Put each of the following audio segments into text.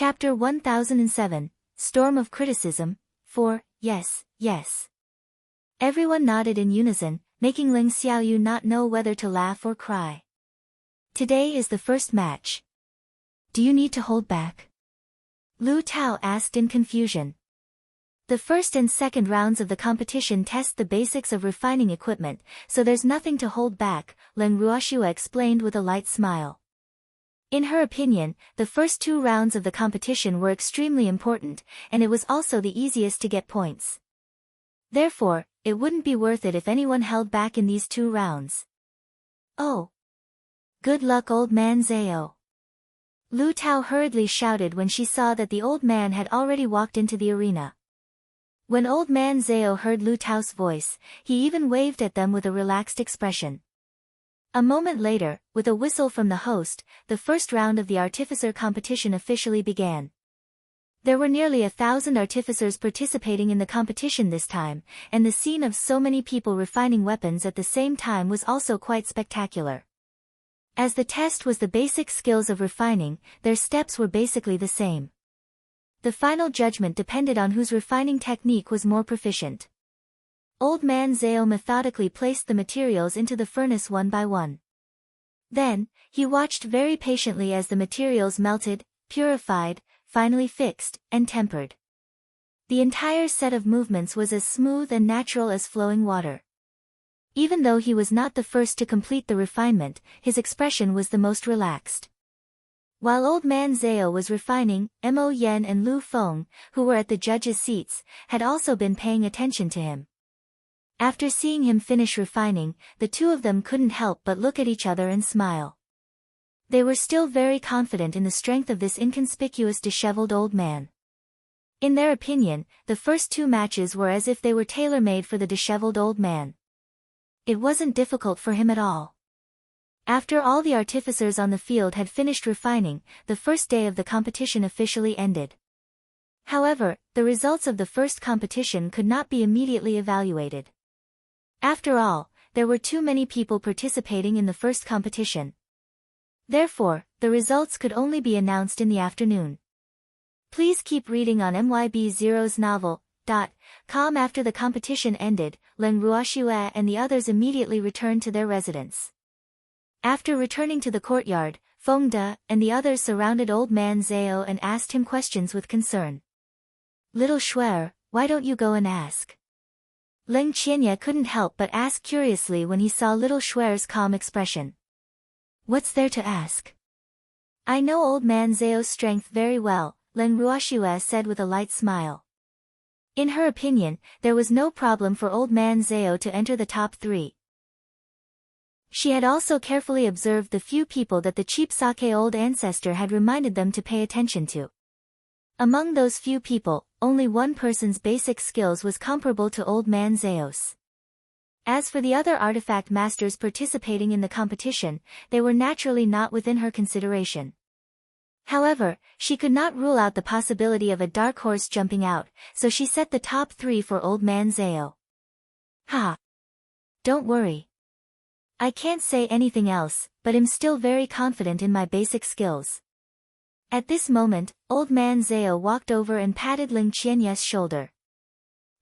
Chapter 1007, Storm of Criticism, 4, Yes, Yes. Everyone nodded in unison, making Ling Xiaoyu not know whether to laugh or cry. Today is the first match. Do you need to hold back? Lu Tao asked in confusion. The first and second rounds of the competition test the basics of refining equipment, so there's nothing to hold back, Ling Ruoshua explained with a light smile. In her opinion, the first 2 rounds of the competition were extremely important, and it was also the easiest to get points. Therefore, it wouldn't be worth it if anyone held back in these 2 rounds. Oh! Good luck, old man Zhao. Lu Tao hurriedly shouted when she saw that the old man had already walked into the arena. When old man Zhao heard Lu Tao's voice, he even waved at them with a relaxed expression. A moment later, with a whistle from the host, the first round of the artificer competition officially began. There were nearly 1,000 artificers participating in the competition this time, and the scene of so many people refining weapons at the same time was also quite spectacular. As the test was the basic skills of refining, their steps were basically the same. The final judgment depended on whose refining technique was more proficient. Old man Zhao methodically placed the materials into the furnace one by one. Then, he watched very patiently as the materials melted, purified, finally fixed, and tempered. The entire set of movements was as smooth and natural as flowing water. Even though he was not the first to complete the refinement, his expression was the most relaxed. While old man Zhao was refining, Mo Yan and Lu Feng, who were at the judges' seats, had also been paying attention to him. After seeing him finish refining, the 2 of them couldn't help but look at each other and smile. They were still very confident in the strength of this inconspicuous disheveled old man. In their opinion, the first 2 matches were as if they were tailor-made for the disheveled old man. It wasn't difficult for him at all. After all the artificers on the field had finished refining, the first day of the competition officially ended. However, the results of the first competition could not be immediately evaluated. After all, there were too many people participating in the first competition. Therefore, the results could only be announced in the afternoon. Please keep reading on MYB0's novel.com. After the competition ended, Ling Ruoshua and the others immediately returned to their residence. After returning to the courtyard, Feng De and the others surrounded old man Zhao and asked him questions with concern. Little Shuer, why don't you go and ask? Ling Qianye couldn't help but ask curiously when he saw little Shuer's calm expression. What's there to ask? I know old man Zhao's strength very well, Ling Ruoshua said with a light smile. In her opinion, there was no problem for old man Zhao to enter the top 3. She had also carefully observed the few people that the cheap sake old ancestor had reminded them to pay attention to. Among those few people, only one person's basic skills was comparable to old man Zhao's. As for the other artifact masters participating in the competition, they were naturally not within her consideration. However, she could not rule out the possibility of a dark horse jumping out, so she set the top 3 for old man Zhao. Ha! Don't worry. I can't say anything else, but I'm still very confident in my basic skills. At this moment, old man Zhao walked over and patted Ling Qianye's shoulder.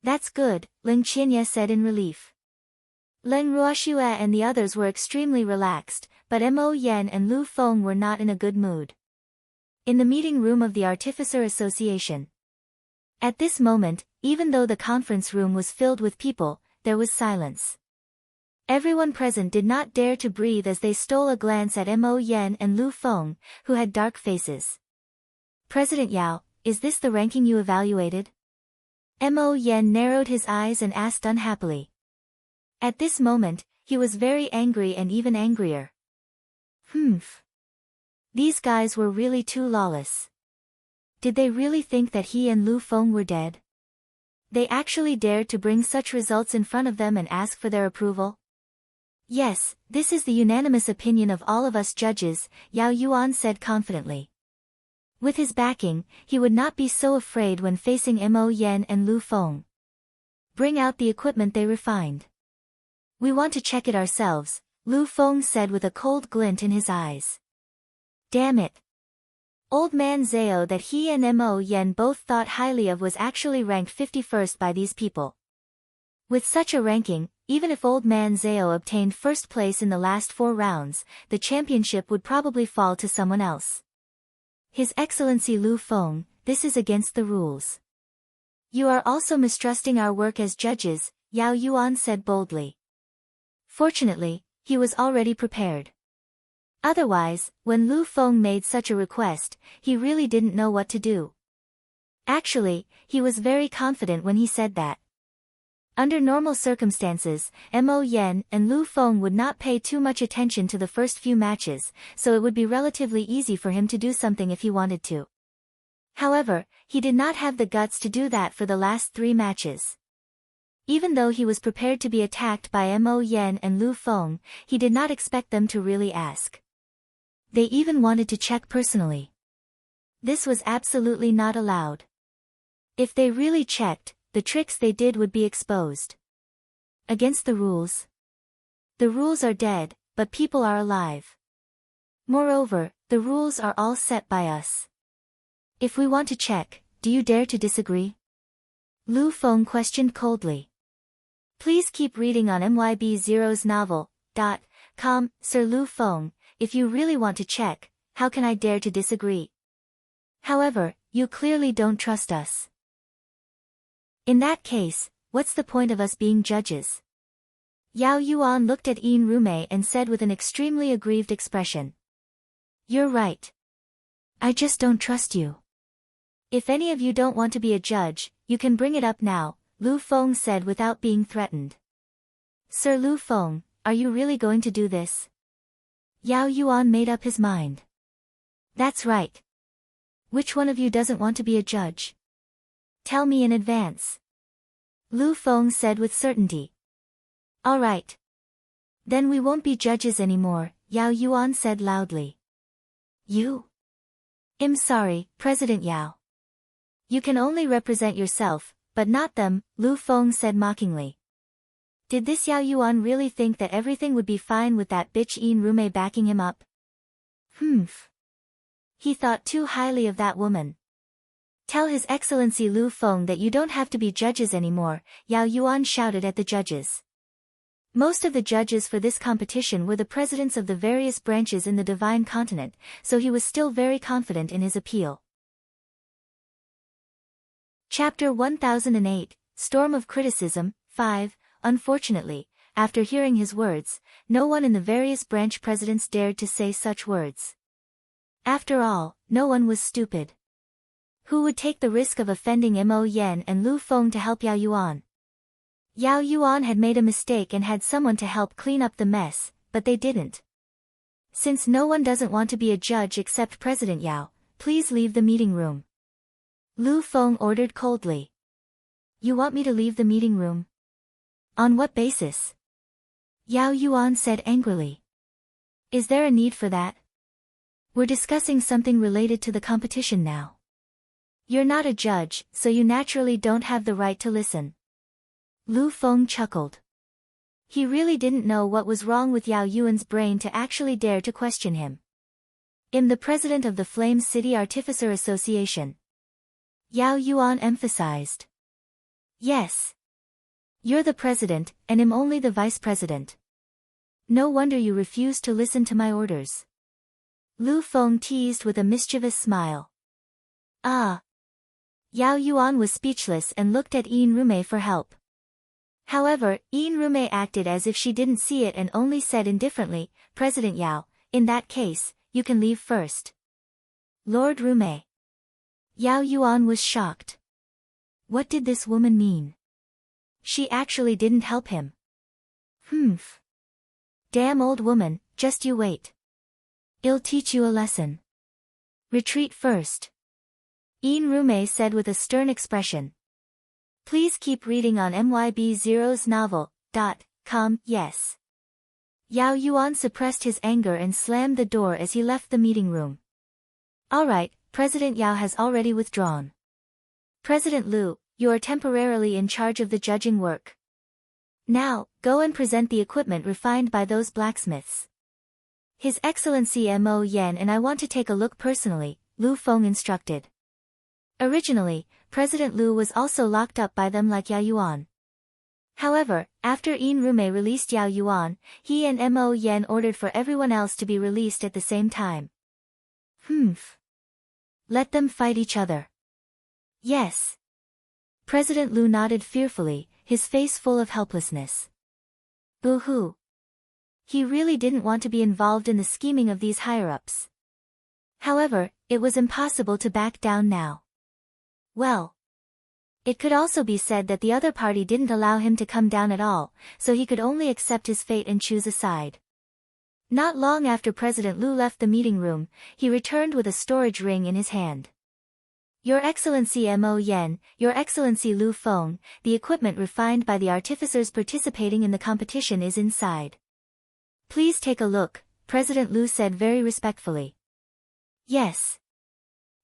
That's good, Ling Qianye said in relief. Ling Ruoshua and the others were extremely relaxed, but Mo Yan and Lu Feng were not in a good mood. In the meeting room of the Artificer Association. At this moment, even though the conference room was filled with people, there was silence. Everyone present did not dare to breathe as they stole a glance at Mo Yan and Lu Feng, who had dark faces. President Yao, is this the ranking you evaluated? Mo Yan narrowed his eyes and asked unhappily. At this moment, he was very angry and even angrier. These guys were really too lawless. Did they really think that he and Lu Feng were dead? They actually dared to bring such results in front of them and ask for their approval? Yes, this is the unanimous opinion of all of us judges, Yao Yuan said confidently. With his backing, he would not be so afraid when facing Mo Yan and Lu Feng. Bring out the equipment they refined. We want to check it ourselves, Lu Feng said with a cold glint in his eyes. Damn it. Old man Zhao that he and Mo Yen both thought highly of was actually ranked 51st by these people. With such a ranking, even if old man Zhao obtained first place in the last 4 rounds, the championship would probably fall to someone else. His Excellency Lu Feng, this is against the rules. You are also mistrusting our work as judges, Yao Yuan said boldly. Fortunately, he was already prepared. Otherwise, when Lu Feng made such a request, he really didn't know what to do. Actually, he was very confident when he said that. Under normal circumstances, Mo Yen and Lu Feng would not pay too much attention to the first few matches, so it would be relatively easy for him to do something if he wanted to. However, he did not have the guts to do that for the last 3 matches. Even though he was prepared to be attacked by Mo Yen and Lu Feng, he did not expect them to really ask. They even wanted to check personally. This was absolutely not allowed. If they really checked, the tricks they did would be exposed. Against the rules. The rules are dead, but people are alive. Moreover, the rules are all set by us. If we want to check, do you dare to disagree? Lu Feng questioned coldly. Please keep reading on MYB0's novel.com, Sir Lu Feng, if you really want to check, how can I dare to disagree? However, you clearly don't trust us. In that case, what's the point of us being judges? Yao Yuan looked at Yin Rume and said with an extremely aggrieved expression. You're right. I just don't trust you. If any of you don't want to be a judge, you can bring it up now, Lu Feng said without being threatened. Sir Lu Feng, are you really going to do this? Yao Yuan made up his mind. That's right. Which one of you doesn't want to be a judge? Tell me in advance. Lu Feng said with certainty. All right. Then we won't be judges anymore, Yao Yuan said loudly. You? I'm sorry, President Yao. You can only represent yourself, but not them, Lu Feng said mockingly. Did this Yao Yuan really think that everything would be fine with that bitch Yin Rume backing him up? Humph. He thought too highly of that woman. Tell His Excellency Lu Feng that you don't have to be judges anymore, Yao Yuan shouted at the judges. Most of the judges for this competition were the presidents of the various branches in the Divine Continent, so he was still very confident in his appeal. Chapter 1008, Storm of Criticism, 5. Unfortunately, after hearing his words, no one in the various branch presidents dared to say such words. After all, no one was stupid. Who would take the risk of offending Mo Yen and Lu Feng to help Yao Yuan? Yao Yuan had made a mistake and had someone to help clean up the mess, but they didn't. Since no one doesn't want to be a judge except President Yao, please leave the meeting room. Lu Feng ordered coldly. You want me to leave the meeting room? On what basis? Yao Yuan said angrily. Is there a need for that? We're discussing something related to the competition now. You're not a judge, so you naturally don't have the right to listen. Lu Feng chuckled. He really didn't know what was wrong with Yao Yuan's brain to actually dare to question him. I'm the president of the Flame City Artificer Association. Yao Yuan emphasized. Yes. You're the president, and I'm only the vice president. No wonder you refuse to listen to my orders. Lu Feng teased with a mischievous smile. Ah. Yao Yuan was speechless and looked at Yin Rume for help. However, Yin Rume acted as if she didn't see it and only said indifferently, President Yao, in that case, you can leave first. Lord Rume. Yao Yuan was shocked. What did this woman mean? She actually didn't help him. Humph. Damn old woman, just you wait. I'll teach you a lesson. Retreat first. Yin Rume said with a stern expression. Please keep reading on MYB0's novel.com, yes. Yao Yuan suppressed his anger and slammed the door as he left the meeting room. Alright, President Yao has already withdrawn. President Lu, you are temporarily in charge of the judging work. Now, go and present the equipment refined by those blacksmiths. His Excellency Mo Yen and I want to take a look personally, Lu Feng instructed. Originally, President Lu was also locked up by them like Yao Yuan. However, after Unrivaled released Yao Yuan, he and Mo Yen ordered for everyone else to be released at the same time. Let them fight each other. Yes. President Lu nodded fearfully, his face full of helplessness. Boo-hoo. He really didn't want to be involved in the scheming of these higher-ups. However, it was impossible to back down now. Well, it could also be said that the other party didn't allow him to come down at all, so he could only accept his fate and choose a side. Not long after President Lu left the meeting room, he returned with a storage ring in his hand. Your Excellency Mo Yen, Your Excellency Lu Feng, the equipment refined by the artificers participating in the competition is inside. Please take a look, President Lu said very respectfully. Yes.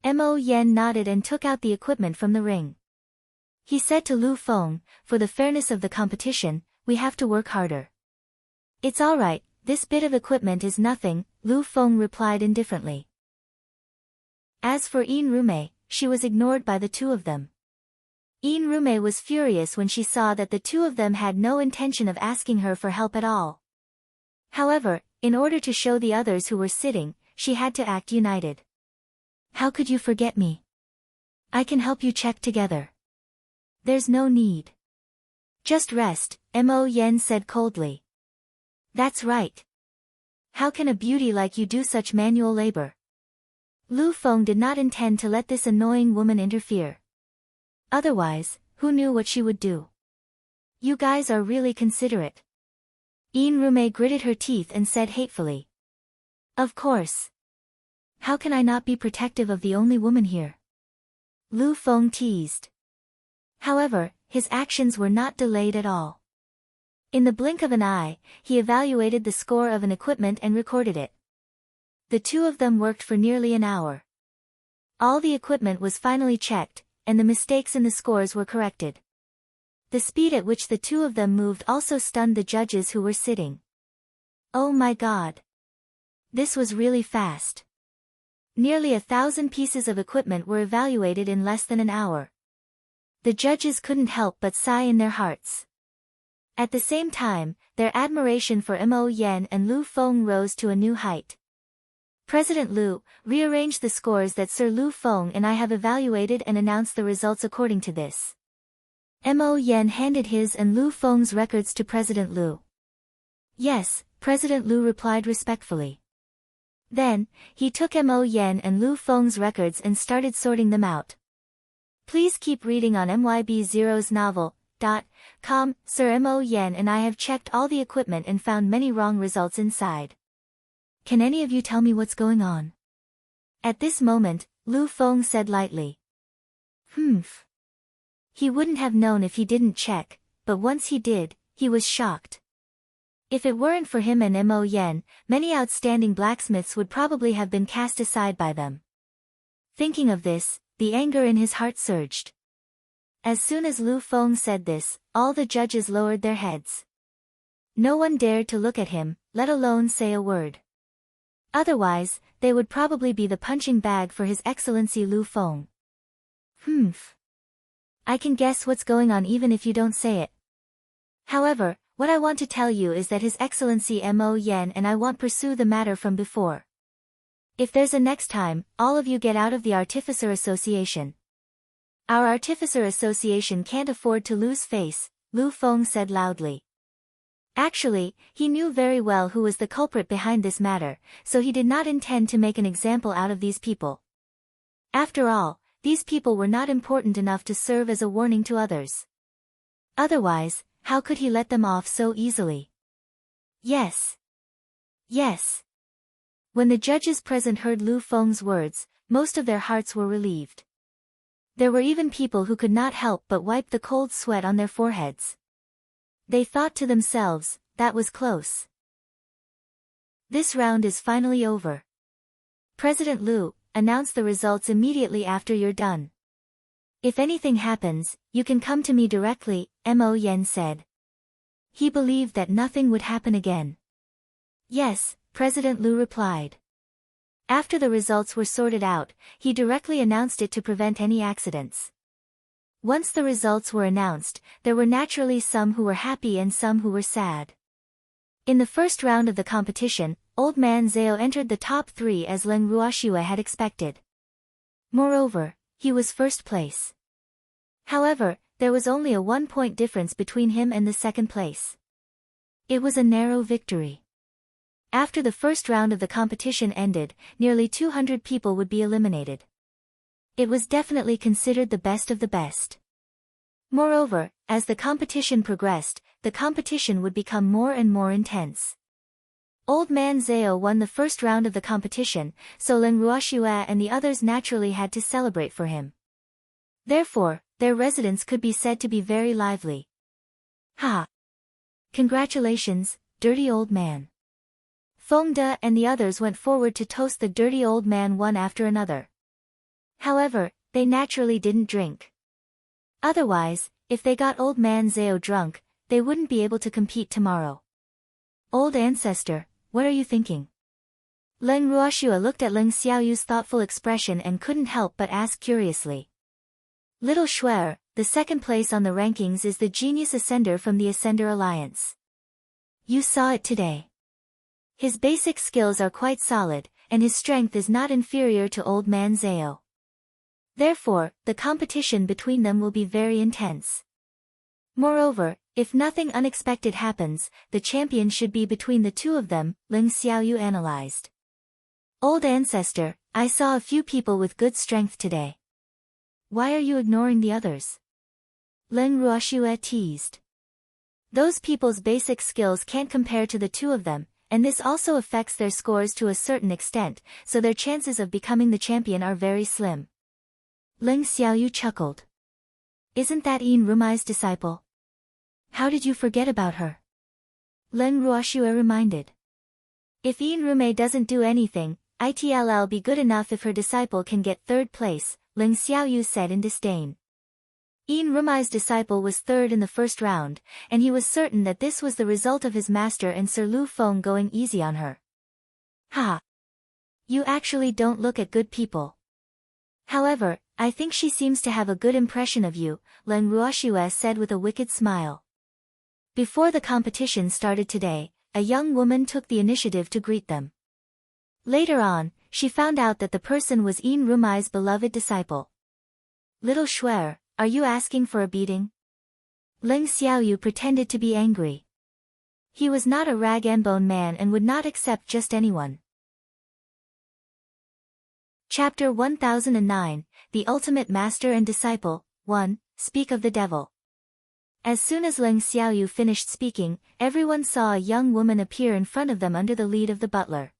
Mo Yen nodded and took out the equipment from the ring. He said to Lu Feng, for the fairness of the competition, we have to work harder. It's alright, this bit of equipment is nothing, Lu Feng replied indifferently. As for Unrivaled, she was ignored by the two of them. Unrivaled was furious when she saw that the two of them had no intention of asking her for help at all. However, in order to show the others who were sitting, she had to act united. How could you forget me? I can help you check together. There's no need. Just rest, Mo Yen said coldly. That's right. How can a beauty like you do such manual labor? Lu Feng did not intend to let this annoying woman interfere. Otherwise, who knew what she would do? You guys are really considerate. Unrivaled gritted her teeth and said hatefully. Of course. How can I not be protective of the only woman here? Lu Feng teased. However, his actions were not delayed at all. In the blink of an eye, he evaluated the score of an equipment and recorded it. The two of them worked for nearly an hour. All the equipment was finally checked, and the mistakes in the scores were corrected. The speed at which the two of them moved also stunned the judges who were sitting. Oh my God! This was really fast. Nearly 1,000 pieces of equipment were evaluated in less than an hour. The judges couldn't help but sigh in their hearts. At the same time, their admiration for Mo Yen and Lu Feng rose to a new height. President Lu, rearrange the scores that Sir Lu Feng and I have evaluated and announce the results according to this. Mo Yen handed his and Lu Feng's records to President Lu. Yes, President Lu replied respectfully. Then, he took Mo Yen and Lu Feng's records and started sorting them out. Please keep reading on MYB0's novel.com. Sir Mo Yen and I have checked all the equipment and found many wrong results inside. Can any of you tell me what's going on? At this moment, Lu Feng said lightly. He wouldn't have known if he didn't check, but once he did, he was shocked. If it weren't for him and Mo Yen, many outstanding blacksmiths would probably have been cast aside by them. Thinking of this, the anger in his heart surged. As soon as Lu Feng said this, all the judges lowered their heads. No one dared to look at him, let alone say a word. Otherwise, they would probably be the punching bag for His Excellency Lu Feng. I can guess what's going on even if you don't say it. However, what I want to tell you is that His Excellency Mo Yen and I won't pursue the matter from before. If there's a next time, all of you get out of the Artificer Association. Our Artificer Association can't afford to lose face, Lu Feng said loudly. Actually, he knew very well who was the culprit behind this matter, so he did not intend to make an example out of these people. After all, these people were not important enough to serve as a warning to others. Otherwise, how could he let them off so easily? Yes. Yes. When the judges present heard Lu Feng's words, most of their hearts were relieved. There were even people who could not help but wipe the cold sweat on their foreheads. They thought to themselves, that was close. This round is finally over. President Lu, announce the results immediately after you're done. If anything happens, you can come to me directly, Mo Yen said. He believed that nothing would happen again. Yes, President Lu replied. After the results were sorted out, he directly announced it to prevent any accidents. Once the results were announced, there were naturally some who were happy and some who were sad. In the first round of the competition, Old Man Zhao entered the top 3 as Leng Ruoxue had expected. Moreover, he was first place. However, there was only a 1-point difference between him and the second place. It was a narrow victory. After the first round of the competition ended, nearly 200 people would be eliminated. It was definitely considered the best of the best. Moreover, as the competition progressed, the competition would become more and more intense. Old Man Zhao won the first round of the competition, so Leng Ruoxue and the others naturally had to celebrate for him. Therefore, their residence could be said to be very lively. Ha! Congratulations, dirty old man. Feng De and the others went forward to toast the dirty old man one after another. However, they naturally didn't drink. Otherwise, if they got Old Man Zhao drunk, they wouldn't be able to compete tomorrow. Old ancestor, what are you thinking? Leng Ruoxue looked at Leng Xiaoyu's thoughtful expression and couldn't help but ask curiously. Little Shuer, the second place on the rankings is the Genius Ascender from the Ascender Alliance. You saw it today. His basic skills are quite solid, and his strength is not inferior to Old Man Zhao. Therefore, the competition between them will be very intense. Moreover, if nothing unexpected happens, the champion should be between the two of them, Leng Xiaoyu analyzed. Old ancestor, I saw a few people with good strength today. Why are you ignoring the others? Leng Ruoxue teased. Those people's basic skills can't compare to the two of them, and this also affects their scores to a certain extent, so their chances of becoming the champion are very slim. Leng Xiaoyu chuckled. Isn't that Yin Rumai's disciple? How did you forget about her? Leng Ruoxue reminded. If Yin Rumai doesn't do anything, it'll be good enough if her disciple can get third place, Leng Xiaoyu said in disdain. Yin Rumai's disciple was third in the first round, and he was certain that this was the result of his master and Sir Lu Feng going easy on her. Ha! You actually don't look at good people. However, I think she seems to have a good impression of you, Leng Ruoxue said with a wicked smile. Before the competition started today, a young woman took the initiative to greet them. Later on, she found out that the person was Yin Rumai's beloved disciple. Little Shuer, are you asking for a beating? Leng Xiaoyu pretended to be angry. He was not a rag and bone man and would not accept just anyone. Chapter 1009, The Ultimate Master and Disciple, 1, Speak of the Devil. As soon as Leng Xiaoyu finished speaking, everyone saw a young woman appear in front of them under the lead of the butler.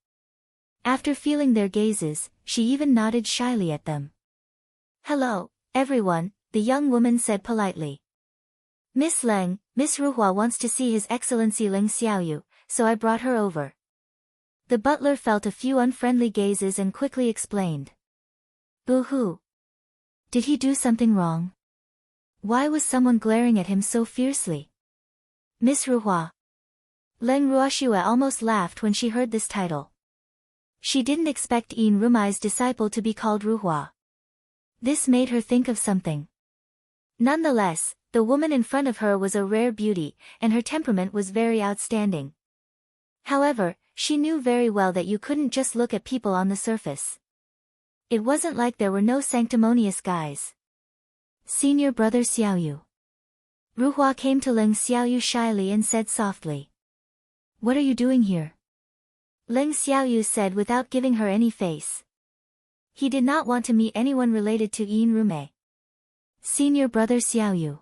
After feeling their gazes, she even nodded shyly at them. Hello, everyone, the young woman said politely. Miss Leng, Miss Ruhua wants to see His Excellency Leng Xiaoyu, so I brought her over. The butler felt a few unfriendly gazes and quickly explained. Boo-hoo. Did he do something wrong? Why was someone glaring at him so fiercely? Miss Ruhua. Leng Ruoxue almost laughed when she heard this title. She didn't expect Yin Rumai's disciple to be called Ruhua. This made her think of something. Nonetheless, the woman in front of her was a rare beauty, and her temperament was very outstanding. However, she knew very well that you couldn't just look at people on the surface. It wasn't like there were no sanctimonious guys. Senior brother Xiaoyu. Ruhua came to Leng Xiaoyu shyly and said softly. What are you doing here? Leng Xiaoyu said without giving her any face. He did not want to meet anyone related to Yin Rumai. Senior brother Xiaoyu.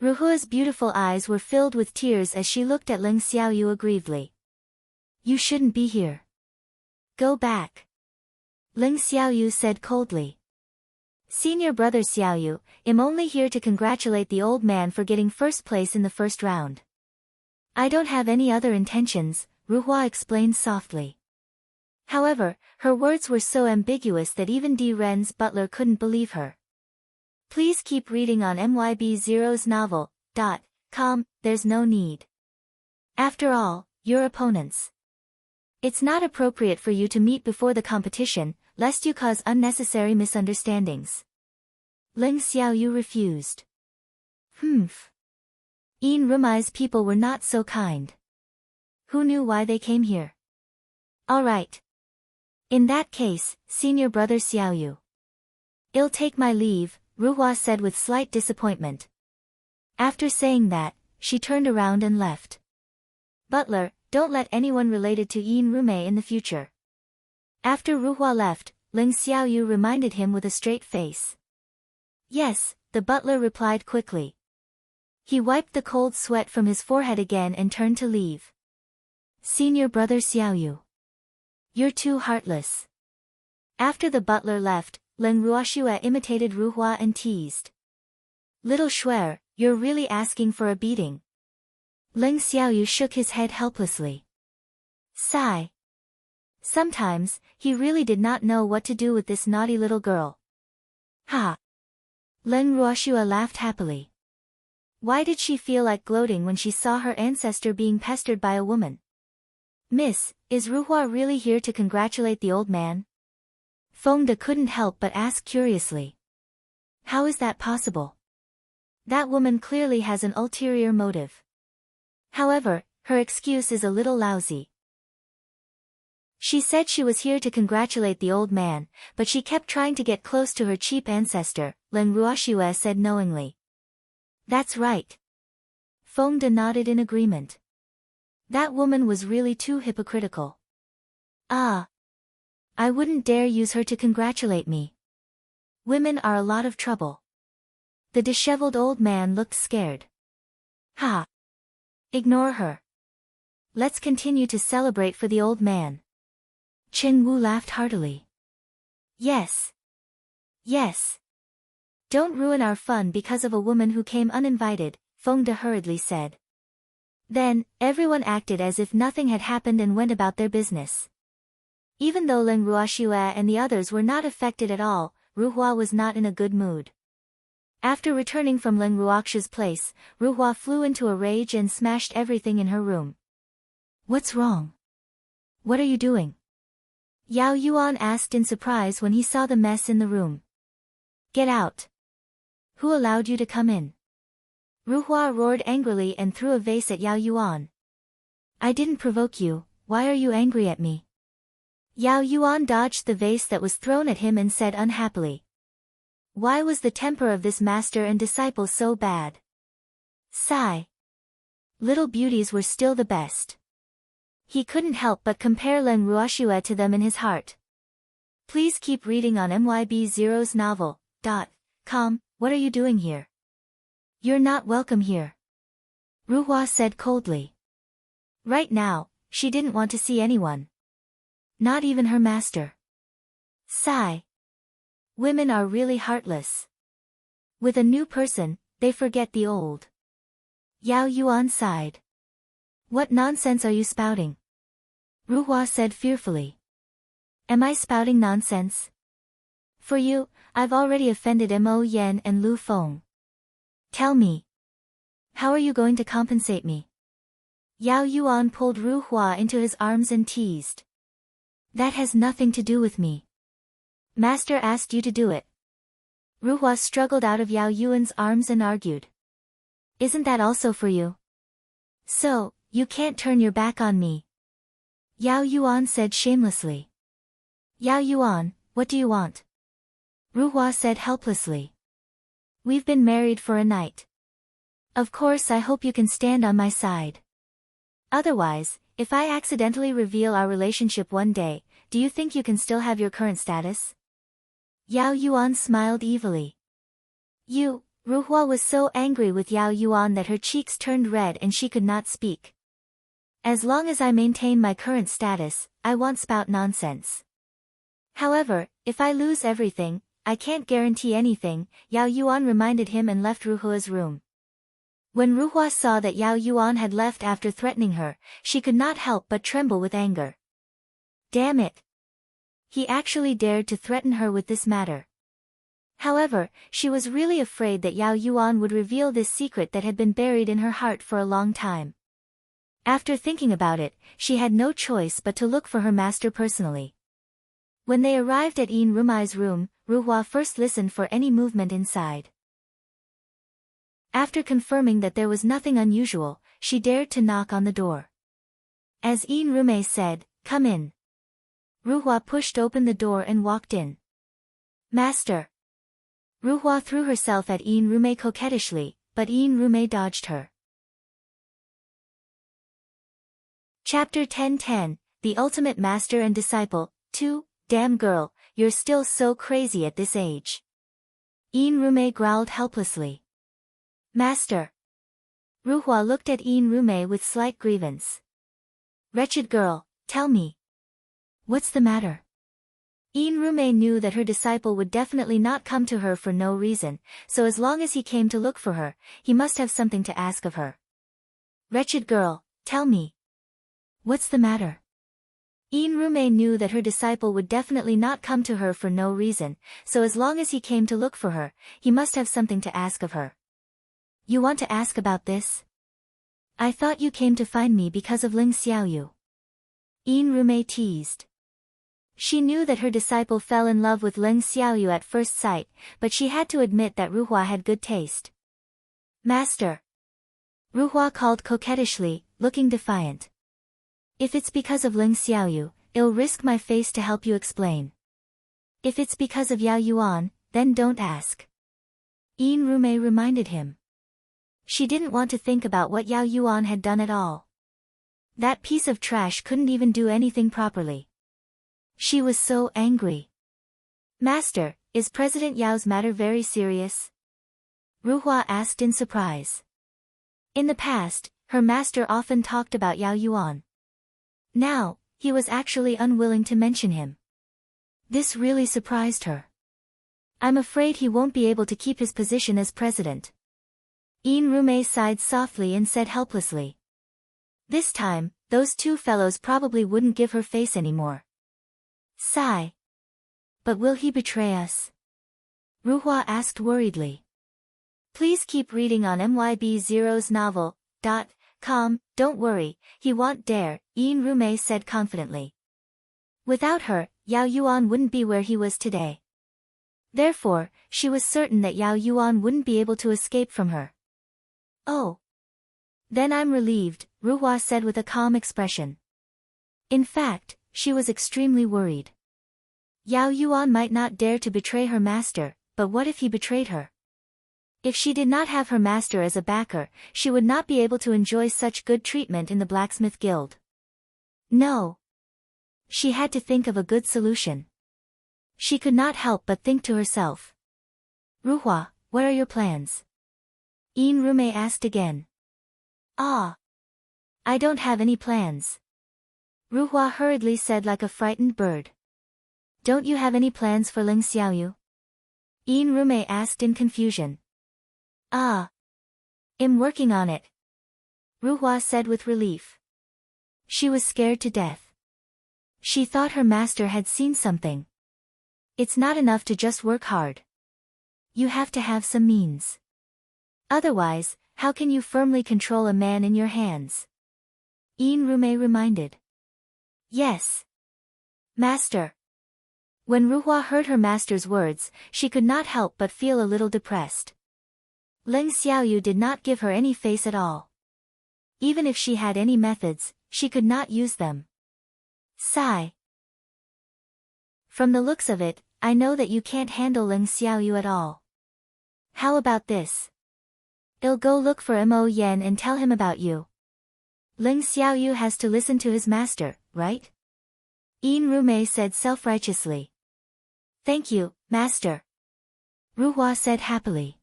Ruhua's beautiful eyes were filled with tears as she looked at Leng Xiaoyu aggrievedly. You shouldn't be here. Go back. Leng Xiaoyu said coldly. Senior brother Xiaoyu, I'm only here to congratulate the old man for getting first place in the first round. I don't have any other intentions, Ruhua explained softly. However, her words were so ambiguous that even Di Ren's butler couldn't believe her. Please keep reading on MYB0's novel.com, there's no need. After all, your opponents. It's not appropriate for you to meet before the competition, lest you cause unnecessary misunderstandings. Ling Xiaoyu refused. In Rumai's people were not so kind. Who knew why they came here? All right. In that case, senior brother Xiaoyu. I'll take my leave, Ruhua said with slight disappointment. After saying that, she turned around and left. Butler, don't let anyone related to Yin Rumei in the future. After Ruhua left, Ling Xiaoyu reminded him with a straight face. Yes, the butler replied quickly. He wiped the cold sweat from his forehead again and turned to leave. Senior brother Xiaoyu. You're too heartless. After the butler left, Ling Ruoxue imitated Ruhua and teased. Little Shuer, you're really asking for a beating. Ling Xiaoyu shook his head helplessly. Sigh. Sometimes, he really did not know what to do with this naughty little girl. Ha! Ling Ruoxue laughed happily. Why did she feel like gloating when she saw her ancestor being pestered by a woman? Miss, is Ruhua really here to congratulate the old man? Fengde couldn't help but ask curiously. How is that possible? That woman clearly has an ulterior motive. However, her excuse is a little lousy. She said she was here to congratulate the old man, but she kept trying to get close to her cheap ancestor, Ling Ruoxue said knowingly. That's right. Fengde nodded in agreement. That woman was really too hypocritical. Ah. I wouldn't dare use her to congratulate me. Women are a lot of trouble. The disheveled old man looked scared. Ha. Ignore her. Let's continue to celebrate for the old man. Chen Wu laughed heartily. Yes. Yes. Don't ruin our fun because of a woman who came uninvited, Fengde hurriedly said. Then, everyone acted as if nothing had happened and went about their business. Even though Ling Ruoxue and the others were not affected at all, Ruhua was not in a good mood. After returning from Ling Ruoxue's place, Ruhua flew into a rage and smashed everything in her room. What's wrong? What are you doing? Yao Yuan asked in surprise when he saw the mess in the room. Get out. Who allowed you to come in? Ruhua roared angrily and threw a vase at Yao Yuan. I didn't provoke you, why are you angry at me? Yao Yuan dodged the vase that was thrown at him and said unhappily. Why was the temper of this master and disciple so bad? Sigh. Little beauties were still the best. He couldn't help but compare Ling Ruoxue to them in his heart. Please keep reading on MYB0's novel.com. What are you doing here? You're not welcome here. Ruhua said coldly. Right now, she didn't want to see anyone. Not even her master. Sigh. Women are really heartless. With a new person, they forget the old. Yao Yuan sighed. What nonsense are you spouting? Ruhua said fearfully. Am I spouting nonsense? For you, I've already offended Mo Yan and Lu Feng. Tell me. How are you going to compensate me? Yao Yuan pulled Ruhua into his arms and teased. That has nothing to do with me. Master asked you to do it. Ruhua struggled out of Yao Yuan's arms and argued. Isn't that also for you? So, you can't turn your back on me. Yao Yuan said shamelessly. Yao Yuan, what do you want? Ruhua said helplessly. We've been married for a night. Of course I hope you can stand on my side. Otherwise, if I accidentally reveal our relationship one day, do you think you can still have your current status? Yao Yuan smiled evilly. Ruhua was so angry with Yao Yuan that her cheeks turned red and she could not speak. As long as I maintain my current status, I won't spout nonsense. However, if I lose everything, I can't guarantee anything, Yao Yuan reminded him and left Ruhua's room. When Ruhua saw that Yao Yuan had left after threatening her, she could not help but tremble with anger. Damn it! He actually dared to threaten her with this matter. However, she was really afraid that Yao Yuan would reveal this secret that had been buried in her heart for a long time. After thinking about it, she had no choice but to look for her master personally. When they arrived at Rumai's room, Ruhua first listened for any movement inside. After confirming that there was nothing unusual, she dared to knock on the door. As Rumai said, "Come in." Ruhua pushed open the door and walked in. "Master." Ruhua threw herself at Rumai coquettishly, but Rumai dodged her. Chapter 10:10, The Ultimate Master and Disciple, 2, Damn girl, you're still so crazy at this age. Rumai growled helplessly. "Master." Ruhua looked at Rumai with slight grievance. "Wretched girl, tell me. What's the matter?" Rumai knew that her disciple would definitely not come to her for no reason, so as long as he came to look for her, he must have something to ask of her. "Wretched girl, tell me. What's the matter?" Rumai knew that her disciple would definitely not come to her for no reason, so as long as he came to look for her, he must have something to ask of her. "You want to ask about this? I thought you came to find me because of Ling Xiaoyu." Rumai teased. She knew that her disciple fell in love with Ling Xiaoyu at first sight, but she had to admit that Ruhua had good taste. "Master." Ruhua called coquettishly, looking defiant. "If it's because of Ling Xiaoyu, I'll risk my face to help you explain. If it's because of Yao Yuan, then don't ask." Rumai reminded him. She didn't want to think about what Yao Yuan had done at all. That piece of trash couldn't even do anything properly. She was so angry. "Master, is President Yao's matter very serious?" Ruhua asked in surprise. In the past, her master often talked about Yao Yuan. Now, he was actually unwilling to mention him. This really surprised her. "I'm afraid he won't be able to keep his position as president." Rumai sighed softly and said helplessly. This time, those two fellows probably wouldn't give her face anymore. Sigh. "But will he betray us?" Ruhua asked worriedly. Please keep reading on myb0novel.com, don't worry, he won't dare, Rumai said confidently. Without her, Yao Yuan wouldn't be where he was today. Therefore, she was certain that Yao Yuan wouldn't be able to escape from her. "Oh. Then I'm relieved," Ruhua said with a calm expression. In fact, she was extremely worried. Yao Yuan might not dare to betray her master, but what if he betrayed her? If she did not have her master as a backer, she would not be able to enjoy such good treatment in the blacksmith guild. No. She had to think of a good solution. She could not help but think to herself. "Ruhua, what are your plans?" Rumai asked again. "Ah. I don't have any plans." Ruhua hurriedly said like a frightened bird. "Don't you have any plans for Ling Xiaoyu?" Rumai asked in confusion. "Ah. I'm working on it," Ruhua said with relief. She was scared to death. She thought her master had seen something. It's not enough to just work hard. You have to have some means. Otherwise, how can you firmly control a man in your hands? Rumai reminded. "Yes. Master." When Ruhua heard her master's words, she could not help but feel a little depressed. Ling Xiaoyu did not give her any face at all. Even if she had any methods, she could not use them. Sigh. "From the looks of it, I know that you can't handle Ling Xiaoyu at all. How about this? I'll go look for Mo Yen and tell him about you. Ling Xiaoyu has to listen to his master, right?" Rumai said self-righteously. "Thank you, master." Ruhua said happily.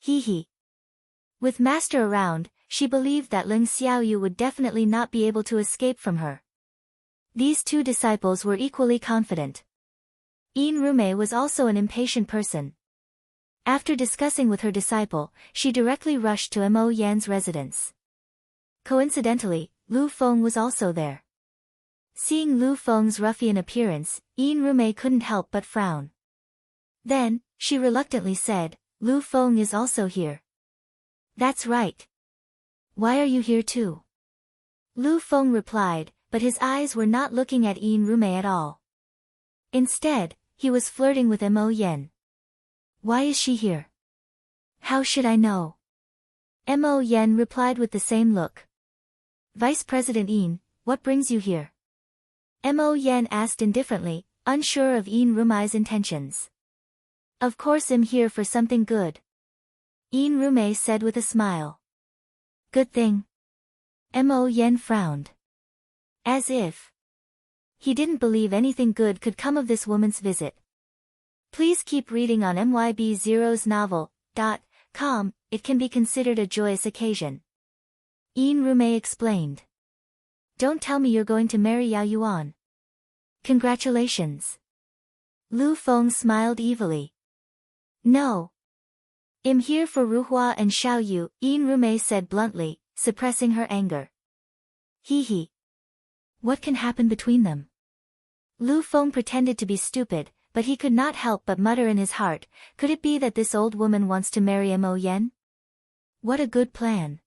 Hee. With master around, she believed that Ling Xiaoyu would definitely not be able to escape from her. These two disciples were equally confident. Rumai was also an impatient person. After discussing with her disciple, she directly rushed to Mo Yan's residence. Coincidentally, Lu Feng was also there. Seeing Lu Feng's ruffian appearance, Rumai couldn't help but frown. Then, she reluctantly said, "Lu Feng is also here." "That's right. Why are you here too?" Lu Feng replied, but his eyes were not looking at Yin Rume at all. Instead, he was flirting with Mo Yen. Why is she here? How should I know? Mo Yen replied with the same look. Vice President Yin, what brings you here? Mo Yen asked indifferently, unsure of Yin Rume's intentions. Of course I'm here for something good. Yin Rume said with a smile. Good thing. Mo Yen frowned. As if he didn't believe anything good could come of this woman's visit. Please keep reading on myb0novel.com, it can be considered a joyous occasion. Yin Rume explained. Don't tell me you're going to marry Yao Yuan. Congratulations. Lu Feng smiled evilly. No. I'm here for Ruhua and Xiao Yu, Yin Rume said bluntly, suppressing her anger. Hee hee. What can happen between them? Lu Feng pretended to be stupid, but he could not help but mutter in his heart, could it be that this old woman wants to marry Mo Yen? What a good plan.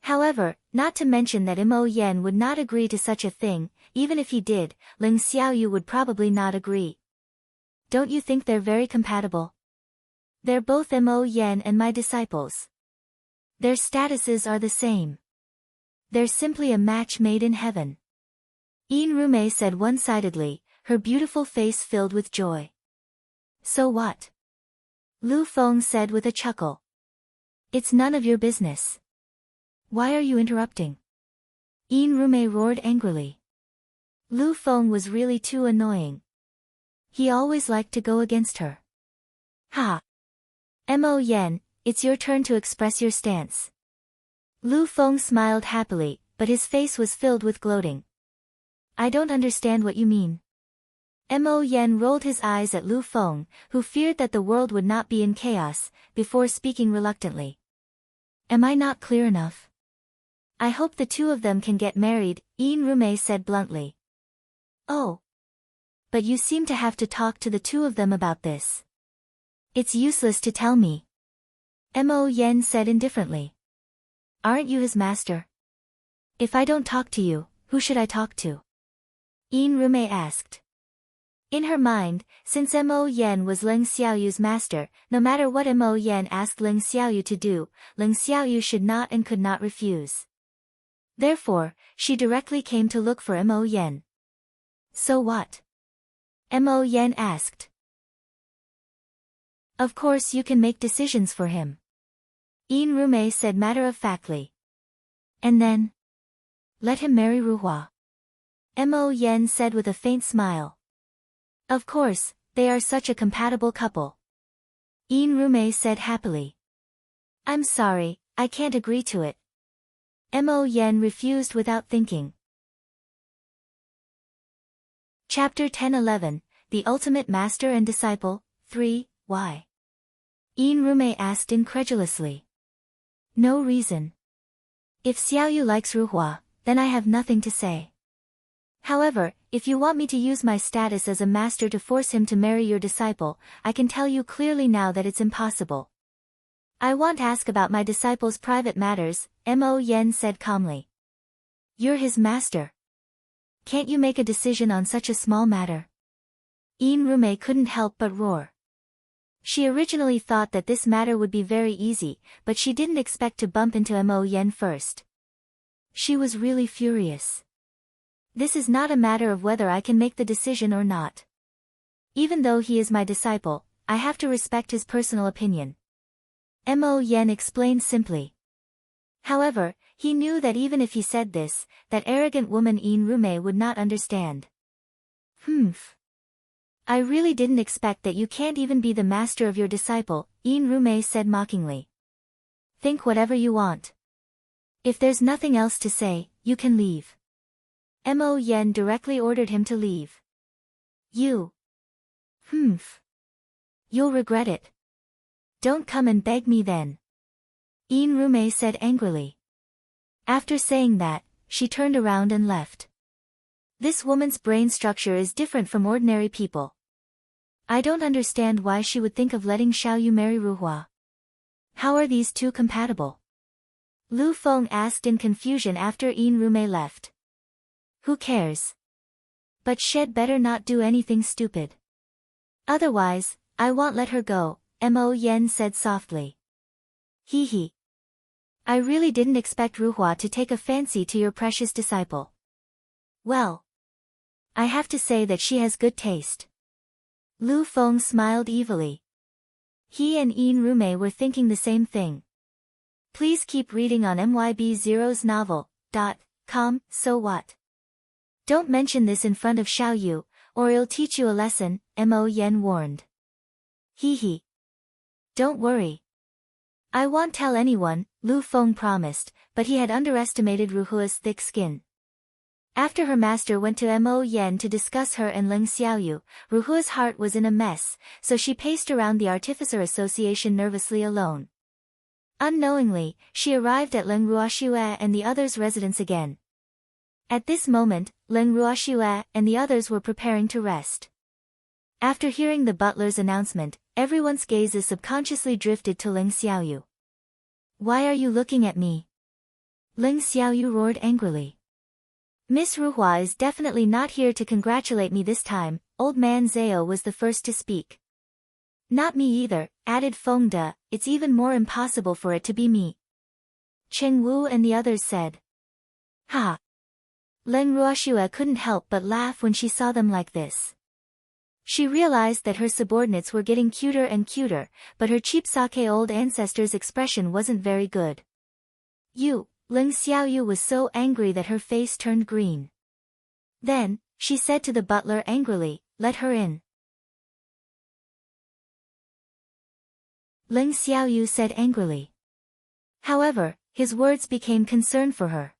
However, not to mention that Mo Yen would not agree to such a thing, even if he did, Ling Xiaoyu would probably not agree. Don't you think they're very compatible? They're both Mo Yen and my disciples. Their statuses are the same. They're simply a match made in heaven. Yin Rume said one-sidedly, her beautiful face filled with joy. So what? Lu Feng said with a chuckle. It's none of your business. Why are you interrupting? Yin Rume roared angrily. Lu Feng was really too annoying. He always liked to go against her. Ha! Mo Yen, it's your turn to express your stance. Lu Feng smiled happily, but his face was filled with gloating. I don't understand what you mean. Mo Yen rolled his eyes at Lu Feng, who feared that the world would not be in chaos, before speaking reluctantly. Am I not clear enough? I hope the two of them can get married, Yin Rume said bluntly. Oh. But you seem to have to talk to the two of them about this. It's useless to tell me. Mo Yen said indifferently. Aren't you his master? If I don't talk to you, who should I talk to? Yin Rume asked. In her mind, since Mo Yen was Ling Xiaoyu's master, no matter what Mo Yen asked Ling Xiaoyu to do, Ling Xiaoyu should not and could not refuse. Therefore, she directly came to look for Mo Yen. So what? Mo Yen asked. Of course you can make decisions for him. Yin Rume said matter-of-factly. And then? Let him marry Ruhua. Mo Yen said with a faint smile. Of course, they are such a compatible couple. Yin Rume said happily. I'm sorry, I can't agree to it. Mo Yen refused without thinking. Chapter 10-11, The Ultimate Master and Disciple, 3, Why? Yin Rume asked incredulously. No reason. If Xiaoyu likes Ruhua, then I have nothing to say. However, if you want me to use my status as a master to force him to marry your disciple, I can tell you clearly now that it's impossible. I won't ask about my disciple's private matters, Mo Yen said calmly. You're his master. Can't you make a decision on such a small matter? Yin Rume couldn't help but roar. She originally thought that this matter would be very easy, but she didn't expect to bump into Mo Yen first. She was really furious. This is not a matter of whether I can make the decision or not. Even though he is my disciple, I have to respect his personal opinion. Mo Yen explained simply. However, he knew that even if he said this, that arrogant woman Yin Rume would not understand. I really didn't expect that you can't even be the master of your disciple, Yin Rume said mockingly. Think whatever you want. If there's nothing else to say, you can leave. Mo Yen directly ordered him to leave. You. You'll regret it. Don't come and beg me then. Yin Rume said angrily. After saying that, she turned around and left. This woman's brain structure is different from ordinary people. I don't understand why she would think of letting Xiaoyu marry Ruhua. How are these two compatible? Lu Feng asked in confusion after Unrume left. Who cares? But she'd better not do anything stupid. Otherwise, I won't let her go, Mo Yen said softly. Hee hee. I really didn't expect Ruhua to take a fancy to your precious disciple. Well, I have to say that she has good taste. Lu Feng smiled evilly. He and Unrume were thinking the same thing. Please keep reading on MYB0's novel.com, so what? Don't mention this in front of Xiao Yu, or it'll teach you a lesson, Mo Yen warned. Hee hee. Don't worry. I won't tell anyone, Lu Feng promised, but he had underestimated Ruhua's thick skin. After her master went to Mo Yen to discuss her and Ling Xiaoyu, Ruhua's heart was in a mess, so she paced around the Artificer Association nervously alone. Unknowingly, she arrived at Ling Ruoxue and the others' residence again. At this moment, Ling Ruoxue and the others were preparing to rest. After hearing the butler's announcement, everyone's gazes subconsciously drifted to Ling Xiaoyu. Why are you looking at me? Ling Xiaoyu roared angrily. Miss Ruhua is definitely not here to congratulate me this time, old man Zhao was the first to speak. Not me either, added Feng De, it's even more impossible for it to be me. Cheng Wu and the others said. Ha! Ling Ruoxue couldn't help but laugh when she saw them like this. She realized that her subordinates were getting cuter and cuter, but her cheap sake old ancestor's expression wasn't very good. You, Ling Xiaoyu was so angry that her face turned green. Then, she said to the butler angrily, let her in. Ling Xiaoyu said angrily. However, his words became concern for her.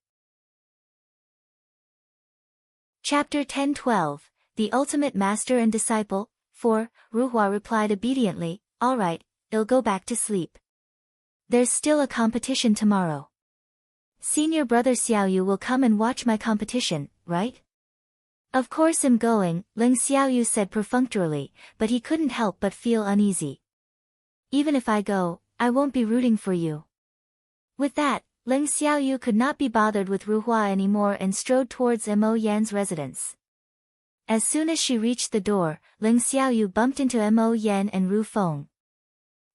Chapter 1012, The Ultimate Master and Disciple, 4, Ruhua replied obediently, all right, I'll go back to sleep. There's still a competition tomorrow. Senior brother Xiaoyu will come and watch my competition, right? Of course I'm going, Ling Xiaoyu said perfunctorily, but he couldn't help but feel uneasy. Even if I go, I won't be rooting for you. With that, Ling Xiaoyu could not be bothered with Ruhua anymore and strode towards Mo Yan's residence. As soon as she reached the door, Ling Xiaoyu bumped into Mo Yan and Ru Feng.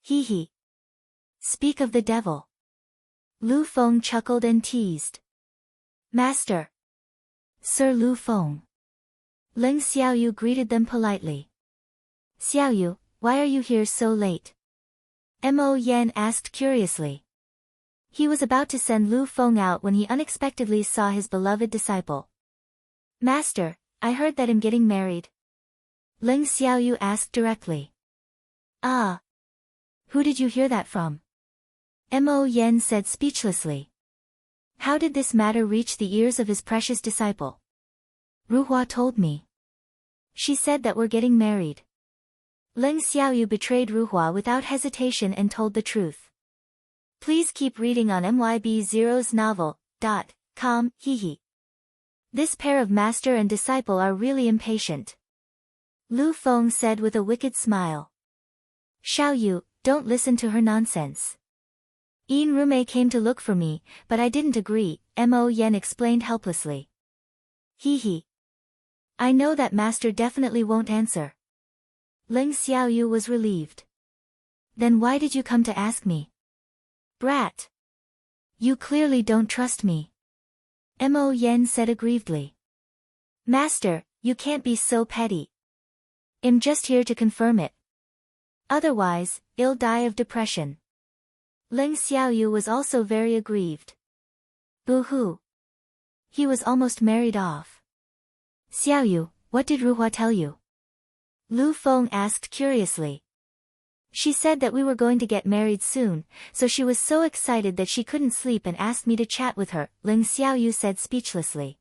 Hee hee. Speak of the devil. Lu Feng chuckled and teased. Master. Sir Lu Feng. Ling Xiaoyu greeted them politely. Xiaoyu, why are you here so late? Mo Yan asked curiously. He was about to send Lu Feng out when he unexpectedly saw his beloved disciple. Master, I heard that I'm getting married. Ling Xiaoyu asked directly. Ah. Who did you hear that from? Mo Yan said speechlessly. How did this matter reach the ears of his precious disciple? Ruhua told me. She said that we're getting married. Ling Xiaoyu betrayed Ruhua without hesitation and told the truth. Please keep reading on MYB0's novel.com, hee hee. This pair of master and disciple are really impatient. Lu Feng said with a wicked smile. Xiao Yu, don't listen to her nonsense. Unrume came to look for me, but I didn't agree, Mo Yen explained helplessly. Hee hee. I know that master definitely won't answer. Ling Xiaoyu was relieved. Then why did you come to ask me? Brat. You clearly don't trust me. Mo Yen said aggrievedly. Master, you can't be so petty. I'm just here to confirm it. Otherwise, I'll die of depression. Ling Xiaoyu was also very aggrieved. Boo-hoo. He was almost married off. Xiaoyu, what did Ruhua tell you? Lu Feng asked curiously. She said that we were going to get married soon, so she was so excited that she couldn't sleep and asked me to chat with her, Ling Xiaoyu said speechlessly.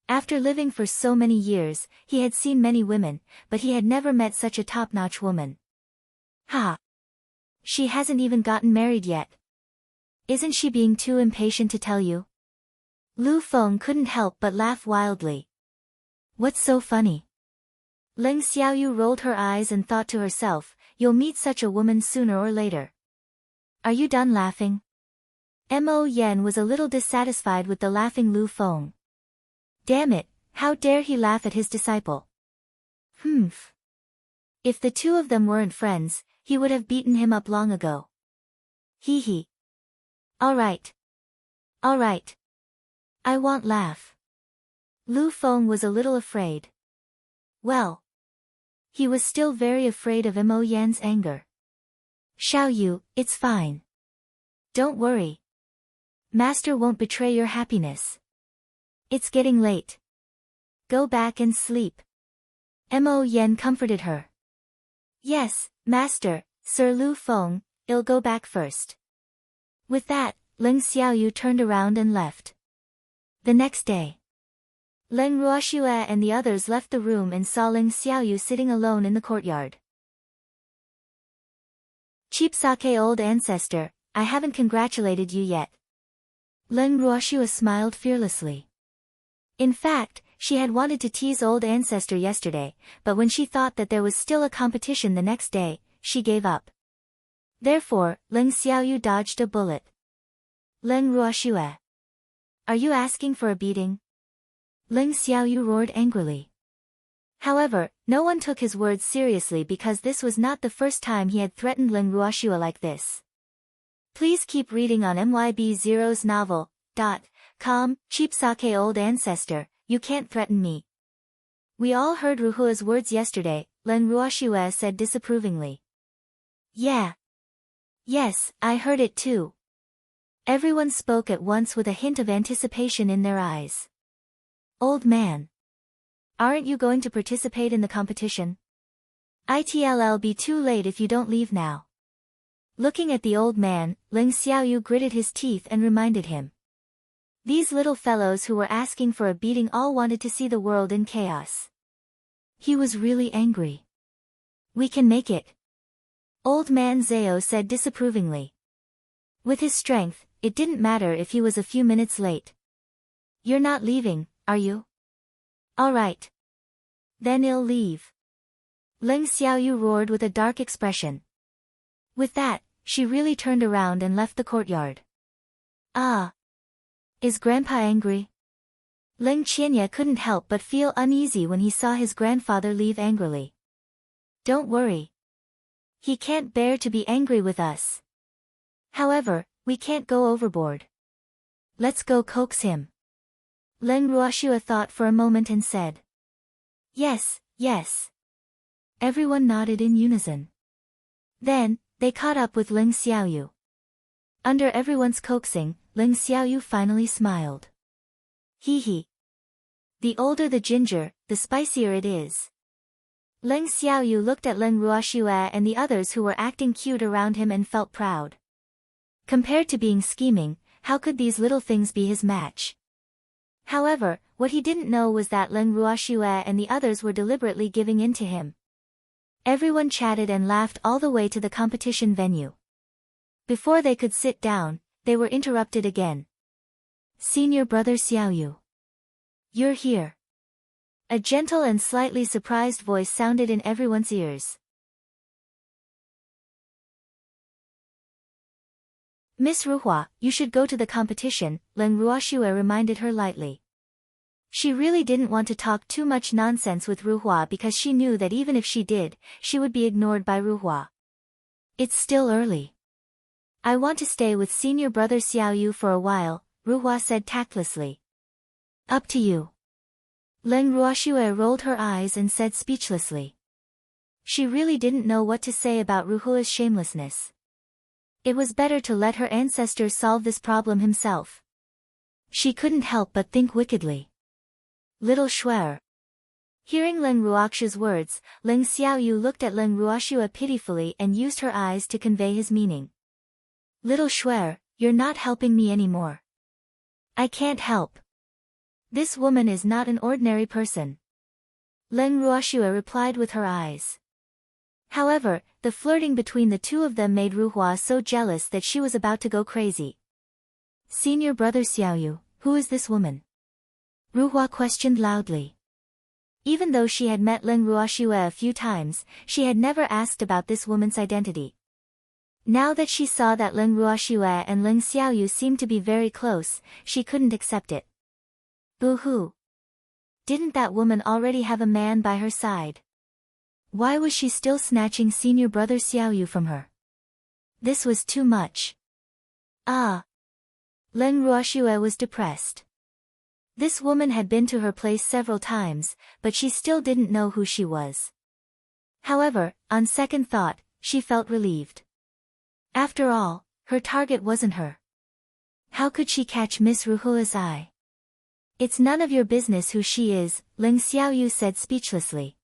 After living for so many years, he had seen many women, but he had never met such a top-notch woman. Ha! She hasn't even gotten married yet. Isn't she being too impatient to tell you? Lu Feng couldn't help but laugh wildly. What's so funny? Ling Xiaoyu rolled her eyes and thought to herself, you'll meet such a woman sooner or later. Are you done laughing? Mo Yen was a little dissatisfied with the laughing Lu Feng. Damn it, how dare he laugh at his disciple? Humph. If the two of them weren't friends, he would have beaten him up long ago. Hee hee. Alright. Alright. I won't laugh. Lu Feng was a little afraid. Well. He was still very afraid of Mo Yan's anger. Xiao Yu, it's fine. Don't worry. Master won't betray your happiness. It's getting late. Go back and sleep. Mo Yan comforted her. Yes, Master, Sir Lu Feng, I'll go back first. With that, Ling Xiaoyu turned around and left. The next day, Ling Ruoxue and the others left the room and saw Ling Xiaoyu sitting alone in the courtyard. Cheap sake old ancestor, I haven't congratulated you yet. Ling Ruoxue smiled fearlessly. In fact, she had wanted to tease old ancestor yesterday, but when she thought that there was still a competition the next day, she gave up. Therefore, Ling Xiaoyu dodged a bullet. Ling Ruoxue. Are you asking for a beating? Ling Xiaoyu roared angrily. However, no one took his words seriously because this was not the first time he had threatened Ling Ruoxue like this. Please keep reading on MYB0's novel.com, Cheap sake old ancestor, you can't threaten me. We all heard Ruhua's words yesterday, Ling Ruoxue said disapprovingly. Yeah. Yes, I heard it too. Everyone spoke at once with a hint of anticipation in their eyes. Old man. Aren't you going to participate in the competition? It'll be too late if you don't leave now. Looking at the old man, Ling Xiaoyu gritted his teeth and reminded him. These little fellows who were asking for a beating all wanted to see the world in chaos. He was really angry. We can make it. Old man Zhao said disapprovingly. With his strength, it didn't matter if he was a few minutes late. You're not leaving, are you? All right. Then I'll leave. Ling Xiaoyu roared with a dark expression. With that, she really turned around and left the courtyard. Ah. Is Grandpa angry? Ling Qianye couldn't help but feel uneasy when he saw his grandfather leave angrily. Don't worry. He can't bear to be angry with us. However, we can't go overboard. Let's go coax him. Ling Ruoxue thought for a moment and said. Yes, yes. Everyone nodded in unison. Then, they caught up with Ling Xiaoyu. Under everyone's coaxing, Ling Xiaoyu finally smiled. Hee hee. The older the ginger, the spicier it is. Ling Xiaoyu looked at Ling Ruoxue and the others who were acting cute around him and felt proud. Compared to being scheming, how could these little things be his match? However, what he didn't know was that Ling Ruoxue and the others were deliberately giving in to him. Everyone chatted and laughed all the way to the competition venue. Before they could sit down, they were interrupted again. Senior brother Xiaoyu. You're here. A gentle and slightly surprised voice sounded in everyone's ears. Miss Ruhua, you should go to the competition, Ling Ruoxue reminded her lightly. She really didn't want to talk too much nonsense with Ruhua because she knew that even if she did, she would be ignored by Ruhua. It's still early. I want to stay with senior brother Xiaoyu for a while, Ruhua said tactlessly. Up to you. Ling Ruoxue rolled her eyes and said speechlessly. She really didn't know what to say about Ruhua's shamelessness. It was better to let her ancestor solve this problem himself. She couldn't help but think wickedly. Little Shuer. Hearing Ling Ruoxue's words, Ling Xiaoyu looked at Ling Ruoxue pitifully and used her eyes to convey his meaning. Little Shuer, you're not helping me anymore. I can't help. This woman is not an ordinary person. Ling Ruoxue replied with her eyes. However, the flirting between the two of them made Ruhua so jealous that she was about to go crazy. Senior brother Xiaoyu, who is this woman? Ruhua questioned loudly. Even though she had met Ling Ruoxue a few times, she had never asked about this woman's identity. Now that she saw that Ling Ruoxue and Ling Xiaoyu seemed to be very close, she couldn't accept it. Boo-hoo. Didn't that woman already have a man by her side? Why was she still snatching senior brother Xiaoyu from her? This was too much. Ah. Ling Ruoxue was depressed. This woman had been to her place several times, but she still didn't know who she was. However, on second thought, she felt relieved. After all, her target wasn't her. How could she catch Miss Ruhua's eye? It's none of your business who she is, Ling Xiaoyu said speechlessly.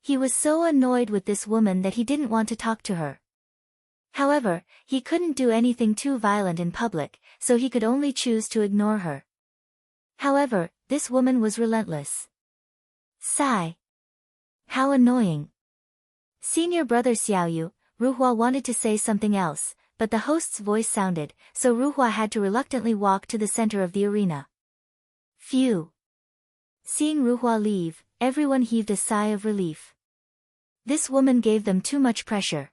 He was so annoyed with this woman that he didn't want to talk to her. However, he couldn't do anything too violent in public, so he could only choose to ignore her. However, this woman was relentless. Sigh. How annoying. Senior brother Xiaoyu, Ruhua wanted to say something else, but the host's voice sounded, so Ruhua had to reluctantly walk to the center of the arena. Phew. Seeing Ruhua leave, everyone heaved a sigh of relief. This woman gave them too much pressure.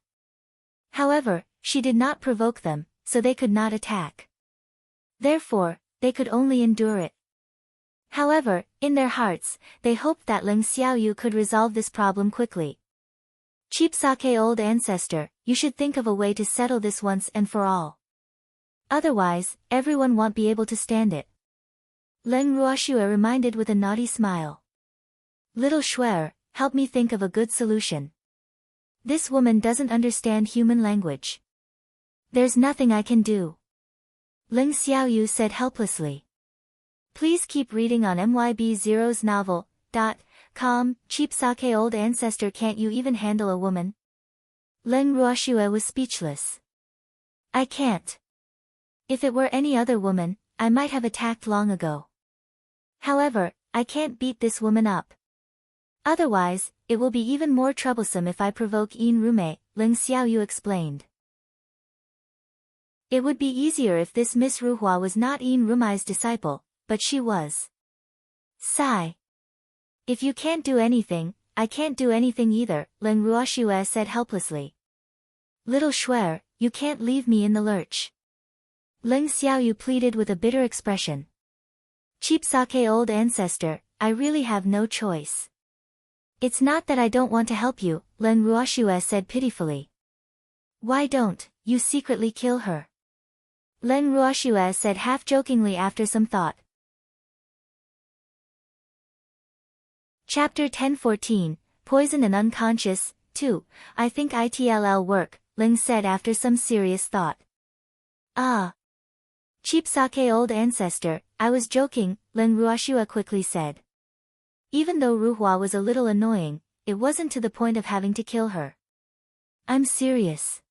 However, she did not provoke them, so they could not attack. Therefore, they could only endure it. However, in their hearts, they hoped that Ling Xiaoyu could resolve this problem quickly. Cheap sake old ancestor, you should think of a way to settle this once and for all. Otherwise, everyone won't be able to stand it. Ling Ruoxue reminded with a naughty smile. Little Shuer, help me think of a good solution. This woman doesn't understand human language. There's nothing I can do. Ling Xiaoyu said helplessly. Please keep reading on MYB0's novel.com. Cheap sake old ancestor, can't you even handle a woman? Ling Ruoxue was speechless. I can't. If it were any other woman, I might have attacked long ago. However, I can't beat this woman up. Otherwise, it will be even more troublesome if I provoke Yin Rume, Ling Xiaoyu explained. It would be easier if this Miss Ruhua was not Yin Rumai's disciple, but she was. Sigh. If you can't do anything, I can't do anything either, Ling Ruoxue said helplessly. Little Shuer, you can't leave me in the lurch. Ling Xiaoyu pleaded with a bitter expression. Cheap sake old ancestor, I really have no choice. It's not that I don't want to help you, Ling Ruoxue said pitifully. Why don't you secretly kill her? Ling Ruoxue said half-jokingly after some thought. Chapter 1014, Poison and Unconscious, 2, I think it'll work, Ling said after some serious thought. Ah. Cheap sake old ancestor, I was joking, Ling Ruoxue quickly said. Even though Ruhua was a little annoying, it wasn't to the point of having to kill her. I'm serious.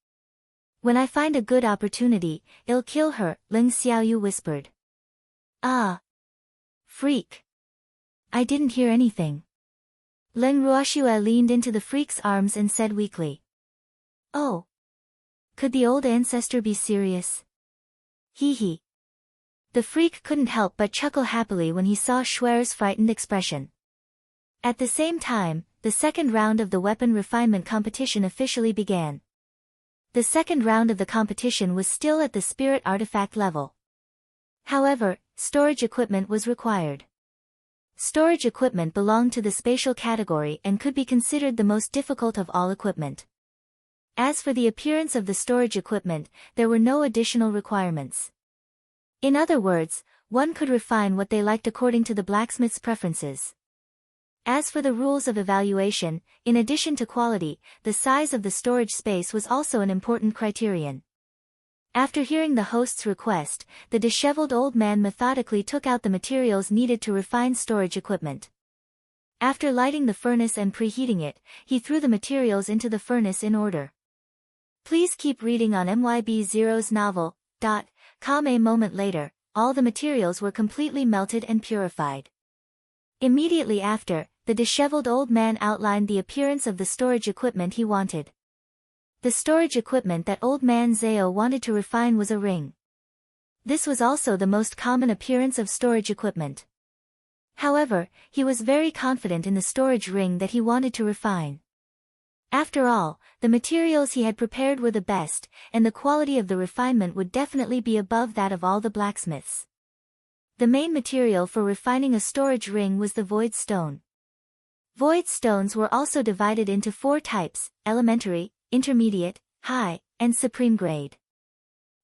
When I find a good opportunity, I'll kill her, Ling Xiaoyu whispered. Ah. Freak. I didn't hear anything. Ling Ruoxue leaned into the freak's arms and said weakly. Oh. Could the old ancestor be serious? Hee hee. The freak couldn't help but chuckle happily when he saw Shuer's frightened expression. At the same time, the second round of the weapon refinement competition officially began. The second round of the competition was still at the spirit artifact level. However, storage equipment was required. Storage equipment belonged to the spatial category and could be considered the most difficult of all equipment. As for the appearance of the storage equipment, there were no additional requirements. In other words, one could refine what they liked according to the blacksmith's preferences. As for the rules of evaluation, in addition to quality, the size of the storage space was also an important criterion. After hearing the host's request, the disheveled old man methodically took out the materials needed to refine storage equipment. After lighting the furnace and preheating it, he threw the materials into the furnace in order. Please keep reading on MYB0's novel.com. A moment later, all the materials were completely melted and purified. Immediately after, the disheveled old man outlined the appearance of the storage equipment he wanted. The storage equipment that old man Zhao wanted to refine was a ring. This was also the most common appearance of storage equipment. However, he was very confident in the storage ring that he wanted to refine. After all, the materials he had prepared were the best, and the quality of the refinement would definitely be above that of all the blacksmiths. The main material for refining a storage ring was the void stone. Void stones were also divided into 4 types: elementary, intermediate, high, and supreme grade.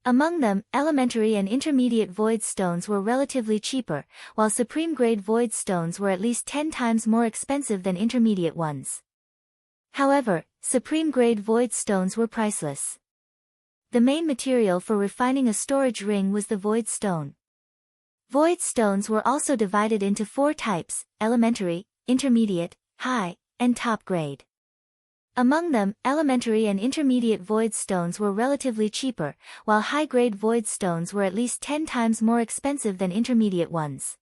Among them, elementary and intermediate void stones were relatively cheaper, while supreme grade void stones were at least 10 times more expensive than intermediate ones. However, supreme grade void stones were priceless. The main material for refining a storage ring was the void stone. Void stones were also divided into 4 types: elementary, intermediate, high, and top grade. Among them, elementary and intermediate void stones were relatively cheaper, while high-grade void stones were at least 10 times more expensive than intermediate ones.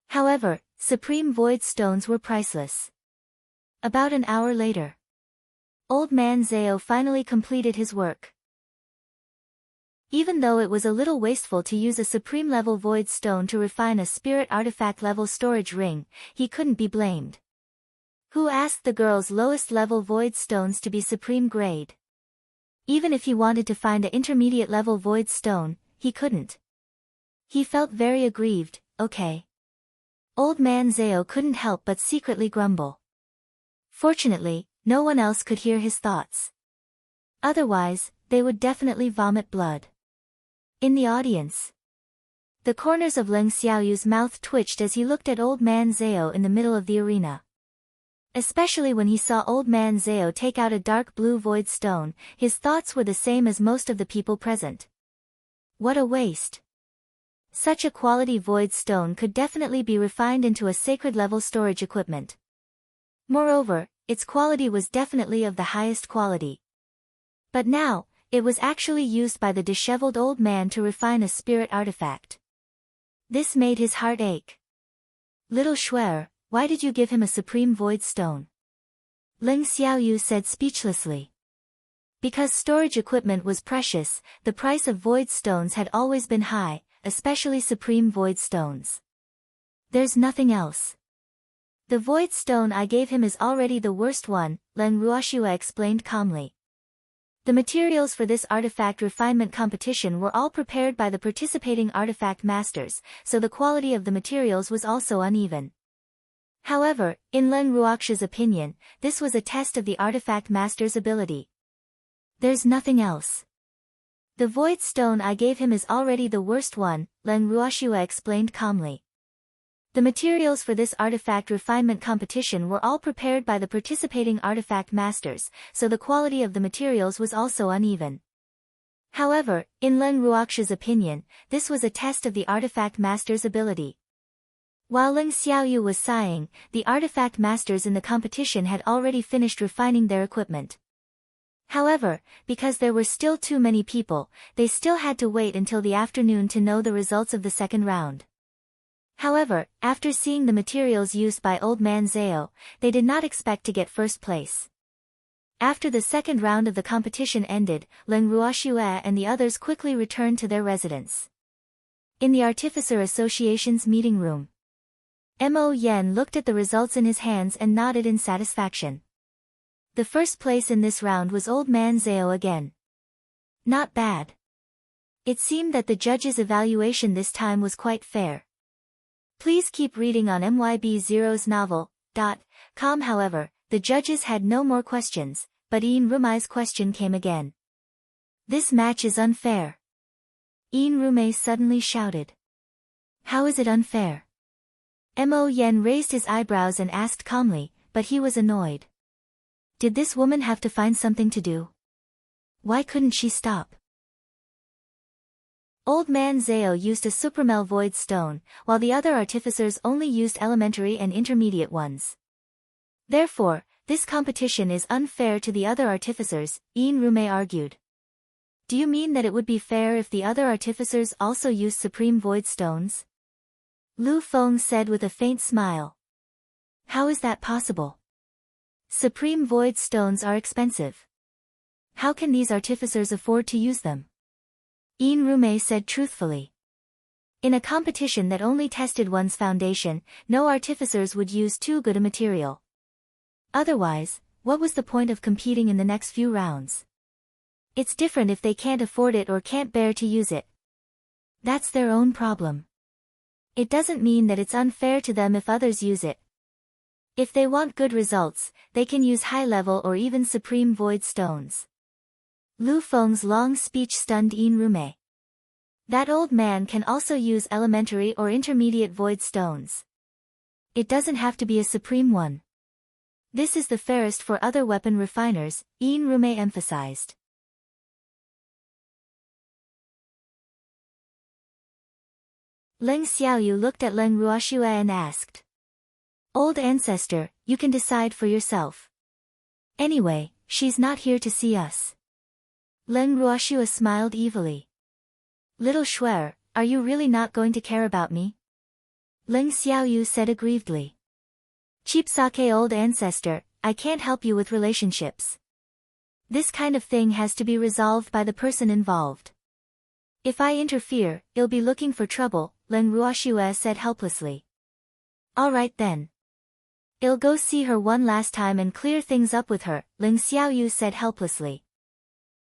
However, supreme void stones were priceless. About an hour later, Old Man Zao finally completed his work. Even though it was a little wasteful to use a supreme-level void stone to refine a spirit artifact-level storage ring, he couldn't be blamed. Who asked the girl's lowest-level void stones to be supreme grade? Even if he wanted to find an intermediate-level void stone, he couldn't. He felt very aggrieved. Okay. Old Man Zao couldn't help but secretly grumble. Fortunately, no one else could hear his thoughts. Otherwise, they would definitely vomit blood. In the audience, the corners of Leng Xiaoyu's mouth twitched as he looked at Old Man Zao in the middle of the arena. Especially when he saw Old Man Zao take out a dark blue void stone, his thoughts were the same as most of the people present. What a waste. Such a quality void stone could definitely be refined into a sacred-level storage equipment. Moreover, its quality was definitely of the highest quality. But now, it was actually used by the disheveled old man to refine a spirit artifact. This made his heart ache. Little Shuer, why did you give him a supreme void stone? Leng Xiaoyu said speechlessly. Because storage equipment was precious, the price of void stones had always been high, especially supreme void stones. There's nothing else. The void stone I gave him is already the worst one, Leng Ruoxue explained calmly. The materials for this artifact refinement competition were all prepared by the participating artifact masters, so the quality of the materials was also uneven. However, in Leng Ruoxue's opinion, this was a test of the artifact master's ability. There's nothing else. The void stone I gave him is already the worst one, Leng Ruoxue explained calmly. The materials for this artifact refinement competition were all prepared by the participating artifact masters, so the quality of the materials was also uneven. However, in Leng Ruoxue's opinion, this was a test of the artifact master's ability. While Leng Xiaoyu was sighing, the artifact masters in the competition had already finished refining their equipment. However, because there were still too many people, they still had to wait until the afternoon to know the results of the second round. However, after seeing the materials used by Old Man Zao, they did not expect to get first place. After the second round of the competition ended, Leng Ruoxue and the others quickly returned to their residence. In the Artificer Association's meeting room, Mo Yen looked at the results in his hands and nodded in satisfaction. The first place in this round was Old Man Zao again. Not bad. It seemed that the judge's evaluation this time was quite fair. Please keep reading on MYB0's novel.com. However, the judges had no more questions, but Ian Rumai's question came again. This match is unfair. Ian Rumai suddenly shouted. How is it unfair? Mo Yen raised his eyebrows and asked calmly, but he was annoyed. Did this woman have to find something to do? Why couldn't she stop? Old Man Zao used a Supramel void stone, while the other artificers only used elementary and intermediate ones. Therefore, this competition is unfair to the other artificers, Ian Rumei argued. Do you mean that it would be fair if the other artificers also used supreme void stones? Lu Feng said with a faint smile. How is that possible? Supreme void stones are expensive. How can these artificers afford to use them? Ian Rumei said truthfully. In a competition that only tested one's foundation, no artificers would use too good a material. Otherwise, What was the point of competing in the next few rounds? It's different if they can't afford it or can't bear to use it. That's their own problem. It doesn't mean that it's unfair to them if others use it. If they want good results, they can use high-level or even supreme void stones. Lu Feng's long speech stunned Yin Rume. That old man can also use elementary or intermediate void stones. It doesn't have to be a supreme one. This is the fairest for other weapon refiners, Yin Rume emphasized. Leng Xiaoyu looked at Leng Ruoxue and asked. Old ancestor, you can decide for yourself. Anyway, she's not here to see us. Leng Ruoxue smiled evilly. Little Shuer, are you really not going to care about me? Leng Xiaoyu said aggrievedly. Cheap sake old ancestor, I can't help you with relationships. This kind of thing has to be resolved by the person involved. If I interfere, you'll be looking for trouble, Leng Ruoxue said helplessly. All right then. I'll go see her one last time and clear things up with her, Leng Xiaoyu said helplessly.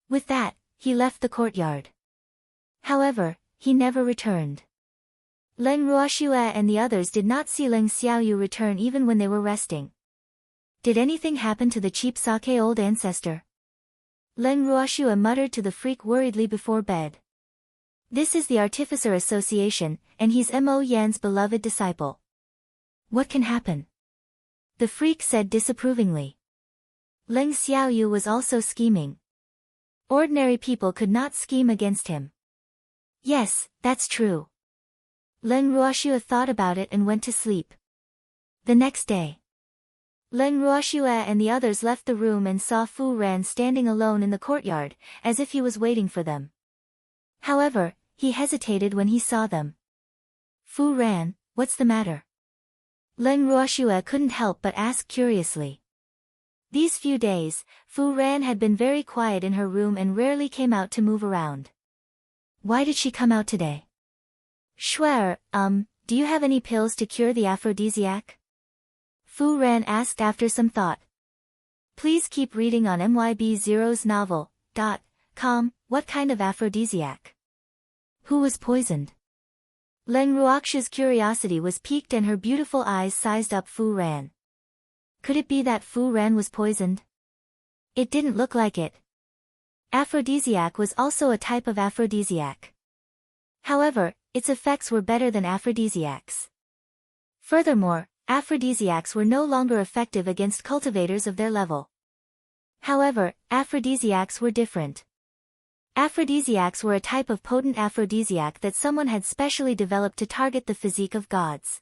With that, he left the courtyard. However, he never returned. Leng Ruoxue and the others did not see Leng Xiaoyu return even when they were resting. Did anything happen to the cheap sake old ancestor? Leng Ruoxue muttered to the freak worriedly before bed. This is the Artificer Association, and he's Mo Yan's beloved disciple. What can happen? The freak said disapprovingly. Leng Xiaoyu was also scheming. Ordinary people could not scheme against him. Yes, that's true. Leng Ruoxue thought about it and went to sleep. The next day, Leng Ruoxue and the others left the room and saw Fu Ran standing alone in the courtyard, as if he was waiting for them. However, he hesitated when he saw them. Fu Ran, what's the matter? Leng Ruoxue couldn't help but ask curiously. These few days, Fu Ran had been very quiet in her room and rarely came out to move around. Why did she come out today? Shuer, do you have any pills to cure the aphrodisiac? Fu Ran asked after some thought. Please keep reading on myb0'snovel.com, what kind of aphrodisiac? Who was poisoned? Leng Ruoxue's curiosity was piqued and her beautiful eyes sized up Fu Ran. Could it be that Fu Ran was poisoned? It didn't look like it. Aphrodisiac was also a type of aphrodisiac. However, its effects were better than aphrodisiacs. Furthermore, aphrodisiacs were no longer effective against cultivators of their level. However, aphrodisiacs were different. Aphrodisiacs were a type of potent aphrodisiac that someone had specially developed to target the physique of gods.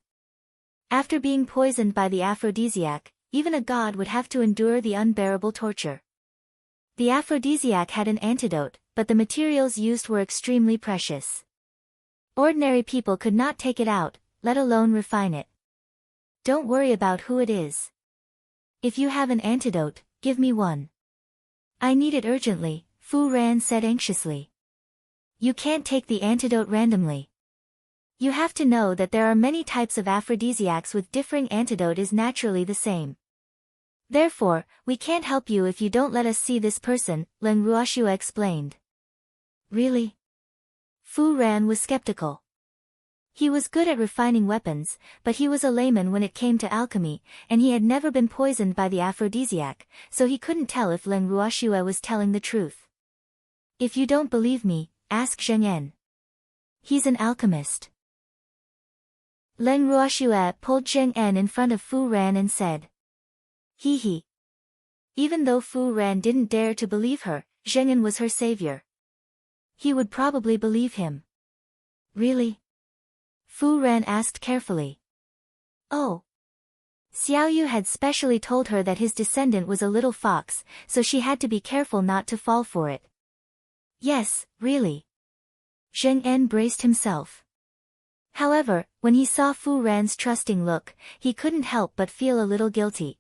After being poisoned by the aphrodisiac, even a god would have to endure the unbearable torture. The aphrodisiac had an antidote, but the materials used were extremely precious. Ordinary people could not take it out, let alone refine it. Don't worry about who it is. If you have an antidote, give me one. I need it urgently, Fu Ran said anxiously. You can't take the antidote randomly. You have to know that there are many types of aphrodisiacs with differing antidote is naturally the same. Therefore, we can't help you if you don't let us see this person, Leng Ruoxue explained. Really? Fu Ran was skeptical. He was good at refining weapons, but he was a layman when it came to alchemy, and he had never been poisoned by the aphrodisiac, so he couldn't tell if Leng Ruoxue was telling the truth. If you don't believe me, ask Zheng En. He's an alchemist. Leng Ruoxue pulled Zheng En in front of Fu Ran and said. Hee hee. Even though Fu Ran didn't dare to believe her, Zheng En was her savior. He would probably believe him. Really? Fu Ran asked carefully. Oh. Xiaoyu had specially told her that his descendant was a little fox, so she had to be careful not to fall for it. Yes, really. Zheng En braced himself. However, when he saw Fu Ran's trusting look, he couldn't help but feel a little guilty.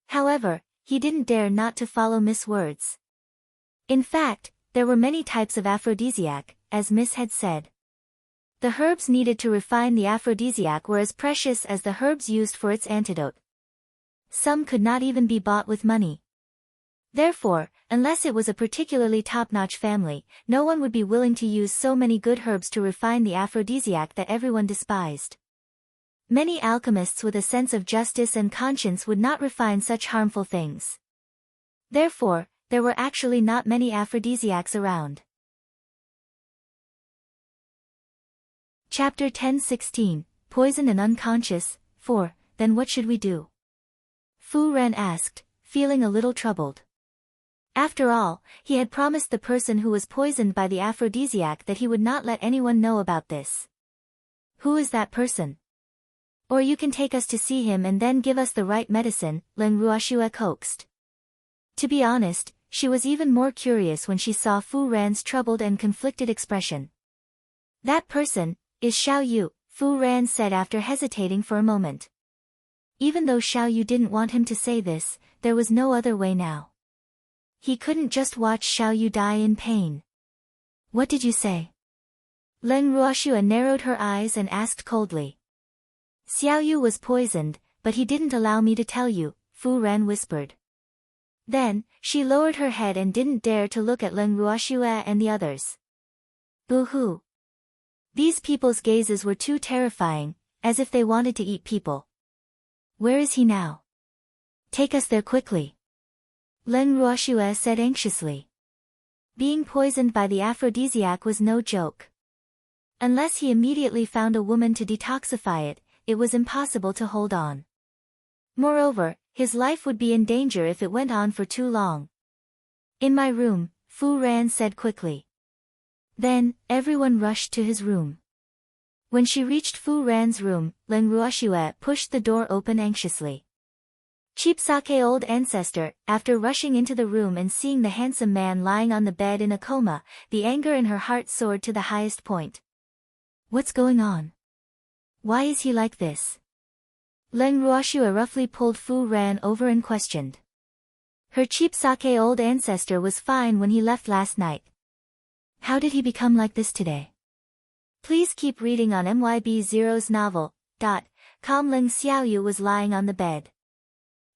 However, he didn't dare not to follow Miss' words. In fact, there were many types of aphrodisiac, as Miss had said. The herbs needed to refine the aphrodisiac were as precious as the herbs used for its antidote. Some could not even be bought with money. Therefore, unless it was a particularly top-notch family, no one would be willing to use so many good herbs to refine the aphrodisiac that everyone despised. Many alchemists with a sense of justice and conscience would not refine such harmful things. Therefore, there were actually not many aphrodisiacs around. Chapter 10:16, Poisoned and Unconscious. 4. Then what should we do? Fu Ren asked, feeling a little troubled. After all, he had promised the person who was poisoned by the aphrodisiac that he would not let anyone know about this. Who is that person? Or you can take us to see him and then give us the right medicine, Leng Ruoxue coaxed. To be honest, she was even more curious when she saw Fu Ran's troubled and conflicted expression. That person is Xiao Yu, Fu Ran said after hesitating for a moment. Even though Xiao Yu didn't want him to say this, there was no other way now. He couldn't just watch Xiao Yu die in pain. What did you say? Leng Ruoxue narrowed her eyes and asked coldly. Xiao Yu was poisoned, but he didn't allow me to tell you, Fu Ran whispered. Then, she lowered her head and didn't dare to look at Leng Ruoxue and the others. Boo-hoo. These people's gazes were too terrifying, as if they wanted to eat people. Where is he now? Take us there quickly. Leng Ruoxue said anxiously. Being poisoned by the aphrodisiac was no joke. Unless he immediately found a woman to detoxify it, it was impossible to hold on. Moreover, his life would be in danger if it went on for too long. In my room, Fu Ran said quickly. Then, everyone rushed to his room. When she reached Fu Ran's room, Leng Ruoxue pushed the door open anxiously. Cheapsake old ancestor, after rushing into the room and seeing the handsome man lying on the bed in a coma, the anger in her heart soared to the highest point. What's going on? Why is he like this? Leng Ruoxue roughly pulled Fu Ran over and questioned. Her Cheapsake old ancestor was fine when he left last night. How did he become like this today? Please keep reading on MYB0's novel. Com. Leng Xiaoyu was lying on the bed.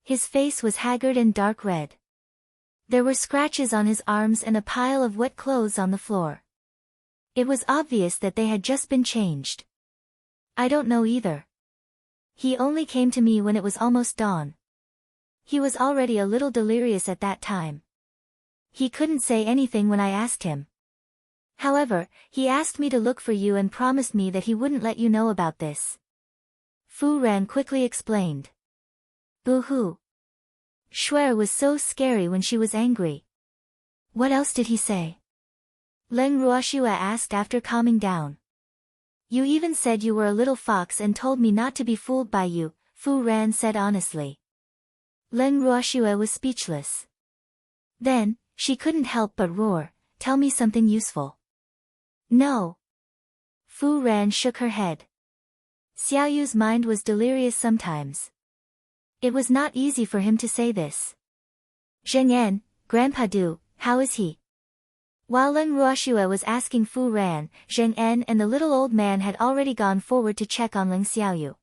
His face was haggard and dark red. There were scratches on his arms and a pile of wet clothes on the floor. It was obvious that they had just been changed. I don't know either. He only came to me when it was almost dawn. He was already a little delirious at that time. He couldn't say anything when I asked him. However, he asked me to look for you and promised me that he wouldn't let you know about this. Fu Ran quickly explained. Boo-hoo. Shuer was so scary when she was angry. What else did he say? Leng Ruoxue asked after calming down. You even said you were a little fox and told me not to be fooled by you, Fu Ran said honestly. Leng Ruoxue was speechless. Then, she couldn't help but roar, tell me something useful. No. Fu Ran shook her head. Xiaoyu's mind was delirious sometimes. It was not easy for him to say this. Zheng Grandpa Du, how is he? While Leng Ruoxue was asking Fu Ran, Zheng and the little old man had already gone forward to check on Leng Xiaoyu.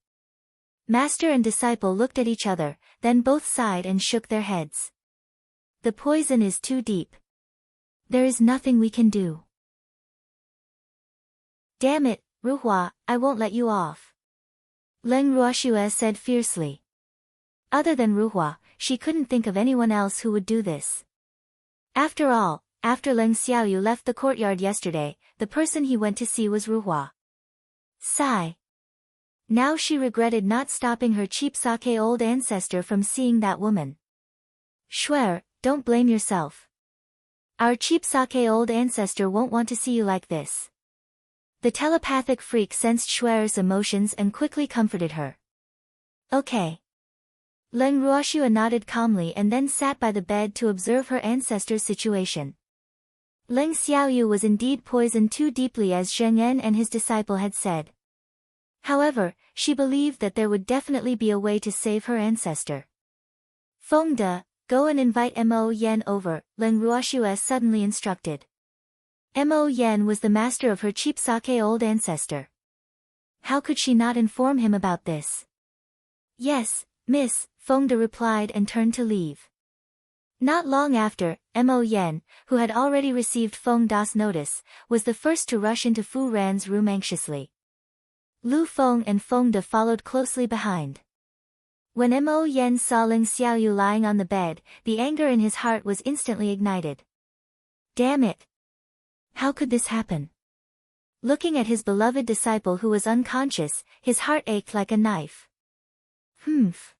Master and disciple looked at each other, then both sighed and shook their heads. The poison is too deep. There is nothing we can do. Damn it, Ruhua, I won't let you off. Leng Ruoxue said fiercely. Other than Ruhua, she couldn't think of anyone else who would do this. After all, after Leng Xiaoyu left the courtyard yesterday, the person he went to see was Ruhua. Sigh. Now she regretted not stopping her Cheapsake old ancestor from seeing that woman. Shuer, don't blame yourself. Our Cheapsake old ancestor won't want to see you like this. The telepathic freak sensed Shuer's emotions and quickly comforted her. Okay. Leng Ruoxue nodded calmly and then sat by the bed to observe her ancestor's situation. Leng Xiaoyu was indeed poisoned too deeply as Zheng and his disciple had said. However, she believed that there would definitely be a way to save her ancestor. Feng De, go and invite Mo Yen over, Leng Ruoxue suddenly instructed. Mo Yen was the master of her Cheapsake old ancestor. How could she not inform him about this? Yes, Miss, Feng De replied and turned to leave. Not long after, Mo Yen, who had already received Feng Da's notice, was the first to rush into Fu Ran's room anxiously. Lu Feng and Feng De followed closely behind. When Mo Yen saw Ling Xiaoyu lying on the bed, the anger in his heart was instantly ignited. Damn it! How could this happen? Looking at his beloved disciple who was unconscious, his heart ached like a knife. Humph!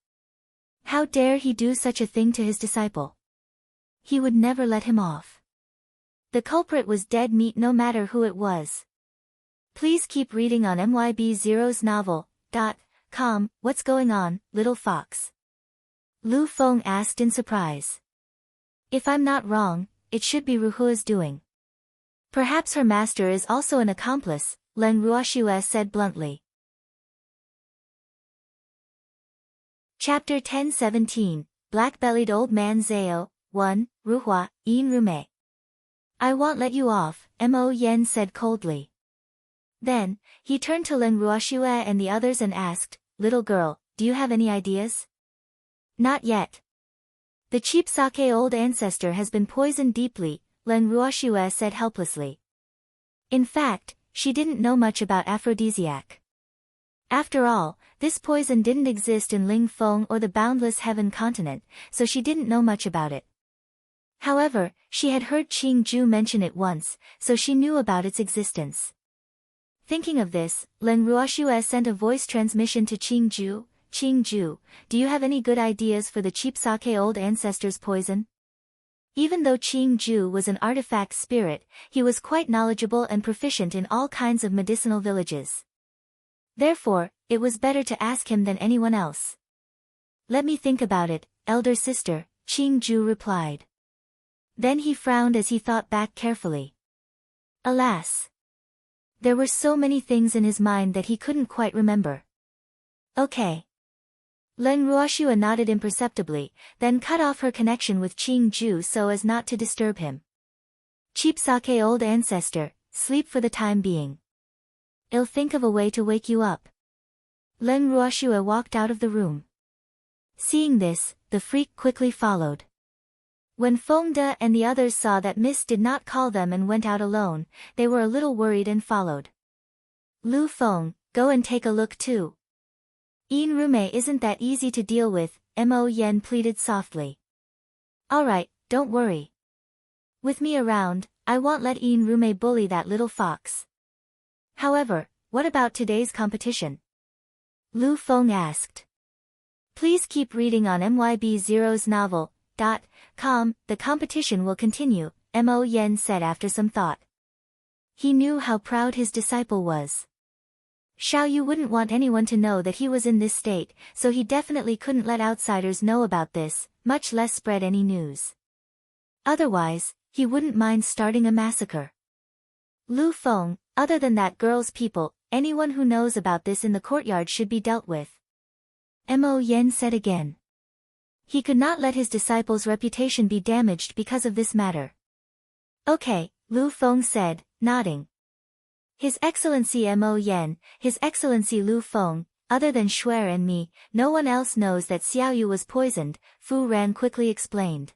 How dare he do such a thing to his disciple? He would never let him off. The culprit was dead meat no matter who it was. Please keep reading on MYB0's novel.com. What's going on, little fox? Lu Feng asked in surprise. If I'm not wrong, it should be Ruhua's doing. Perhaps her master is also an accomplice, Len Ruoxue said bluntly. Chapter 1017, Black-Bellied Old Man Zhao, 1, Ruhua, Yin Rume. I won't let you off, Mo Yen said coldly. Then, he turned to Len Ruoxue and the others and asked, Little girl, do you have any ideas? Not yet. The cheap sake old ancestor has been poisoned deeply, Len Ruoxue said helplessly. In fact, she didn't know much about aphrodisiac. After all, this poison didn't exist in Ling Feng or the boundless heaven continent, so she didn't know much about it. However, she had heard Qing Ju mention it once, so she knew about its existence. Thinking of this, Len Ruoxue sent a voice transmission to Qing Ju. Qing Ju, do you have any good ideas for the cheap sake old ancestor's poison? Even though Qing Ju was an artifact spirit, he was quite knowledgeable and proficient in all kinds of medicinal villages. Therefore, it was better to ask him than anyone else. Let me think about it, elder sister, Qing Ju replied. Then he frowned as he thought back carefully. Alas! There were so many things in his mind that he couldn't quite remember. Okay. Len Ruoxue nodded imperceptibly, then cut off her connection with Qing Ju so as not to disturb him. Cheap sake old ancestor, sleep for the time being. I'll think of a way to wake you up. Len Ruoxue walked out of the room. Seeing this, the freak quickly followed. When Feng De and the others saw that Miss did not call them and went out alone, they were a little worried and followed. Lu Feng, go and take a look too. Yin Rume isn't that easy to deal with, Mo Yen pleaded softly. Alright, don't worry. With me around, I won't let Yin Rume bully that little fox. However, what about today's competition? Lu Feng asked. Please keep reading on MYB0's novel.com. The competition will continue, Mo Yen said after some thought. He knew how proud his disciple was. Xiaoyu wouldn't want anyone to know that he was in this state, so he definitely couldn't let outsiders know about this, much less spread any news. Otherwise, he wouldn't mind starting a massacre. Lu Feng, other than that girl's people, anyone who knows about this in the courtyard should be dealt with. Mo Yen said again. He could not let his disciple's reputation be damaged because of this matter. Okay, Lu Feng said, nodding. His Excellency Mo Yen, His Excellency Lu Feng, other than Shuer and me, no one else knows that Xiaoyu was poisoned, Fu Ran quickly explained.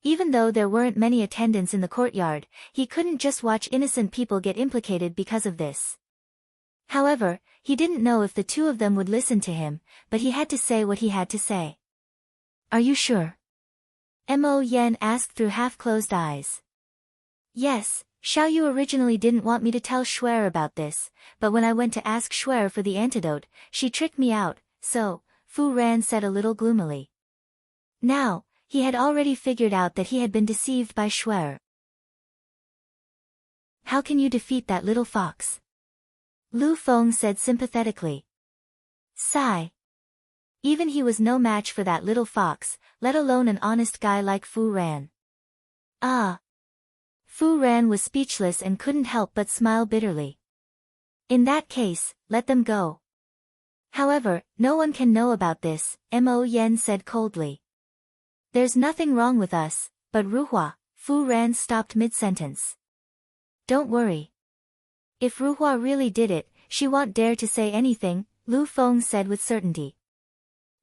Even though there weren't many attendants in the courtyard, he couldn't just watch innocent people get implicated because of this. However, he didn't know if the two of them would listen to him, but he had to say what he had to say. Are you sure? Mo Yen asked through half-closed eyes. Yes, Xiaoyu originally didn't want me to tell Shuer about this, but when I went to ask Shuer for the antidote, she tricked me out, so, Fu Ran said a little gloomily. Now, he had already figured out that he had been deceived by Shuer. How can you defeat that little fox? Lu Feng said sympathetically. Sigh. Even he was no match for that little fox, let alone an honest guy like Fu Ran. Ah. Fu Ran was speechless and couldn't help but smile bitterly. In that case, let them go. However, no one can know about this, Mo Yen said coldly. There's nothing wrong with us, but Ruhua, Fu Ran stopped mid-sentence. Don't worry. If Ruhua really did it, she won't dare to say anything, Lu Feng said with certainty.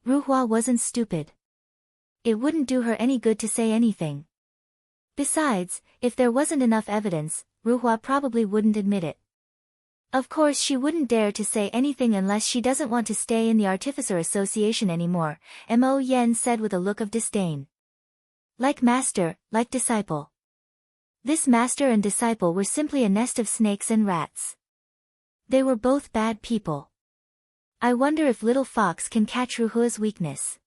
Ruhua wasn't stupid. It wouldn't do her any good to say anything. Besides, if there wasn't enough evidence, Ruhua probably wouldn't admit it. Of course she wouldn't dare to say anything unless she doesn't want to stay in the Artificer Association anymore, Mo Yen said with a look of disdain. Like master, like disciple. This master and disciple were simply a nest of snakes and rats. They were both bad people. I wonder if little fox can catch Ruhua's weakness.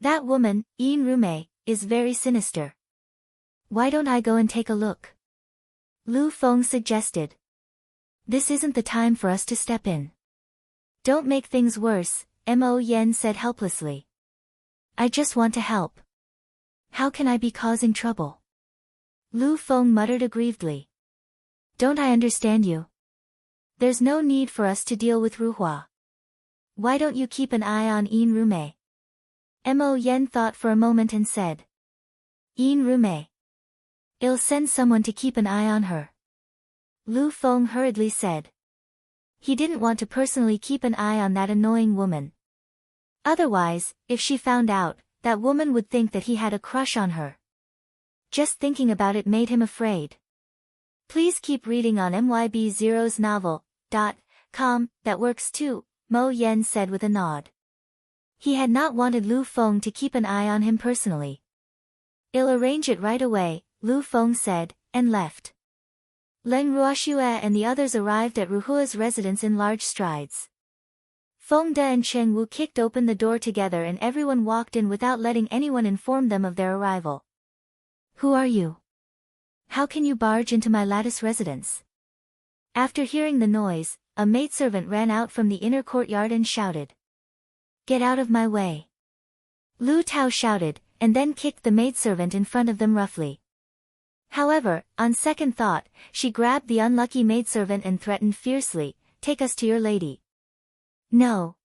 That woman, Inrume, is very sinister. Why don't I go and take a look? Lu Feng suggested. This isn't the time for us to step in. Don't make things worse, Mo Yen said helplessly. I just want to help. How can I be causing trouble? Lu Feng muttered aggrievedly. Don't I understand you? There's no need for us to deal with Ruhua. Why don't you keep an eye on Inrume? Mo Yen thought for a moment and said. Inrume. I'll send someone to keep an eye on her. Lu Feng hurriedly said. He didn't want to personally keep an eye on that annoying woman. Otherwise, if she found out, that woman would think that he had a crush on her. Just thinking about it made him afraid. Please keep reading on MYB0's novel.com, that works too, Mo Yen said with a nod. He had not wanted Lu Feng to keep an eye on him personally. I'll arrange it right away, Lu Feng said, and left. Leng Ruoxue and the others arrived at Ruhua's residence in large strides. Feng De and Cheng Wu kicked open the door together and everyone walked in without letting anyone inform them of their arrival. Who are you? How can you barge into my lattice residence? After hearing the noise, a maidservant ran out from the inner courtyard and shouted. Get out of my way. Lu Tao shouted, and then kicked the maidservant in front of them roughly. However, on second thought, she grabbed the unlucky maidservant and threatened fiercely, take us to your lady. No.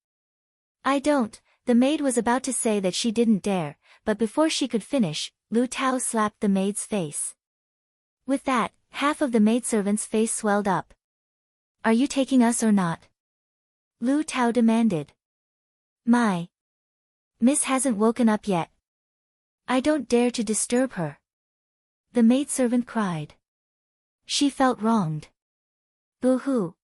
I don't, the maid was about to say that she didn't dare, but before she could finish, Lu Tao slapped the maid's face. With that, half of the maidservant's face swelled up. Are you taking us or not? Lu Tao demanded. My Miss hasn't woken up yet. I don't dare to disturb her. The maidservant cried. She felt wronged. Boo-hoo.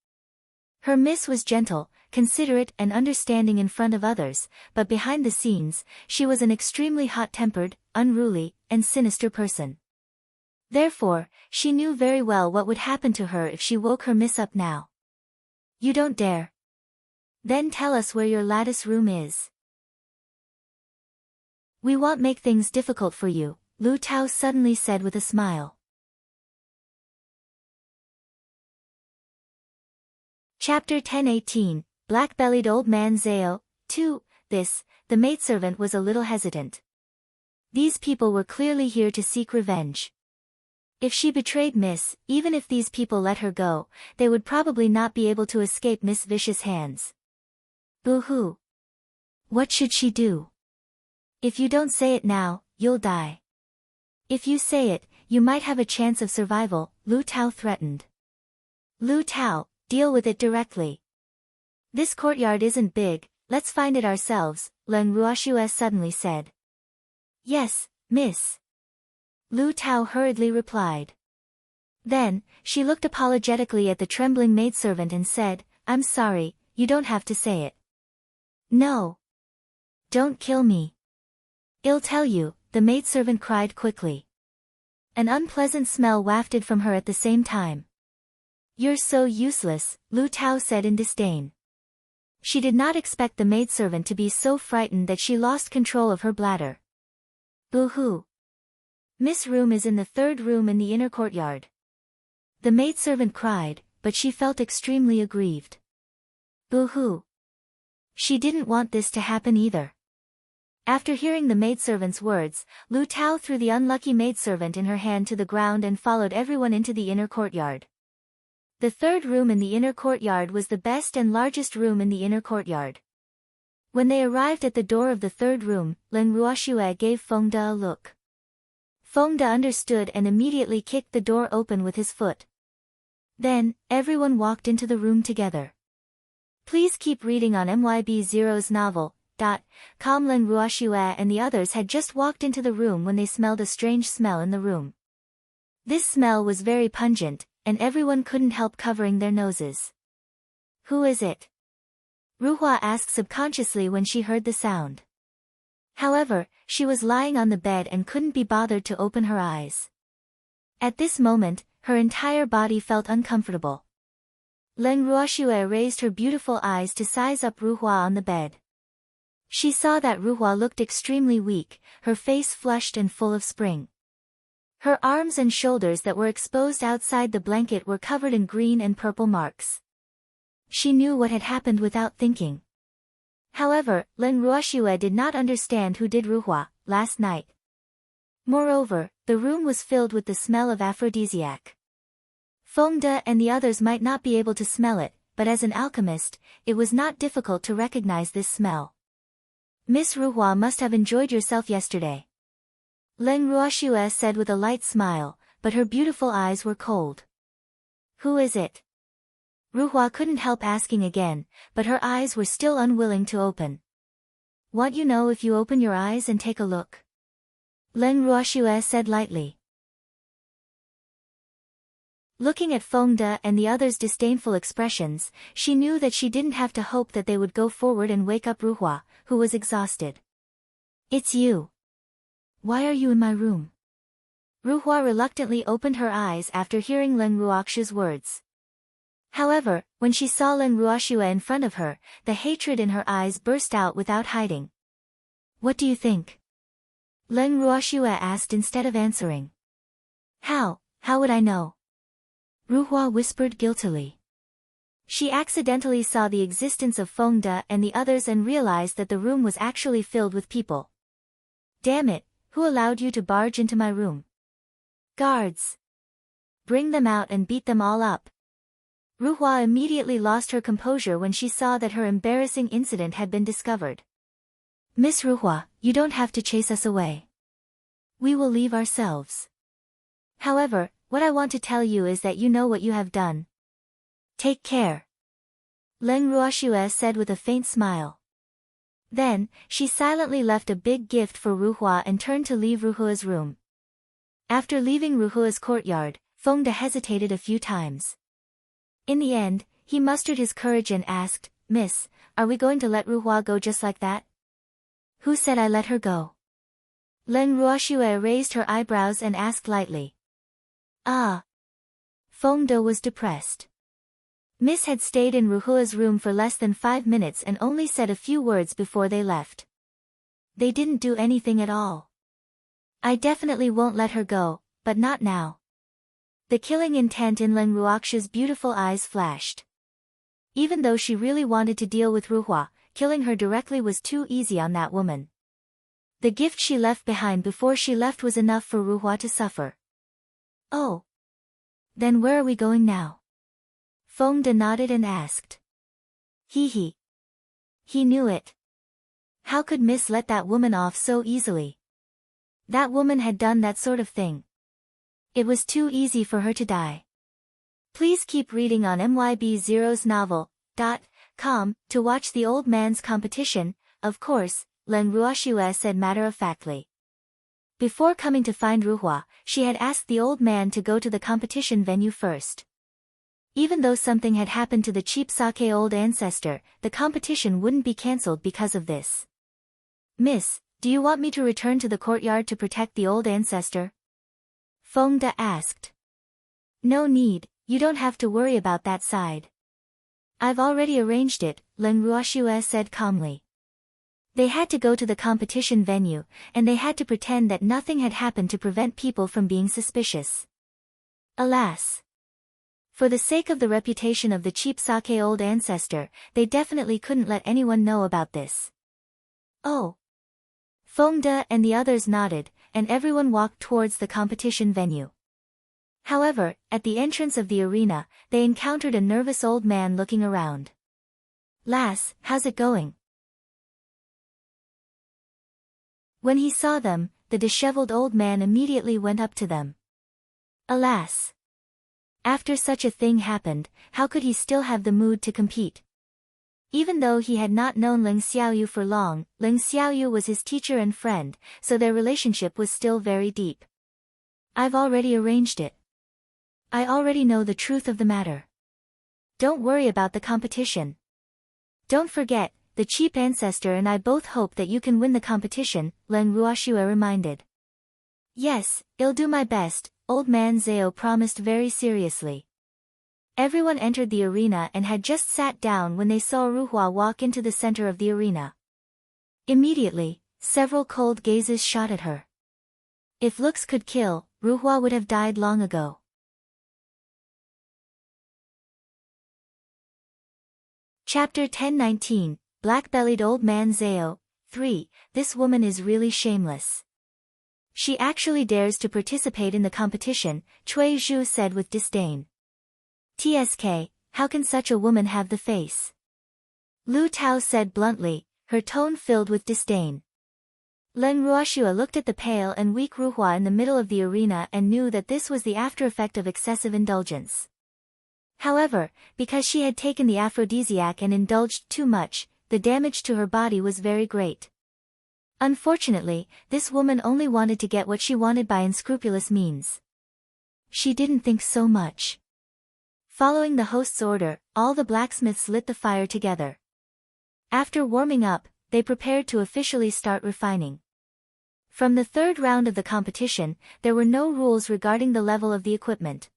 Her miss was gentle, considerate and understanding in front of others, but behind the scenes, she was an extremely hot-tempered, unruly, and sinister person. Therefore, she knew very well what would happen to her if she woke her miss up now. You don't dare. Then tell us where your lattice room is. We won't make things difficult for you, Lu Tao suddenly said with a smile. Chapter 10:18, Black-Bellied Old Man Zao, 2, the maidservant was a little hesitant. These people were clearly here to seek revenge. If she betrayed Miss, even if these people let her go, they would probably not be able to escape Miss Vicious hands. Boo-hoo. What should she do? If you don't say it now, you'll die. If you say it, you might have a chance of survival, Lu Tao threatened. Lu Tao, deal with it directly. This courtyard isn't big, let's find it ourselves, Leng Ruoxue suddenly said. Yes, miss. Lu Tao hurriedly replied. Then, she looked apologetically at the trembling maidservant and said, I'm sorry, you don't have to say it. No. Don't kill me. I'll tell you, the maidservant cried quickly. An unpleasant smell wafted from her at the same time. You're so useless, Lu Tao said in disdain. She did not expect the maidservant to be so frightened that she lost control of her bladder. Boo-hoo. Miss Room is in the third room in the inner courtyard. The maidservant cried, but she felt extremely aggrieved. Boo-hoo. She didn't want this to happen either. After hearing the maidservant's words, Lu Tao threw the unlucky maidservant in her hand to the ground and followed everyone into the inner courtyard. The third room in the inner courtyard was the best and largest room in the inner courtyard. When they arrived at the door of the third room, Leng Ruoxue gave Feng De a look. Feng De understood and immediately kicked the door open with his foot. Then, everyone walked into the room together. Please keep reading on MYB0's novel, Com Leng Ruoxue and the others had just walked into the room when they smelled a strange smell in the room. This smell was very pungent, and everyone couldn't help covering their noses. Who is it? Ruhua asked subconsciously when she heard the sound. However, she was lying on the bed and couldn't be bothered to open her eyes. At this moment, her entire body felt uncomfortable. Leng Ruoxue raised her beautiful eyes to size up Ruhua on the bed. She saw that Ruhua looked extremely weak, her face flushed and full of spring. Her arms and shoulders that were exposed outside the blanket were covered in green and purple marks. She knew what had happened without thinking. However, Leng Ruoxue did not understand who did Ruhua last night. Moreover, the room was filled with the smell of aphrodisiac. Fengde and the others might not be able to smell it, but as an alchemist, it was not difficult to recognize this smell. Miss Ruhua must have enjoyed yourself yesterday. Leng Ruoxue said with a light smile, but her beautiful eyes were cold. Who is it? Ruhua couldn't help asking again, but her eyes were still unwilling to open. Want you know if you open your eyes and take a look? Leng Ruoxue said lightly. Looking at Fengde and the others' disdainful expressions, she knew that she didn't have to hope that they would go forward and wake up Ruhua, who was exhausted. It's you. Why are you in my room? Ruhua reluctantly opened her eyes after hearing Leng Ruoxue's words. However, when she saw Leng Ruoxue in front of her, the hatred in her eyes burst out without hiding. What do you think? Leng Ruoxue asked instead of answering. How would I know? Ruhua whispered guiltily. She accidentally saw the existence of Fengde and the others and realized that the room was actually filled with people. Damn it, who allowed you to barge into my room? Guards! Bring them out and beat them all up. Ruhua immediately lost her composure when she saw that her embarrassing incident had been discovered. Miss Ruhua, you don't have to chase us away. We will leave ourselves. However, what I want to tell you is that you know what you have done. Take care. Leng Ruoxue said with a faint smile. Then, she silently left a big gift for Ruhua and turned to leave Ruhua's room. After leaving Ruhua's courtyard, Fengde hesitated a few times. In the end, he mustered his courage and asked, Miss, are we going to let Ruhua go just like that? Who said I let her go? Leng Ruoxue raised her eyebrows and asked lightly. Ah. Fengde was depressed. Miss had stayed in Ruhua's room for less than 5 minutes and only said a few words before they left. They didn't do anything at all. I definitely won't let her go, but not now. The killing intent in Leng Ruoxue's beautiful eyes flashed. Even though she really wanted to deal with Ruhua, killing her directly was too easy on that woman. The gift she left behind before she left was enough for Ruhua to suffer. Oh. Then where are we going now? Fengde nodded and asked. He knew it. How could Miss let that woman off so easily? That woman had done that sort of thing. It was too easy for her to die. Please keep reading on myb0novel.com to watch the old man's competition, of course, Leng Ruoxue said matter-of-factly. Before coming to find Ruhua, she had asked the old man to go to the competition venue first. Even though something had happened to the cheap sake old ancestor, the competition wouldn't be cancelled because of this. Miss, do you want me to return to the courtyard to protect the old ancestor? Fengde asked. No need, you don't have to worry about that side. I've already arranged it, Leng Ruoxue said calmly. They had to go to the competition venue, and they had to pretend that nothing had happened to prevent people from being suspicious. Alas! For the sake of the reputation of the cheap sake old ancestor, they definitely couldn't let anyone know about this. Oh! Fengde and the others nodded, and everyone walked towards the competition venue. However, at the entrance of the arena, they encountered a nervous old man looking around. Lass, how's it going? When he saw them, the disheveled old man immediately went up to them. Alas! After such a thing happened, how could he still have the mood to compete? Even though he had not known Ling Xiaoyu for long, Ling Xiaoyu was his teacher and friend, so their relationship was still very deep. I've already arranged it. I already know the truth of the matter. Don't worry about the competition. Don't forget, the chief ancestor and I both hope that you can win the competition, Ling Ruoxue reminded. Yes, I'll do my best, old man Zhao promised very seriously. Everyone entered the arena and had just sat down when they saw Ruhua walk into the center of the arena. Immediately, several cold gazes shot at her. If looks could kill, Ruhua would have died long ago. Chapter 1019, Black-Bellied Old Man Zhao, 3, This woman is really shameless. She actually dares to participate in the competition, Cui Zhu said with disdain. TSK, how can such a woman have the face? Lu Tao said bluntly, her tone filled with disdain. Ling Ruoxue looked at the pale and weak Ruhua in the middle of the arena and knew that this was the after-effect of excessive indulgence. However, because she had taken the aphrodisiac and indulged too much, the damage to her body was very great. Unfortunately, this woman only wanted to get what she wanted by unscrupulous means. She didn't think so much. Following the host's order, all the blacksmiths lit the fire together. After warming up, they prepared to officially start refining. From the third round of the competition, there were no rules regarding the level of the equipment.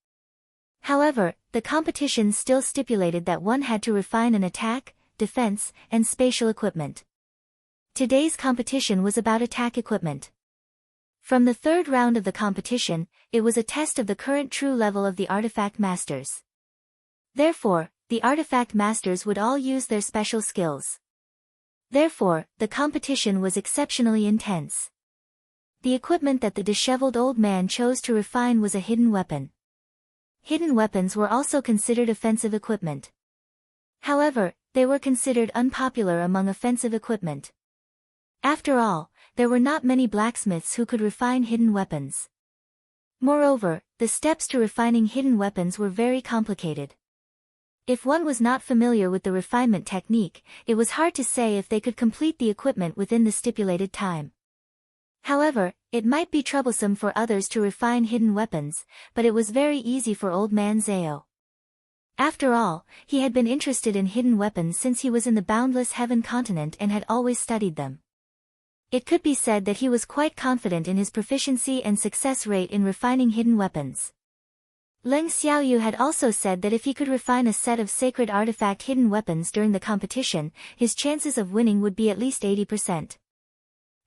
However, the competition still stipulated that one had to refine an attack, defense, and spatial equipment. Today's competition was about attack equipment. From the third round of the competition, it was a test of the current true level of the artifact masters. Therefore, the artifact masters would all use their special skills. Therefore, the competition was exceptionally intense. The equipment that the disheveled old man chose to refine was a hidden weapon. Hidden weapons were also considered offensive equipment. However, they were considered unpopular among offensive equipment. After all, there were not many blacksmiths who could refine hidden weapons. Moreover, the steps to refining hidden weapons were very complicated. If one was not familiar with the refinement technique, it was hard to say if they could complete the equipment within the stipulated time. However, it might be troublesome for others to refine hidden weapons, but it was very easy for old man Zhao. After all, he had been interested in hidden weapons since he was in the boundless heaven continent and had always studied them. It could be said that he was quite confident in his proficiency and success rate in refining hidden weapons. Ling Xiaoyu had also said that if he could refine a set of sacred artifact hidden weapons during the competition, his chances of winning would be at least 80%.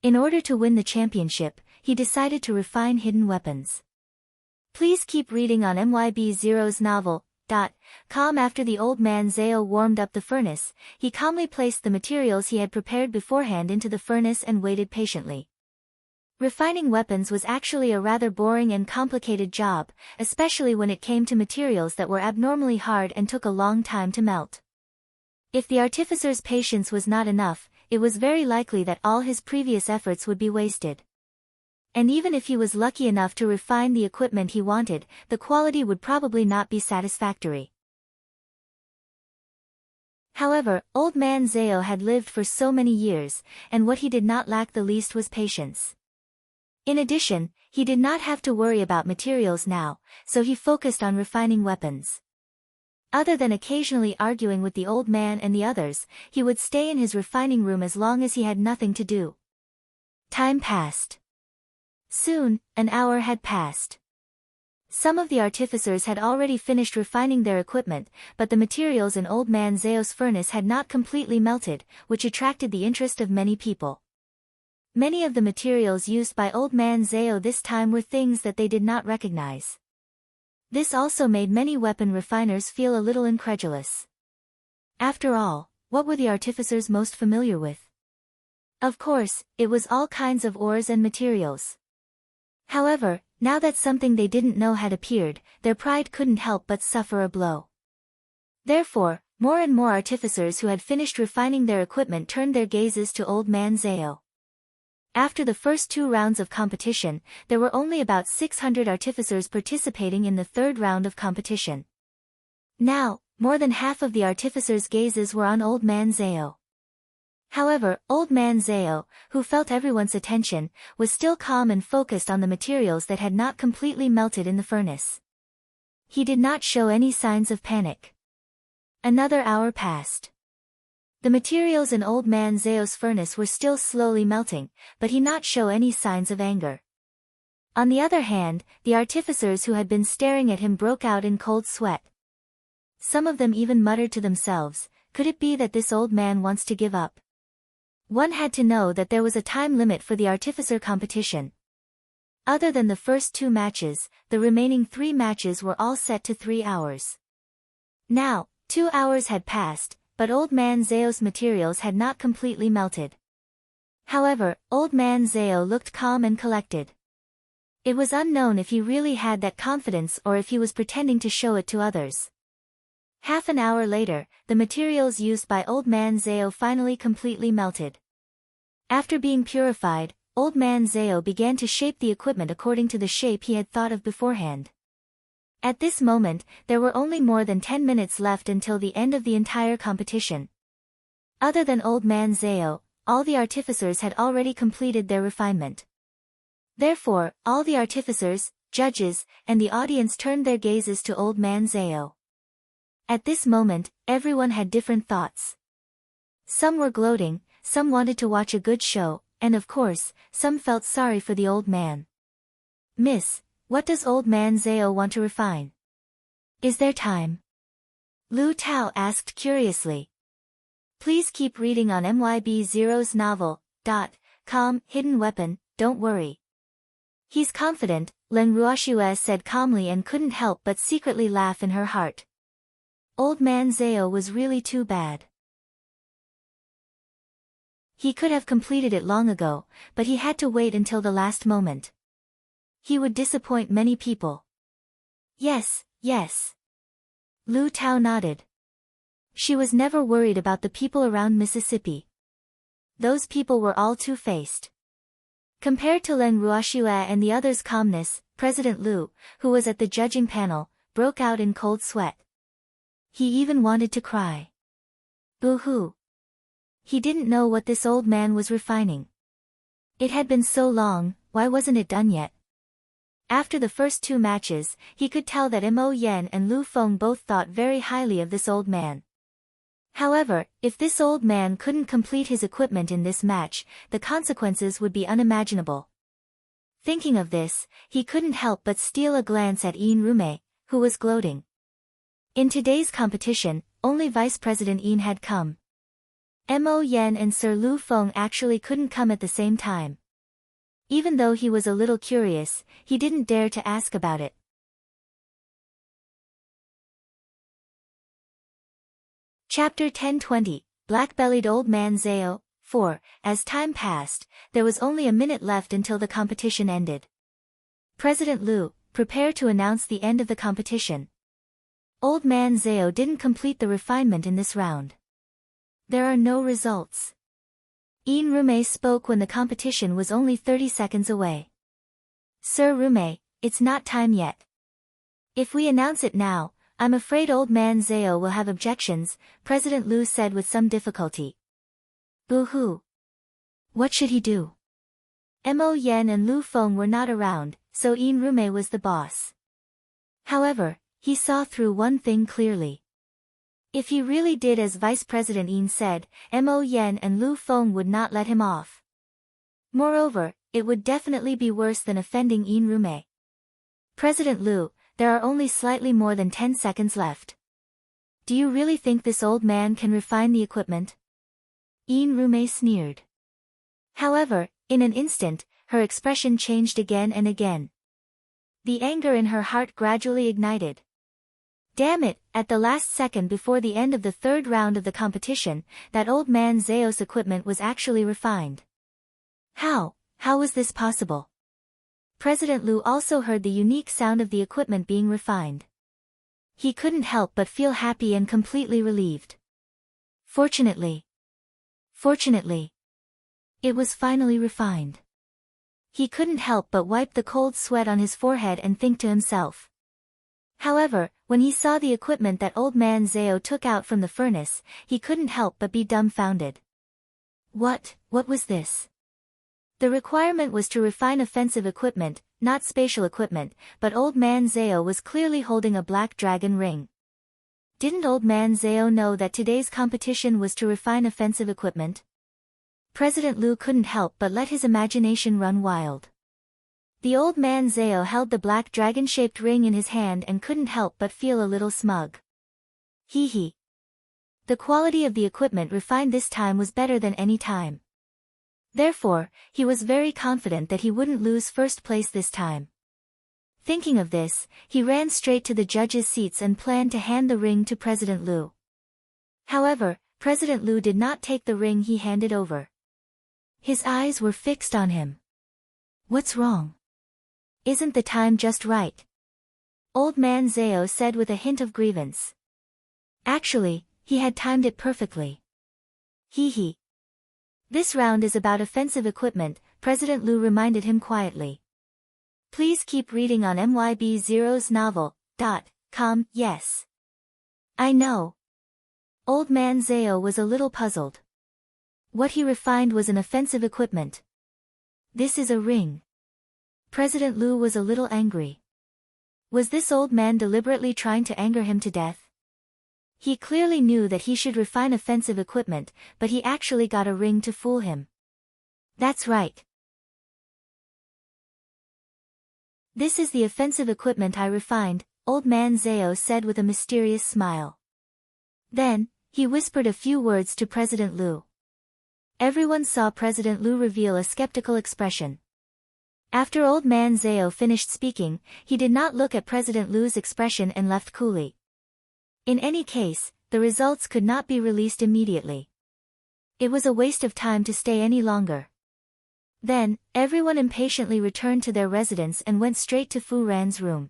In order to win the championship, he decided to refine hidden weapons. Please keep reading on MYB Zero's novel. Com. After the old man Zhao warmed up the furnace, he calmly placed the materials he had prepared beforehand into the furnace and waited patiently. Refining weapons was actually a rather boring and complicated job, especially when it came to materials that were abnormally hard and took a long time to melt. If the artificer's patience was not enough, it was very likely that all his previous efforts would be wasted. And even if he was lucky enough to refine the equipment he wanted, the quality would probably not be satisfactory. However, old man Zhao had lived for so many years, and what he did not lack the least was patience. In addition, he did not have to worry about materials now, so he focused on refining weapons. Other than occasionally arguing with the old man and the others, he would stay in his refining room as long as he had nothing to do. Time passed. Soon, an hour had passed. Some of the artificers had already finished refining their equipment, but the materials in old man Zhao's furnace had not completely melted, which attracted the interest of many people. Many of the materials used by old man Zhao this time were things that they did not recognize. This also made many weapon refiners feel a little incredulous. After all, what were the artificers most familiar with? Of course, it was all kinds of ores and materials. However, now that something they didn't know had appeared, their pride couldn't help but suffer a blow. Therefore, more and more artificers who had finished refining their equipment turned their gazes to old man Zhao. After the first 2 rounds of competition, there were only about 600 artificers participating in the third round of competition. Now, More than half of the artificer's gazes were on Old Man Zao. However, Old Man Zao, who felt everyone's attention, was still calm and focused on the materials that had not completely melted in the furnace. He did not show any signs of panic. Another hour passed. The materials in Old Man Zao's furnace were still slowly melting, but he did not show any signs of anger. On the other hand, the artificers who had been staring at him broke out in cold sweat. Some of them even muttered to themselves, "Could it be that this old man wants to give up?" One had to know that there was a time limit for the artificer competition. Other than the first 2 matches, the remaining 3 matches were all set to 3 hours. Now, 2 hours had passed, but Old Man Zao's materials had not completely melted. However, Old Man Zao looked calm and collected. It was unknown if he really had that confidence or if he was pretending to show it to others. Half an hour later, the materials used by Old Man Zao finally completely melted. After being purified, Old Man Zao began to shape the equipment according to the shape he had thought of beforehand. At this moment, there were only more than 10 minutes left until the end of the entire competition. Other than Old Man Zao, all the artificers had already completed their refinement. Therefore, all the artificers, judges, and the audience turned their gazes to Old Man Zao. At this moment, everyone had different thoughts. Some were gloating, some wanted to watch a good show, and of course, some felt sorry for the old man. "Miss, what does Old Man Zao want to refine? Is there time?" Lu Tao asked curiously. Please keep reading on MYB0's novel.com Hidden Weapon, don't worry. He's confident, Leng Ruoxue said calmly and couldn't help but secretly laugh in her heart. Old Man Zao was really too bad. He could have completed it long ago, but he had to wait until the last moment. He would disappoint many people. Yes, yes. Lu Tao nodded. She was never worried about the people around Mississippi. Those people were all two-faced. Compared to Leng Ruoxue and the others' calmness, President Lu, who was at the judging panel, broke out in cold sweat. He even wanted to cry. Boo-hoo. He didn't know what this old man was refining. It had been so long, why wasn't it done yet? After the first 2 matches, he could tell that Mo Yen and Lu Feng both thought very highly of this old man. However, if this old man couldn't complete his equipment in this match, the consequences would be unimaginable. Thinking of this, he couldn't help but steal a glance at Yin Rume, who was gloating. In today's competition, only Vice President Yin had come. Mo Yen and Sir Lu Feng actually couldn't come at the same time. Even though he was a little curious, he didn't dare to ask about it. Chapter 1020, Black-Bellied Old Man Zao, 4. As time passed, there was only a minute left until the competition ended. President Lu, prepare to announce the end of the competition. Old Man Zao didn't complete the refinement in this round. There are no results. Yin Rume spoke when the competition was only 30 seconds away. Sir Rume, it's not time yet. If we announce it now, I'm afraid Old Man Zao will have objections, President Lu said with some difficulty. Boo-hoo. What should he do? Mo Yen and Lu Feng were not around, so Yin Rume was the boss. However, he saw through one thing clearly. If he really did as Vice President Yin said, Mo Yen and Lu Feng would not let him off. Moreover, it would definitely be worse than offending Yin Rume. President Lu, there are only slightly more than 10 seconds left. Do you really think this old man can refine the equipment? Yin Rume sneered. However, in an instant, her expression changed again and again. The anger in her heart gradually ignited. Damn it, at the last second before the end of the 3rd round of the competition, that old man Zao's equipment was actually refined. How was this possible? President Lu also heard the unique sound of the equipment being refined. He couldn't help but feel happy and completely relieved. Fortunately, it was finally refined. He couldn't help but wipe the cold sweat on his forehead and think to himself. However, when he saw the equipment that old man Zhao took out from the furnace, he couldn't help but be dumbfounded. What was this? The requirement was to refine offensive equipment, not spatial equipment, but old man Zhao was clearly holding a black dragon ring. Didn't old man Zhao know that today's competition was to refine offensive equipment? President Liu couldn't help but let his imagination run wild. The old man Zhao held the black dragon-shaped ring in his hand and couldn't help but feel a little smug. Hee. The quality of the equipment refined this time was better than any time. Therefore, he was very confident that he wouldn't lose first place this time. Thinking of this, he ran straight to the judges' seats and planned to hand the ring to President Liu. However, President Liu did not take the ring he handed over. His eyes were fixed on him. What's wrong? Isn't the time just right? Old man Zhao said with a hint of grievance. Actually, he had timed it perfectly. Hee. This round is about offensive equipment, President Liu reminded him quietly. Please keep reading on MYB0's novel.com. Yes. I know. Old man Zhao was a little puzzled. What he refined was an offensive equipment. This is a ring. President Liu was a little angry. Was this old man deliberately trying to anger him to death? He clearly knew that he should refine offensive equipment, but he actually got a ring to fool him. That's right. This is the offensive equipment I refined, old man Zhao said with a mysterious smile. Then, he whispered a few words to President Liu. Everyone saw President Liu reveal a skeptical expression. After old man Zhao finished speaking, he did not look at President Liu's expression and left coolly. In any case, the results could not be released immediately. It was a waste of time to stay any longer. Then, everyone impatiently returned to their residence and went straight to Fu Ran's room.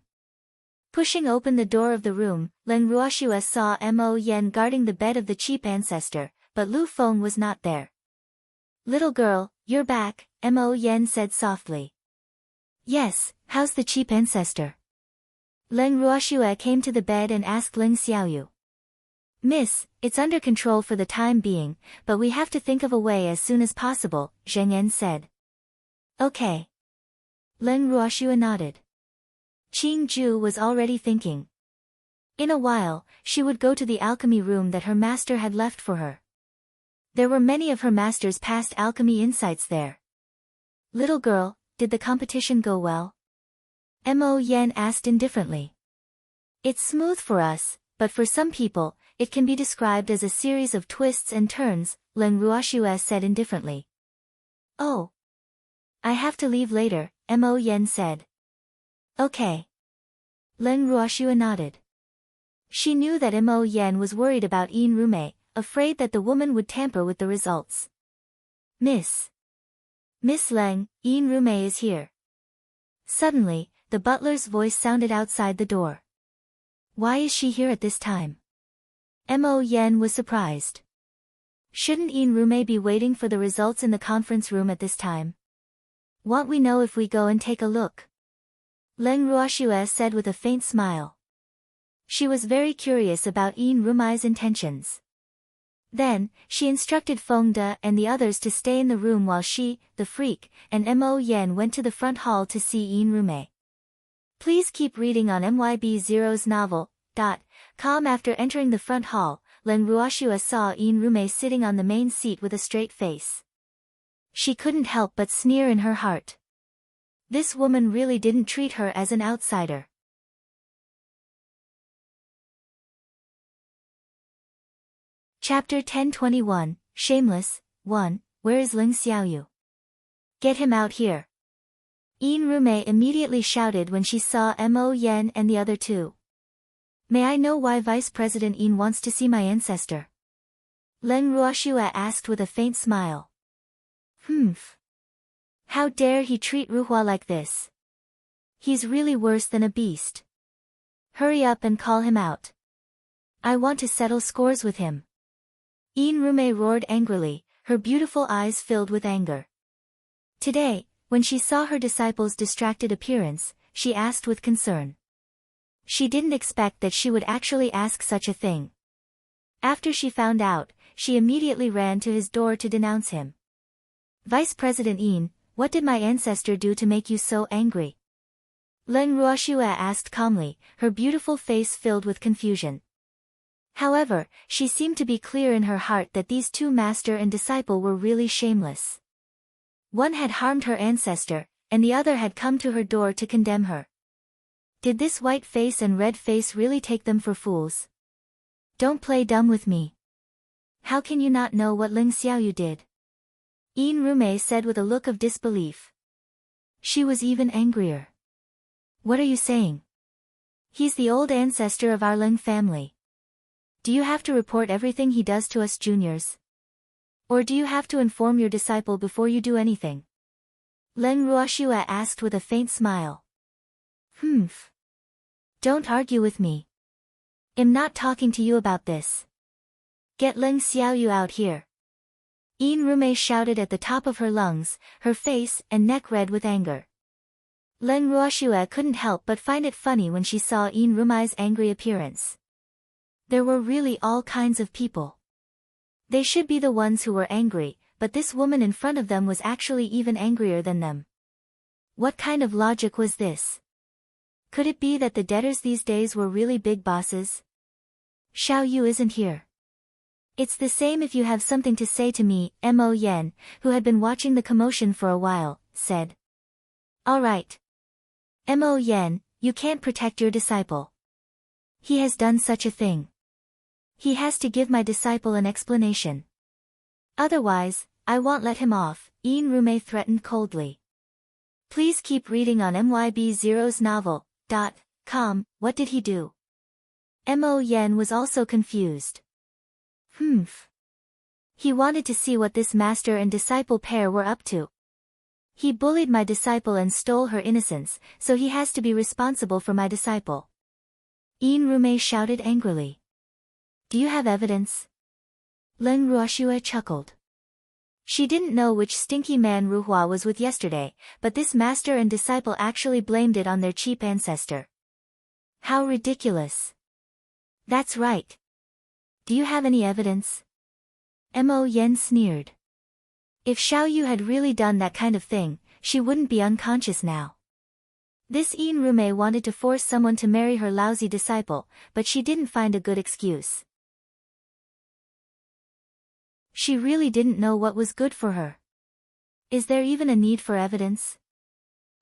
Pushing open the door of the room, Leng Ruoxue saw Mo Yen guarding the bed of the cheap ancestor, but Lu Feng was not there. Little girl, you're back, Mo Yen said softly. Yes, how's the cheap ancestor? Leng Ruoxue came to the bed and asked Ling Xiaoyu. Miss, it's under control for the time being, but we have to think of a way as soon as possible, Zheng Yan said. Okay. Leng Ruoxue nodded. Qing Ju was already thinking. In a while, she would go to the alchemy room that her master had left for her. There were many of her master's past alchemy insights there. Little girl, did the competition go well? Mo Yen asked indifferently. It's smooth for us, but for some people, it can be described as a series of twists and turns, Leng Ruoxue said indifferently. Oh. I have to leave later, Mo Yen said. Okay. Leng Ruoxue nodded. She knew that Mo Yen was worried about Yin Rume, afraid that the woman would tamper with the results. Miss Leng, Yin Rume is here. Suddenly, the butler's voice sounded outside the door. Why is she here at this time? Mo Yen was surprised. Shouldn't Yin Rume be waiting for the results in the conference room at this time? Won't we know if we go and take a look? Leng Ruoxue said with a faint smile. She was very curious about Yin Rume's intentions. Then, she instructed Feng De and the others to stay in the room while she, the freak, and Mo Yen went to the front hall to see Yin Rume. Please keep reading on MYB0's novel.com. After entering the front hall, Leng Ruoxue saw Yin Rume sitting on the main seat with a straight face. She couldn't help but sneer in her heart. This woman really didn't treat her as an outsider. Chapter 1021, Shameless, 1, Where is Ling Xiaoyu? Get him out here. Yin Rume immediately shouted when she saw Mo Yen and the other two. May I know why Vice President Yin wants to see my ancestor? Leng Ruoxue asked with a faint smile. How dare he treat Ruhua like this? He's really worse than a beast. Hurry up and call him out. I want to settle scores with him. Yin Rume roared angrily, her beautiful eyes filled with anger. Today, when she saw her disciple's distracted appearance, she asked with concern. She didn't expect that she would actually ask such a thing. After she found out, she immediately ran to his door to denounce him. Vice President Yin, what did my ancestor do to make you so angry? Leng Ruoxue asked calmly, her beautiful face filled with confusion. However, she seemed to be clear in her heart that these two master and disciple were really shameless. One had harmed her ancestor, and the other had come to her door to condemn her. Did this white face and red face really take them for fools? Don't play dumb with me. How can you not know what Ling Xiaoyu did? Yin Rumei said with a look of disbelief. She was even angrier. What are you saying? He's the old ancestor of our Ling family. Do you have to report everything he does to us juniors? Or do you have to inform your disciple before you do anything? Leng Ruoxue asked with a faint smile. Humph. Don't argue with me. I'm not talking to you about this. Get Ling Xiaoyu out here. Yin Rumei shouted at the top of her lungs, her face and neck red with anger. Leng Ruoxue couldn't help but find it funny when she saw Yin Rumei's angry appearance. There were really all kinds of people. They should be the ones who were angry, but this woman in front of them was actually even angrier than them. What kind of logic was this? Could it be that the debtors these days were really big bosses? Xiao Yu isn't here. It's the same if you have something to say to me, Mo Yan, who had been watching the commotion for a while, said. All right. Mo Yan, you can't protect your disciple. He has done such a thing. He has to give my disciple an explanation. Otherwise, I won't let him off, Yin Rumei threatened coldly. Please keep reading on MYB0's novel.com. What did he do? Mo Yan was also confused. Humph. He wanted to see what this master and disciple pair were up to. He bullied my disciple and stole her innocence, so he has to be responsible for my disciple. Yin Rumei shouted angrily. Do you have evidence? Leng Ruoxue chuckled. She didn't know which stinky man Ruhua was with yesterday, but this master and disciple actually blamed it on their cheap ancestor. How ridiculous. That's right. Do you have any evidence? Mo Yan sneered. If Xiao Yu had really done that kind of thing, she wouldn't be unconscious now. This Yin Rumei wanted to force someone to marry her lousy disciple, but she didn't find a good excuse. She really didn't know what was good for her. Is there even a need for evidence?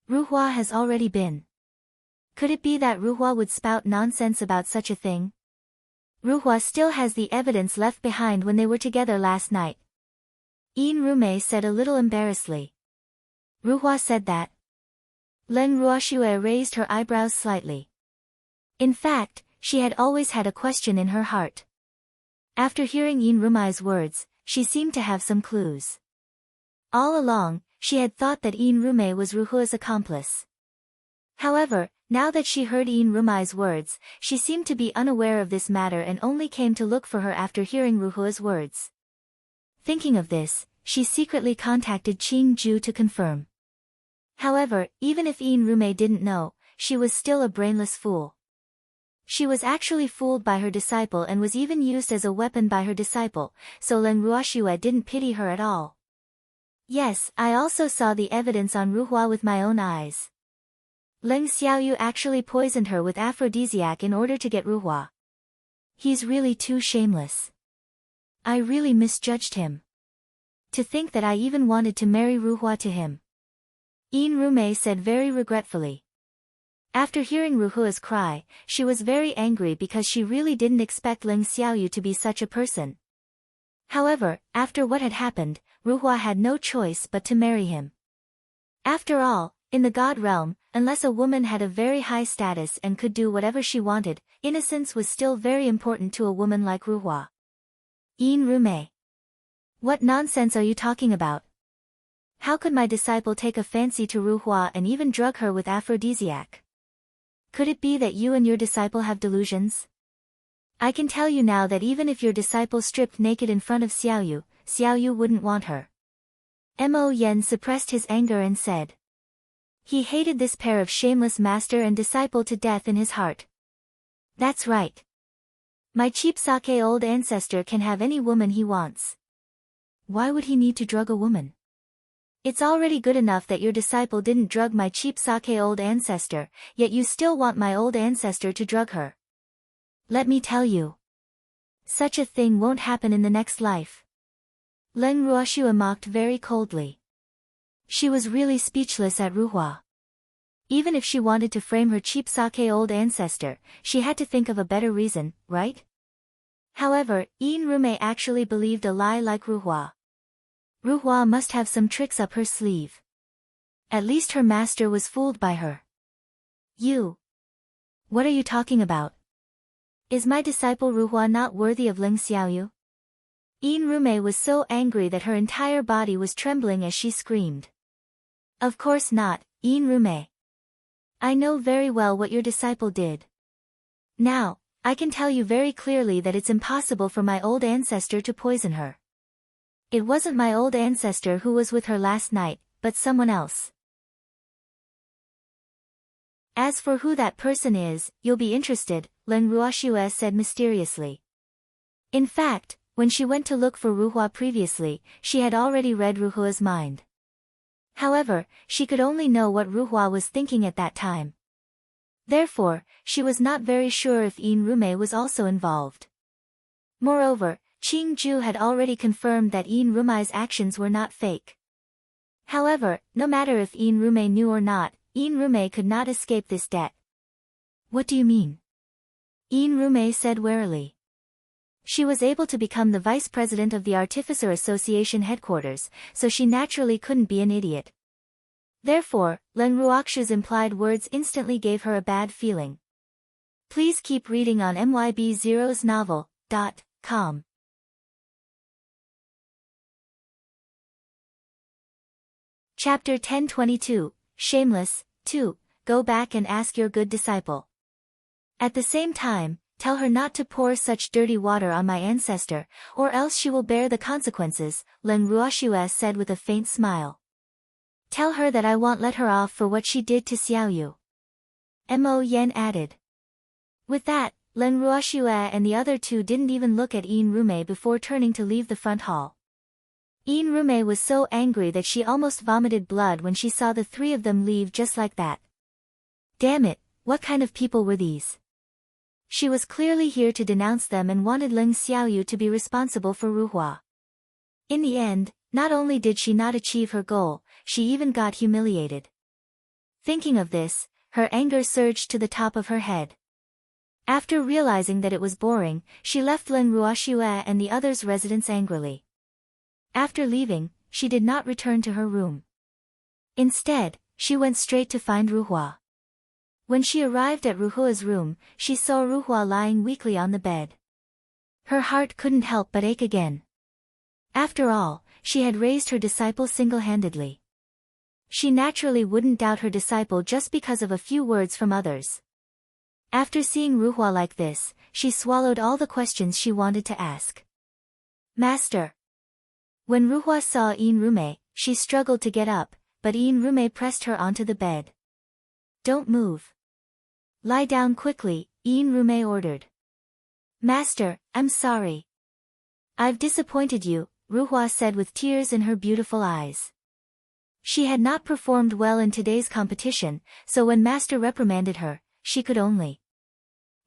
Ruhua has already been. Could it be that Ruhua would spout nonsense about such a thing? Ruhua still has the evidence left behind when they were together last night. Yin Rumei said a little embarrassedly. Ruhua said that. Leng Ruoxue raised her eyebrows slightly. In fact, she had always had a question in her heart. After hearing Yin Rumei's words, she seemed to have some clues. All along, she had thought that Yin Rumei was Ruhua's accomplice. However, now that she heard Yin Rumei's words, she seemed to be unaware of this matter and only came to look for her after hearing Ruhua's words. Thinking of this, she secretly contacted Qing Ju to confirm. However, even if Yin Rumei didn't know, she was still a brainless fool. She was actually fooled by her disciple and was even used as a weapon by her disciple, so Leng Ruoxue didn't pity her at all. Yes, I also saw the evidence on Ruhua with my own eyes. Leng Xiaoyu actually poisoned her with aphrodisiac in order to get Ruhua. He's really too shameless. I really misjudged him. To think that I even wanted to marry Ruhua to him. Yin Rumei said very regretfully. After hearing Ruhua's cry, she was very angry because she really didn't expect Leng Xiaoyu to be such a person. However, after what had happened, Ruhua had no choice but to marry him. After all, in the God realm, unless a woman had a very high status and could do whatever she wanted, innocence was still very important to a woman like Ruhua. Yin Rumei. What nonsense are you talking about? How could my disciple take a fancy to Ruhua and even drug her with aphrodisiac? Could it be that you and your disciple have delusions? I can tell you now that even if your disciple stripped naked in front of Xiao Yu wouldn't want her. Mo Yan suppressed his anger and said. He hated this pair of shameless master and disciple to death in his heart. That's right. My cheap sake old ancestor can have any woman he wants. Why would he need to drug a woman? It's already good enough that your disciple didn't drug my cheap sake old ancestor, yet you still want my old ancestor to drug her. Let me tell you. Such a thing won't happen in the next life. Leng Ruoxue mocked very coldly. She was really speechless at Ruhua. Even if she wanted to frame her cheap sake old ancestor, she had to think of a better reason, right? However, Rume actually believed a lie like Ruhua. Ruhua must have some tricks up her sleeve. At least her master was fooled by her. You. What are you talking about? Is my disciple Ruhua not worthy of Ling Xiaoyu? Rume was so angry that her entire body was trembling as she screamed. Of course not, Rume. I know very well what your disciple did. Now, I can tell you very clearly that it's impossible for my old ancestor to poison her. It wasn't my old ancestor who was with her last night, but someone else. As for who that person is, you'll be interested, Leng Ruoxue said mysteriously. In fact, when she went to look for Ruhua previously, she had already read Ruhua's mind. However, she could only know what Ruhua was thinking at that time. Therefore, she was not very sure if Rume was also involved. Moreover, Qing Ju had already confirmed that Rume's actions were not fake. However, no matter if Rume knew or not, Rume could not escape this debt. What do you mean? Rume said warily. She was able to become the vice president of the Artificer Association headquarters, so she naturally couldn't be an idiot. Therefore, Leng Ruoxue's implied words instantly gave her a bad feeling. Please keep reading on myb0snovel.com. Chapter 1022, Shameless, 2, Go back and ask your good disciple. At the same time, tell her not to pour such dirty water on my ancestor, or else she will bear the consequences, Leng Ruoxue said with a faint smile. Tell her that I won't let her off for what she did to Xiaoyu. Mo Yen added. With that, Leng Ruoxue and the other two didn't even look at Rume before turning to leave the front hall. Rume was so angry that she almost vomited blood when she saw the three of them leave just like that. Damn it, what kind of people were these? She was clearly here to denounce them and wanted Ling Xiaoyu to be responsible for Ruhua. In the end, not only did she not achieve her goal, she even got humiliated. Thinking of this, her anger surged to the top of her head. After realizing that it was boring, she left Leng Ruoxue and the others' residence angrily. After leaving, she did not return to her room. Instead, she went straight to find Ruhua. When she arrived at Ruhua's room, she saw Ruhua lying weakly on the bed. Her heart couldn't help but ache again. After all, she had raised her disciple single-handedly. She naturally wouldn't doubt her disciple just because of a few words from others. After seeing Ruhua like this, she swallowed all the questions she wanted to ask. Master. When Ruhua saw Rume, she struggled to get up, but Rume pressed her onto the bed. Don't move. Lie down quickly, Rume ordered. Master, I'm sorry. I've disappointed you, Ruhua said with tears in her beautiful eyes. She had not performed well in today's competition, so when Master reprimanded her, she could only.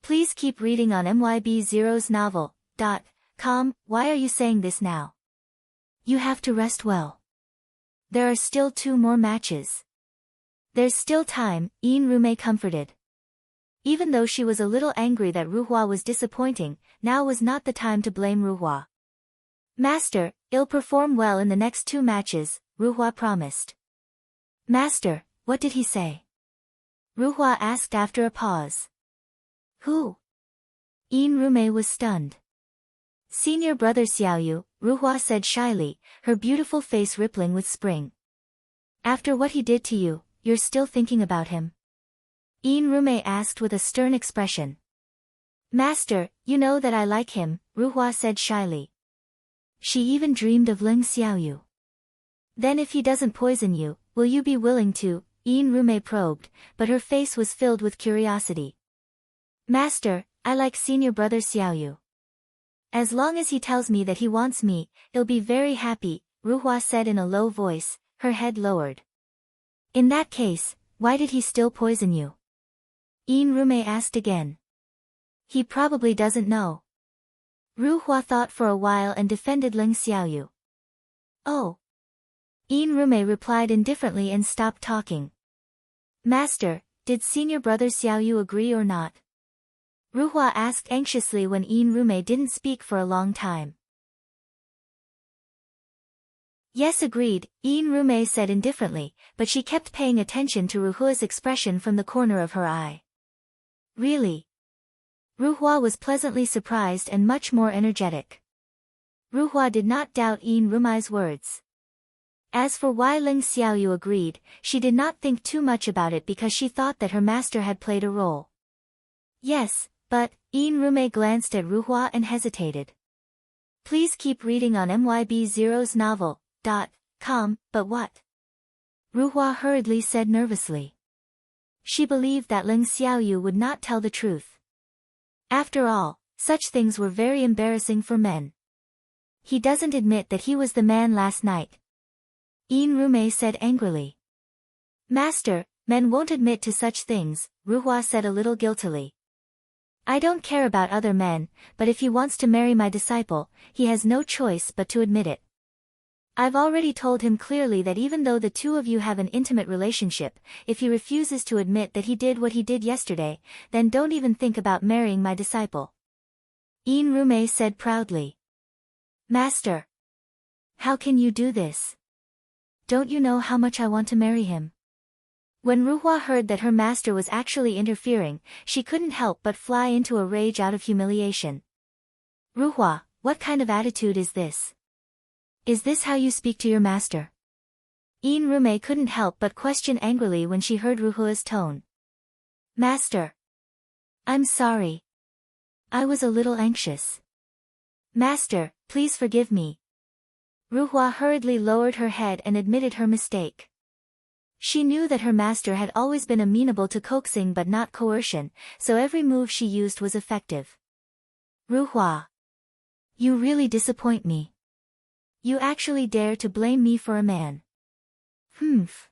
Please keep reading on myb0snovel.com. Why are you saying this now? You have to rest well. There are still 2 more matches. There's still time, Rume comforted. Even though she was a little angry that Ruhua was disappointing, now was not the time to blame Ruhua. Master, I'll perform well in the next 2 matches, Ruhua promised. Master, what did he say? Ruhua asked after a pause. Who? Rume was stunned. Senior brother Xiaoyu, Ruhua said shyly, her beautiful face rippling with spring. After what he did to you, you're still thinking about him? Rume asked with a stern expression. Master, you know that I like him, Ruhua said shyly. She even dreamed of Ling Xiaoyu. Then if he doesn't poison you, will you be willing to? Rume probed, but her face was filled with curiosity. Master, I like senior brother Xiaoyu. As long as he tells me that he wants me, I'll be very happy, Ruhua said in a low voice, her head lowered. In that case, why did he still poison you? Yin Rume asked again. He probably doesn't know. Ruhua thought for a while and defended Ling Xiaoyu. Oh. Yin Rume replied indifferently and stopped talking. Master, did senior brother Xiaoyu agree or not? Ruhua asked anxiously when Yin Rume didn't speak for a long time. Yes, agreed, Yin Rume said indifferently, but she kept paying attention to Ruhua's expression from the corner of her eye. Really? Ruhua was pleasantly surprised and much more energetic. Ruhua did not doubt Yin Rume's words. As for why Ling Xiaoyu agreed, she did not think too much about it because she thought that her master had played a role. Yes, but, Yin Rume glanced at Ruhua and hesitated. Please keep reading on myb0'snovel.com, but what? Ruhua hurriedly said nervously. She believed that Ling Xiaoyu would not tell the truth. After all, such things were very embarrassing for men. He doesn't admit that he was the man last night. Yin Rume said angrily. Master, men won't admit to such things, Ruhua said a little guiltily. I don't care about other men, but if he wants to marry my disciple, he has no choice but to admit it. I've already told him clearly that even though the two of you have an intimate relationship, if he refuses to admit that he did what he did yesterday, then don't even think about marrying my disciple. Yin Rume said proudly. Master. How can you do this? Don't you know how much I want to marry him? When Ruhua heard that her master was actually interfering, she couldn't help but fly into a rage out of humiliation. Ruhua, what kind of attitude is this? Is this how you speak to your master? Yin Rume couldn't help but question angrily when she heard Ruhua's tone. Master. I'm sorry. I was a little anxious. Master, please forgive me. Ruhua hurriedly lowered her head and admitted her mistake. She knew that her master had always been amenable to coaxing but not coercion, so every move she used was effective. Ruhua. You really disappoint me. You actually dare to blame me for a man. Humph.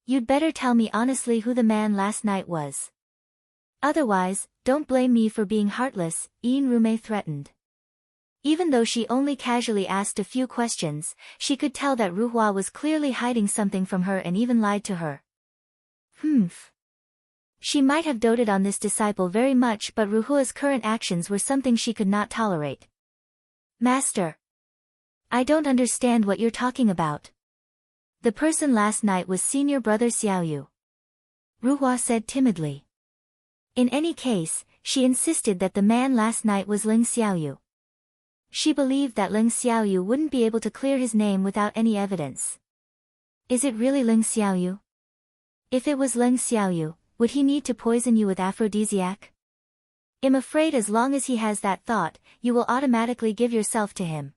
You'd better tell me honestly who the man last night was. Otherwise, don't blame me for being heartless, Yin Rume threatened. Even though she only casually asked a few questions, she could tell that Ruhua was clearly hiding something from her and even lied to her. Humph. She might have doted on this disciple very much, but Ruhua's current actions were something she could not tolerate. Master. I don't understand what you're talking about. The person last night was senior brother Xiaoyu. Ruhua said timidly. In any case, she insisted that the man last night was Ling Xiaoyu. She believed that Ling Xiaoyu wouldn't be able to clear his name without any evidence. Is it really Ling Xiaoyu? If it was Ling Xiaoyu, would he need to poison you with aphrodisiac? I'm afraid as long as he has that thought, you will automatically give yourself to him.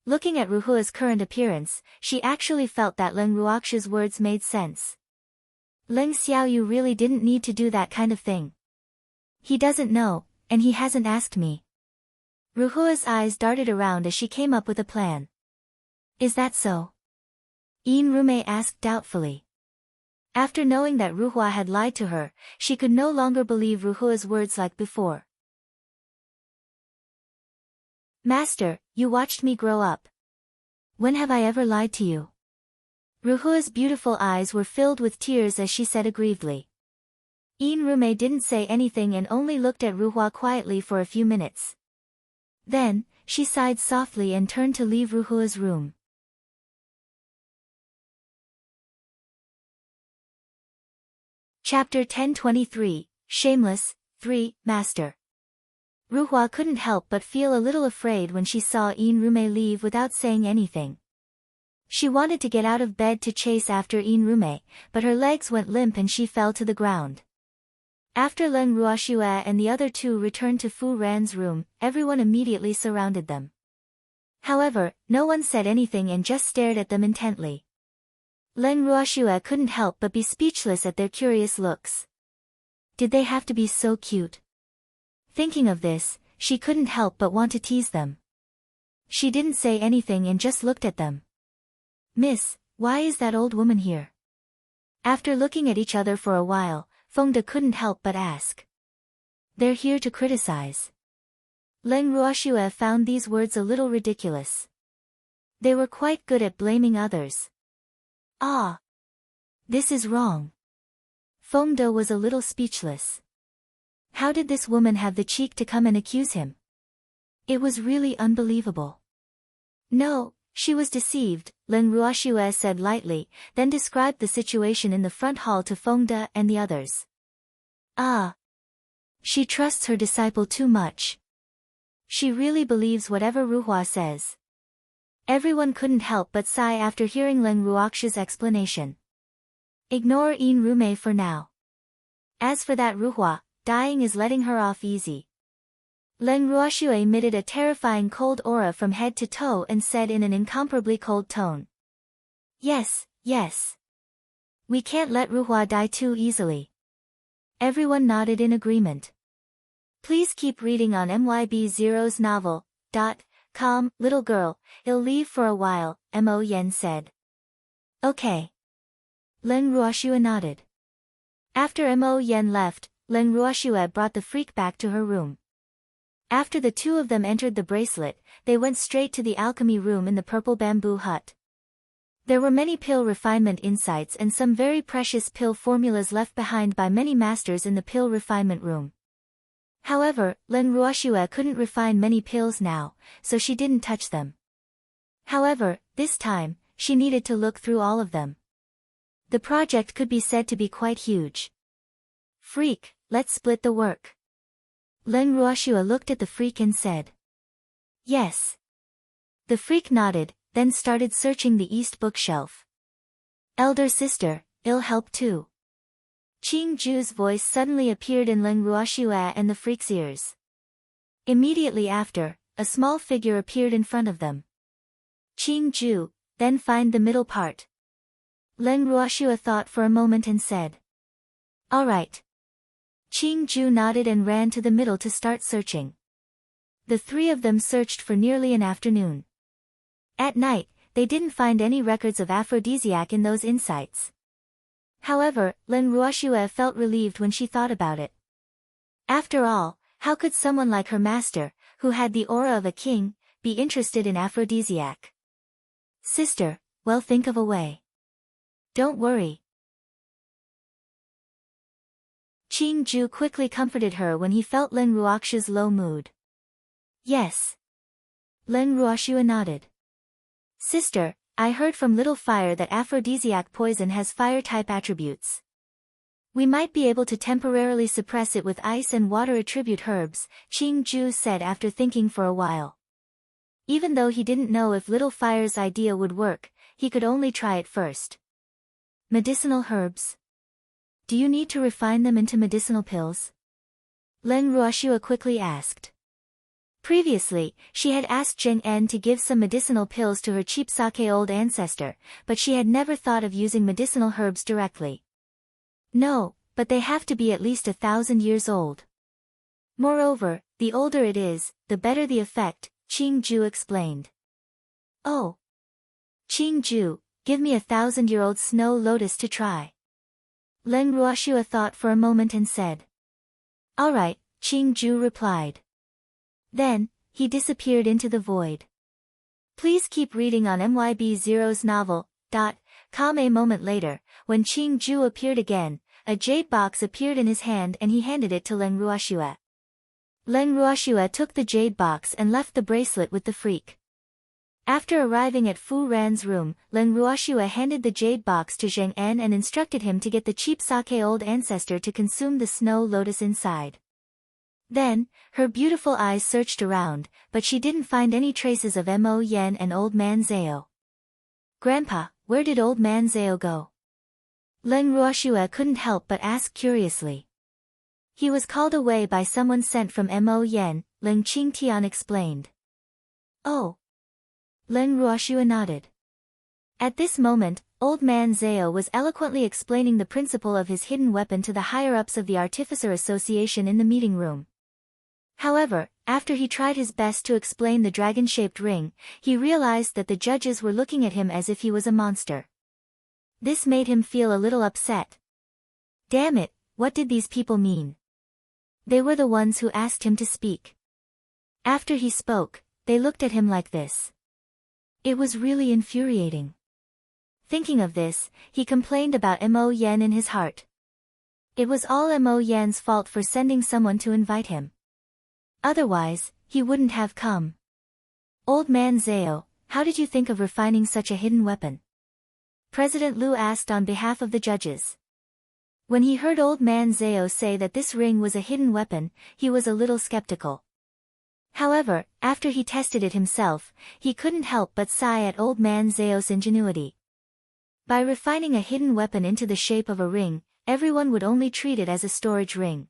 Looking at Ruhua's current appearance, she actually felt that Ling Ruoxi's words made sense. Ling Xiaoyu really didn't need to do that kind of thing. He doesn't know, and he hasn't asked me. Ruhua's eyes darted around as she came up with a plan. Is that so? Yin Rume asked doubtfully. After knowing that Ruhua had lied to her, she could no longer believe Ruhua's words like before. Master, you watched me grow up. When have I ever lied to you? Ruhua's beautiful eyes were filled with tears as she said aggrievedly. Yin Rume didn't say anything and only looked at Ruhua quietly for a few minutes. Then, she sighed softly and turned to leave Ruhua's room. Chapter 1023, Shameless, 3, Master. Ruhua couldn't help but feel a little afraid when she saw Yin Rume leave without saying anything. She wanted to get out of bed to chase after Yin Rume, but her legs went limp and she fell to the ground. After Ling Ruoxue and the other two returned to Fu Ran's room, everyone immediately surrounded them. However, no one said anything and just stared at them intently. Ling Ruoxue couldn't help but be speechless at their curious looks. Did they have to be so cute? Thinking of this, she couldn't help but want to tease them. She didn't say anything and just looked at them. "Miss, why is that old woman here?" After looking at each other for a while, Fengde couldn't help but ask. "They're here to criticize." Leng Ruoxue found these words a little ridiculous. They were quite good at blaming others. "Ah! This is wrong." Fengde was a little speechless. How did this woman have the cheek to come and accuse him? It was really unbelievable. "No, she was deceived," Leng Ruoxue said lightly, then described the situation in the front hall to Fengde and the others. "Ah! She trusts her disciple too much. She really believes whatever Ruhua says." Everyone couldn't help but sigh after hearing Leng Ruoxue's explanation. Ignore Yin Rumei for now. As for that Ruhua, dying is letting her off easy. Leng Ruoxue emitted a terrifying cold aura from head to toe and said in an incomparably cold tone. "Yes, yes. We can't let Ruhua die too easily." Everyone nodded in agreement. Please keep reading on MYB0's novel.com, little girl, I'll leave for a while, Mo Yen said. Okay. Leng Ruoxue nodded. After Mo Yen left, Leng Ruoxue brought the freak back to her room. After the two of them entered the bracelet, they went straight to the alchemy room in the purple bamboo hut. There were many pill refinement insights and some very precious pill formulas left behind by many masters in the pill refinement room. However, Leng Ruoxue couldn't refine many pills now, so she didn't touch them. However, this time, she needed to look through all of them. The project could be said to be quite huge. "Freak, let's split the work." Leng Ruoxue looked at the freak and said. "Yes." The freak nodded, then started searching the east bookshelf. "Elder sister, I'll help too." Qing Ju's voice suddenly appeared in Leng Ruoxue and the freak's ears. Immediately after, a small figure appeared in front of them. "Qing Ju, then find the middle part." Leng Ruoxue thought for a moment and said. "All right." Qing Ju nodded and ran to the middle to start searching. The three of them searched for nearly an afternoon. At night, they didn't find any records of aphrodisiac in those insights. However, Leng Ruoxue felt relieved when she thought about it. After all, how could someone like her master, who had the aura of a king, be interested in aphrodisiac? "Sister, well, think of a way." "Don't worry." Qing Ju quickly comforted her when he felt Leng Ruoxue's low mood. "Yes." Leng Ruoxue nodded. "Sister, I heard from Little Fire that aphrodisiac poison has fire-type attributes. We might be able to temporarily suppress it with ice and water attribute herbs," Qing Ju said after thinking for a while. Even though he didn't know if Little Fire's idea would work, he could only try it first. "Medicinal herbs? Do you need to refine them into medicinal pills?" Leng Ruoxue quickly asked. Previously, she had asked Zheng En to give some medicinal pills to her cheap sake old ancestor, but she had never thought of using medicinal herbs directly. "No, but they have to be at least 1,000 years old. Moreover, the older it is, the better the effect," Qing Ju explained. "Oh. Qing Ju, give me 1,000-year-old snow lotus to try." Leng Ruoxue thought for a moment and said. "All right," Qing Ju replied. Then, he disappeared into the void. Please keep reading on MYB0's novel.com. A moment later, when Qing Ju appeared again, a jade box appeared in his hand and he handed it to Leng Ruoxue. Leng Ruoxue took the jade box and left the bracelet with the freak. After arriving at Fu Ran's room, Leng Ruoxue handed the jade box to Zheng En and instructed him to get the cheap sake old ancestor to consume the snow lotus inside. Then, her beautiful eyes searched around, but she didn't find any traces of Mo Yen and Old Man Zhao. "Grandpa, where did Old Man Zhao go?" Leng Ruoxue couldn't help but ask curiously. "He was called away by someone sent from Mo Yen," Leng Qingtian explained. "Oh." Leng Ruoxue nodded. At this moment, Old Man Zhao was eloquently explaining the principle of his hidden weapon to the higher-ups of the Artificer Association in the meeting room. However, after he tried his best to explain the dragon-shaped ring, he realized that the judges were looking at him as if he was a monster. This made him feel a little upset. Damn it, what did these people mean? They were the ones who asked him to speak. After he spoke, they looked at him like this. It was really infuriating. Thinking of this, he complained about Mo Yen in his heart. It was all Mo Yen's fault for sending someone to invite him. Otherwise, he wouldn't have come. Old man Zhao, how did you think of refining such a hidden weapon? President Liu asked on behalf of the judges. When he heard Old man Zhao say that this ring was a hidden weapon, he was a little skeptical. However, after he tested it himself, he couldn't help but sigh at Old man Zhao's ingenuity. By refining a hidden weapon into the shape of a ring, everyone would only treat it as a storage ring.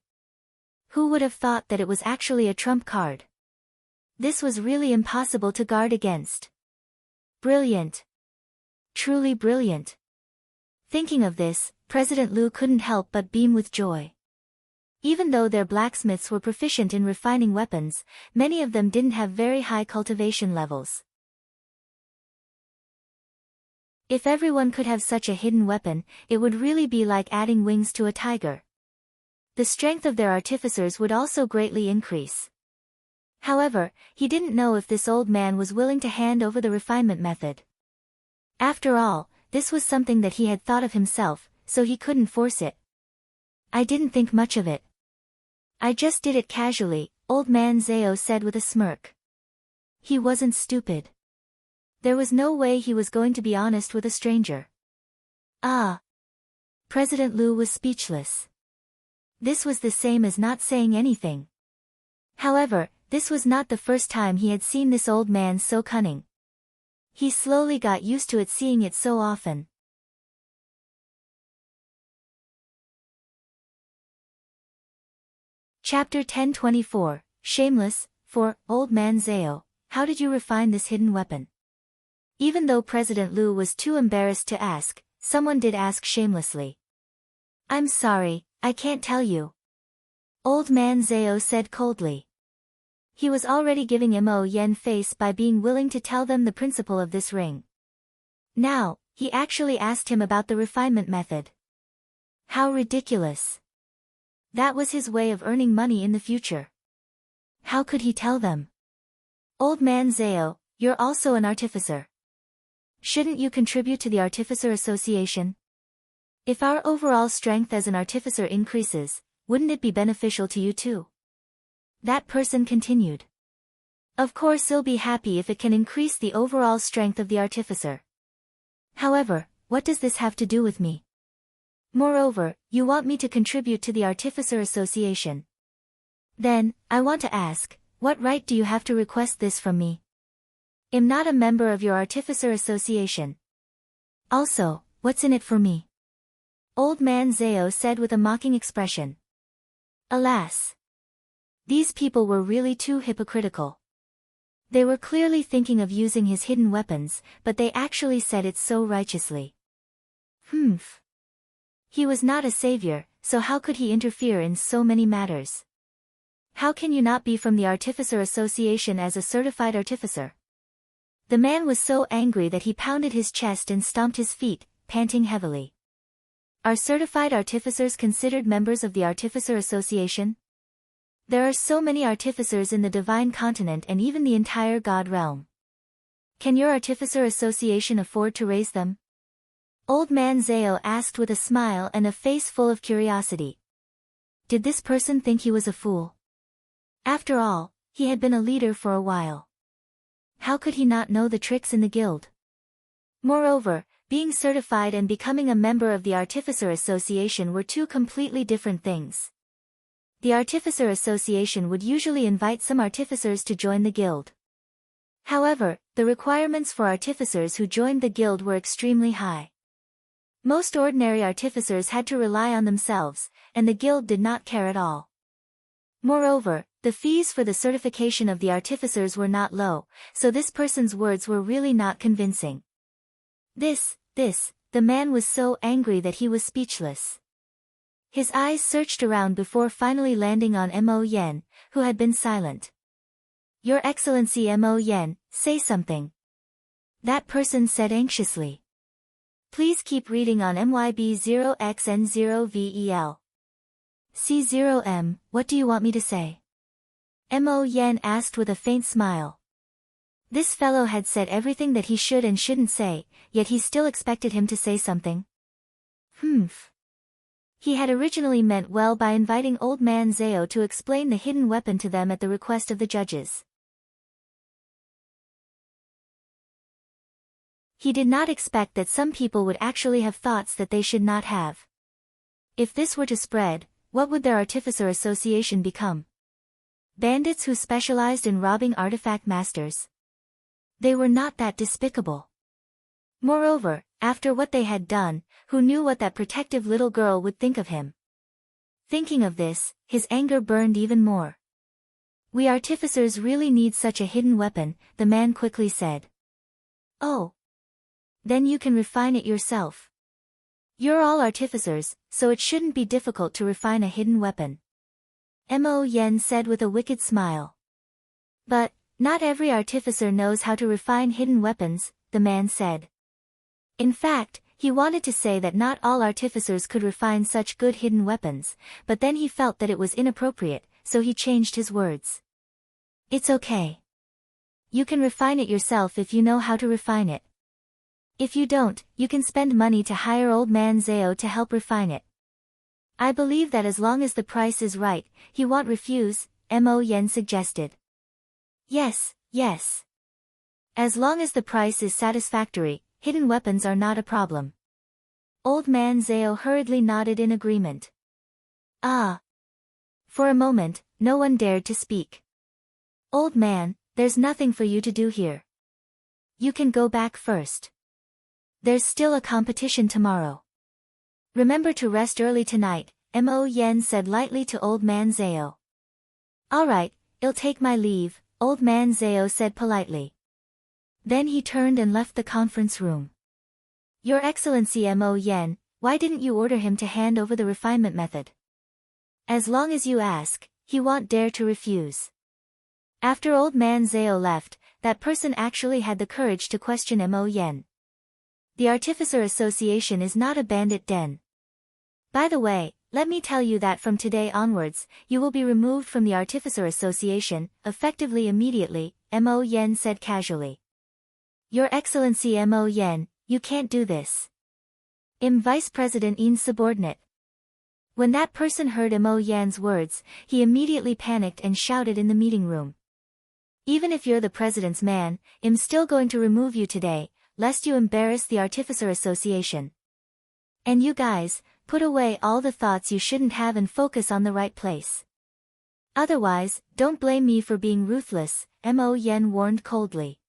Who would have thought that it was actually a trump card? This was really impossible to guard against. Brilliant. Truly brilliant. Thinking of this, President Liu couldn't help but beam with joy. Even though their blacksmiths were proficient in refining weapons, many of them didn't have very high cultivation levels. If everyone could have such a hidden weapon, it would really be like adding wings to a tiger. The strength of their artificers would also greatly increase. However, he didn't know if this old man was willing to hand over the refinement method. After all, this was something that he had thought of himself, so he couldn't force it. I didn't think much of it. I just did it casually, Old man Zhao said with a smirk. He wasn't stupid. There was no way he was going to be honest with a stranger. Ah! President Liu was speechless. This was the same as not saying anything. However, this was not the first time he had seen this old man so cunning. He slowly got used to seeing it so often. Chapter 1024, Shameless, for Old man Zhao, how did you refine this hidden weapon? Even though President Liu was too embarrassed to ask, someone did ask shamelessly. I'm sorry, I can't tell you. Old man Zhao said coldly. He was already giving Mo Yen face by being willing to tell them the principle of this ring. Now, he actually asked him about the refinement method. How ridiculous. That was his way of earning money in the future. How could he tell them? Old man Zhao, you're also an artificer. Shouldn't you contribute to the Artificer Association? If our overall strength as an artificer increases, wouldn't it be beneficial to you too? That person continued. Of course I'll be happy if it can increase the overall strength of the artificer. However, what does this have to do with me? Moreover, you want me to contribute to the Artificer Association. Then, I want to ask, what right do you have to request this from me? I'm not a member of your Artificer Association. Also, what's in it for me? Old man Zhao said with a mocking expression. Alas! These people were really too hypocritical. They were clearly thinking of using his hidden weapons, but they actually said it so righteously. Humph. He was not a savior, so how could he interfere in so many matters? How can you not be from the Artificer Association as a certified artificer? The man was so angry that he pounded his chest and stomped his feet, panting heavily. Are certified artificers considered members of the Artificer Association? There are so many artificers in the Divine Continent and even the entire God realm. Can your Artificer Association afford to raise them? Old man Zhao asked with a smile and a face full of curiosity. Did this person think he was a fool? After all, he had been a leader for a while. How could he not know the tricks in the guild? Moreover, being certified and becoming a member of the Artificer Association were two completely different things. The Artificer Association would usually invite some artificers to join the guild. However, the requirements for artificers who joined the guild were extremely high. Most ordinary artificers had to rely on themselves, and the guild did not care at all. Moreover, the fees for the certification of the artificers were not low, so this person's words were really not convincing. The man was so angry that he was speechless. His eyes searched around before finally landing on Mo Yen, who had been silent. Your Excellency Mo Yen, say something. That person said anxiously. Please keep reading on MYB0XN0VEL. C0M, what do you want me to say? Mo Yen asked with a faint smile. This fellow had said everything that he should and shouldn't say, yet he still expected him to say something. Humph. He had originally meant well by inviting Old Man Zhao to explain the hidden weapon to them at the request of the judges. He did not expect that some people would actually have thoughts that they should not have. If this were to spread, what would their artificer association become? Bandits who specialized in robbing artifact masters? They were not that despicable. Moreover, after what they had done, who knew what that protective little girl would think of him? Thinking of this, his anger burned even more. We artificers really need such a hidden weapon, the man quickly said. Oh. Then you can refine it yourself. You're all artificers, so it shouldn't be difficult to refine a hidden weapon. Mo Yen said with a wicked smile. But, not every artificer knows how to refine hidden weapons, the man said. In fact, he wanted to say that not all artificers could refine such good hidden weapons, but then he felt that it was inappropriate, so he changed his words. It's okay. You can refine it yourself if you know how to refine it. If you don't, you can spend money to hire Old Man Zhao to help refine it. I believe that as long as the price is right, he won't refuse, Mo Yen suggested. Yes, yes. As long as the price is satisfactory, hidden weapons are not a problem. Old Man Zhao hurriedly nodded in agreement. Ah. For a moment, no one dared to speak. Old man, there's nothing for you to do here. You can go back first. There's still a competition tomorrow. Remember to rest early tonight, Mo Yen said lightly to Old Man Zhao. All right, I'll take my leave, Old Man Zhao said politely. Then he turned and left the conference room. Your Excellency Mo Yen, why didn't you order him to hand over the refinement method? As long as you ask, he won't dare to refuse. After Old Man Zhao left, that person actually had the courage to question Mo Yen. The Artificer Association is not a bandit den. By the way, let me tell you that from today onwards, you will be removed from the Artificer Association, effectively immediately, Mo Yen said casually. Your Excellency Mo Yen, you can't do this. I'm Vice President Yin's subordinate. When that person heard Mo Yan's words, he immediately panicked and shouted in the meeting room. Even if you're the president's man, I'm still going to remove you today, lest you embarrass the Artificer Association. And you guys, put away all the thoughts you shouldn't have and focus on the right place. Otherwise, don't blame me for being ruthless, Mo Yen warned coldly.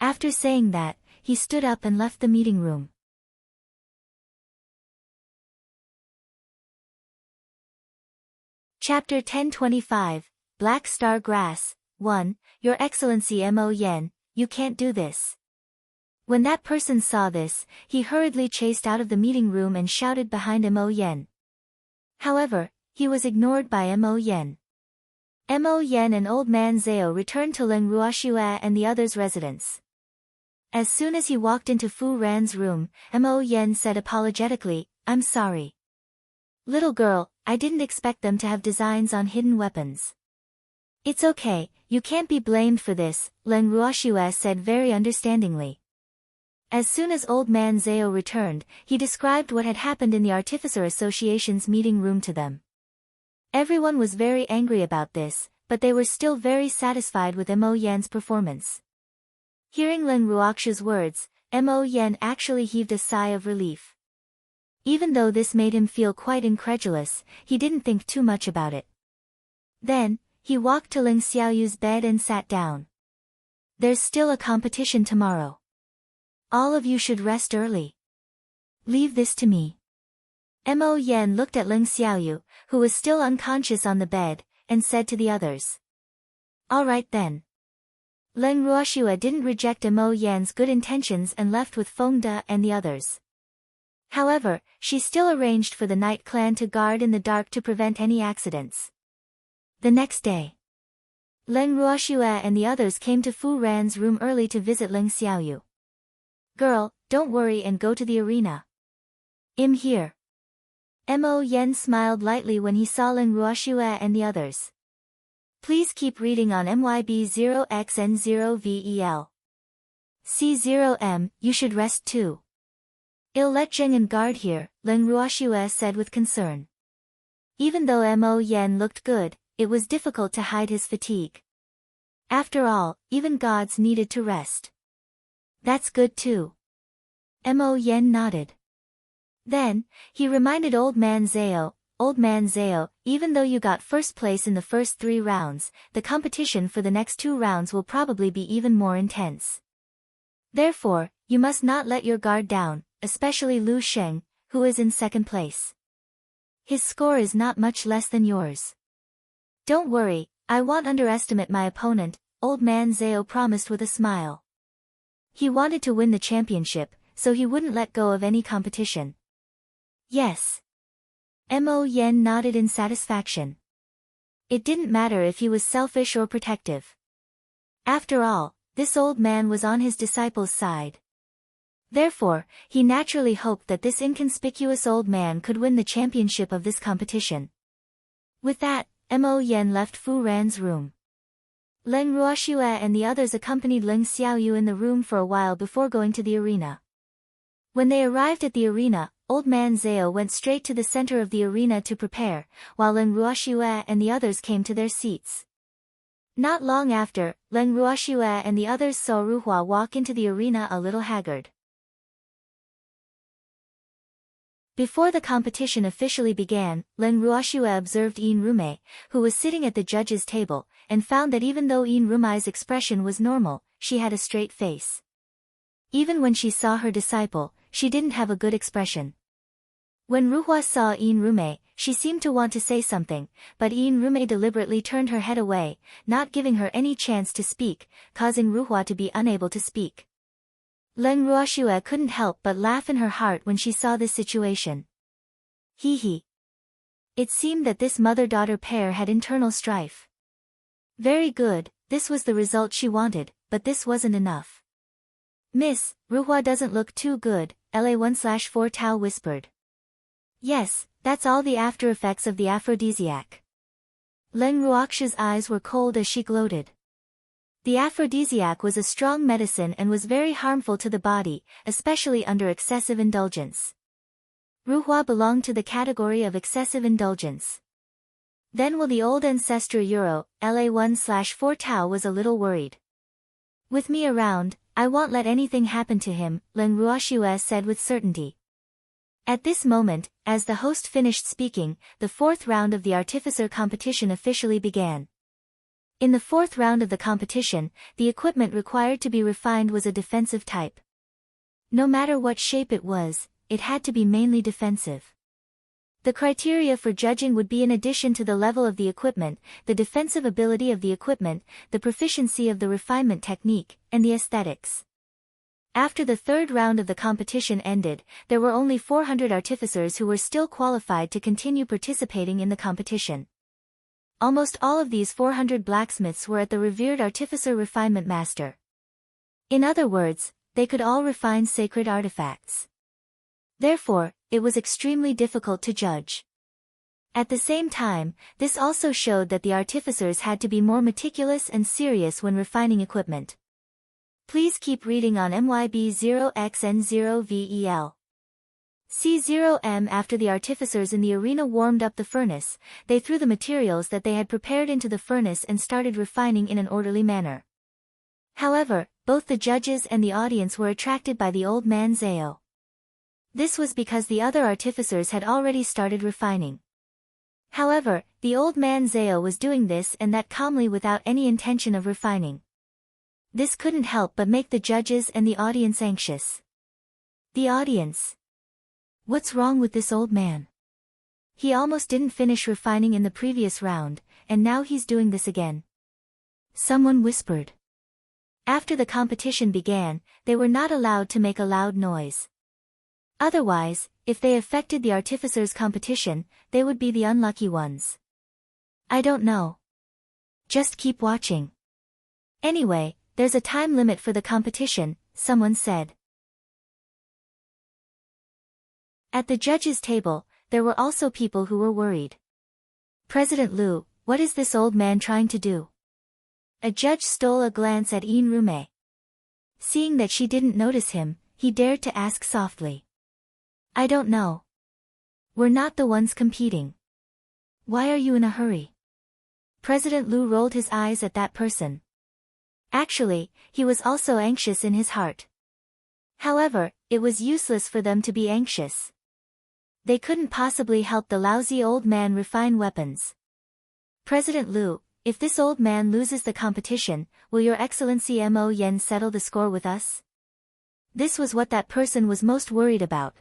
After saying that, he stood up and left the meeting room. Chapter 1025, Black Star Grass, 1, Your Excellency Mo Yen, you can't do this. When that person saw this, he hurriedly chased out of the meeting room and shouted behind Mo Yen. However, he was ignored by Mo Yen. Mo Yen and Old Man Zhao returned to Ling Ruoxue and the others' residence. As soon as he walked into Fu Ran's room, Mo Yen said apologetically, I'm sorry. Little girl, I didn't expect them to have designs on hidden weapons. It's okay, you can't be blamed for this, Ling Ruoxue said very understandingly. As soon as Old Man Zhao returned, he described what had happened in the Artificer Association's meeting room to them. Everyone was very angry about this, but they were still very satisfied with Mo Yan's performance. Hearing Ling Ruoxue's words, Mo Yen actually heaved a sigh of relief. Even though this made him feel quite incredulous, he didn't think too much about it. Then, he walked to Ling Xiaoyu's bed and sat down. There's still a competition tomorrow. All of you should rest early. Leave this to me. Mo Yen looked at Ling Xiaoyu, who was still unconscious on the bed, and said to the others. All right then. Ling Ruoxue didn't reject Mo Yan's good intentions and left with Feng De and the others. However, she still arranged for the Night Clan to guard in the dark to prevent any accidents. The next day, Leng Ruoxue and the others came to Fu Ran's room early to visit Ling Xiaoyu. Girl, don't worry and go to the arena. I'm here. Mo Yen smiled lightly when he saw Leng Ruoxue and the others. Please keep reading on MYB0XN0VEL. C0M, you should rest too. I'll let Zheng and guard here, Leng Ruoxue said with concern. Even though Mo Yen looked good, it was difficult to hide his fatigue. After all, even gods needed to rest. That's good too. Mo Yen nodded. Then, he reminded Old Man Zhao, even though you got first place in the first 3 rounds, the competition for the next 2 rounds will probably be even more intense. Therefore, you must not let your guard down, especially Lu Sheng, who is in second place. His score is not much less than yours. Don't worry, I won't underestimate my opponent, Old Man Zhao promised with a smile. He wanted to win the championship, so he wouldn't let go of any competition. Yes. Mo Yen nodded in satisfaction. It didn't matter if he was selfish or protective. After all, this old man was on his disciple's side. Therefore, he naturally hoped that this inconspicuous old man could win the championship of this competition. With that, Mo Yen left Fu Ran's room. Leng Ruoxue and the others accompanied Ling Xiaoyu in the room for a while before going to the arena. When they arrived at the arena, Old Man Zhao went straight to the center of the arena to prepare, while Leng Ruoxue and the others came to their seats. Not long after, Leng Ruoxue and the others saw Ruhua walk into the arena a little haggard. Before the competition officially began, Leng Ruoxue observed Yin Rumei, who was sitting at the judges' table, and found that even though Yin Rumei's expression was normal, she had a straight face. Even when she saw her disciple, she didn't have a good expression. When Ruhua saw Yin Rumei, she seemed to want to say something, but Yin Rumei deliberately turned her head away, not giving her any chance to speak, causing Ruhua to be unable to speak. Leng Ruoxue couldn't help but laugh in her heart when she saw this situation. Hee. It seemed that this mother-daughter pair had internal strife. Very good, this was the result she wanted, but this wasn't enough. Miss, Ruhua doesn't look too good, LA1/4 Tao whispered. Yes, that's all the after effects of the aphrodisiac. Leng Ruoxue's eyes were cold as she gloated. The aphrodisiac was a strong medicine and was very harmful to the body, especially under excessive indulgence. Ruhua belonged to the category of excessive indulgence. Then will the old ancestor Euro, LA1/4 Tao was a little worried. With me around, I won't let anything happen to him, Leng Ruoxue said with certainty. At this moment, as the host finished speaking, the 4th round of the artificer competition officially began. In the 4th round of the competition, the equipment required to be refined was a defensive type. No matter what shape it was, it had to be mainly defensive. The criteria for judging would be in addition to the level of the equipment, the defensive ability of the equipment, the proficiency of the refinement technique, and the aesthetics. After the 3rd round of the competition ended, there were only 400 artificers who were still qualified to continue participating in the competition. Almost all of these 400 blacksmiths were at the revered artificer refinement master. In other words, they could all refine sacred artifacts. Therefore, it was extremely difficult to judge. At the same time, this also showed that the artificers had to be more meticulous and serious when refining equipment. Please keep reading on MYB0XN0VEL. C0M. After the artificers in the arena warmed up the furnace, they threw the materials that they had prepared into the furnace and started refining in an orderly manner. However, both the judges and the audience were attracted by the Old Man Zhao. This was because the other artificers had already started refining. However, the Old Man Zhao was doing this and that calmly without any intention of refining. This couldn't help but make the judges and the audience anxious. The audience. What's wrong with this old man? He almost didn't finish refining in the previous round, and now he's doing this again. Someone whispered. After the competition began, they were not allowed to make a loud noise. Otherwise, if they affected the artificers' competition, they would be the unlucky ones. I don't know. Just keep watching. Anyway, there's a time limit for the competition, someone said. At the judges' table, there were also people who were worried. President Liu, what is this old man trying to do? A judge stole a glance at Rume. Seeing that she didn't notice him, he dared to ask softly. I don't know. We're not the ones competing. Why are you in a hurry? President Liu rolled his eyes at that person. Actually, he was also anxious in his heart. However, it was useless for them to be anxious. They couldn't possibly help the lousy old man refine weapons. President Liu, if this old man loses the competition, will Your Excellency Mo Yen settle the score with us? This was what that person was most worried about.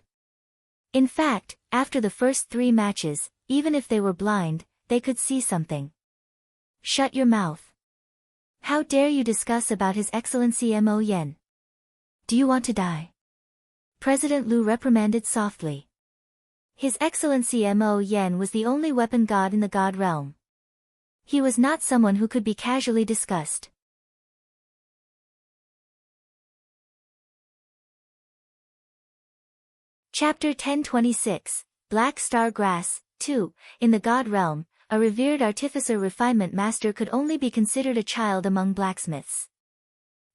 In fact, after the first 3 matches, even if they were blind, they could see something. Shut your mouth. How dare you discuss about His Excellency Mo Yen? Do you want to die? President Liu reprimanded softly. His Excellency Mo Yen was the only weapon god in the god realm. He was not someone who could be casually discussed. Chapter 1026, Black Star Grass, 2. In the god realm, a revered artificer refinement master could only be considered a child among blacksmiths.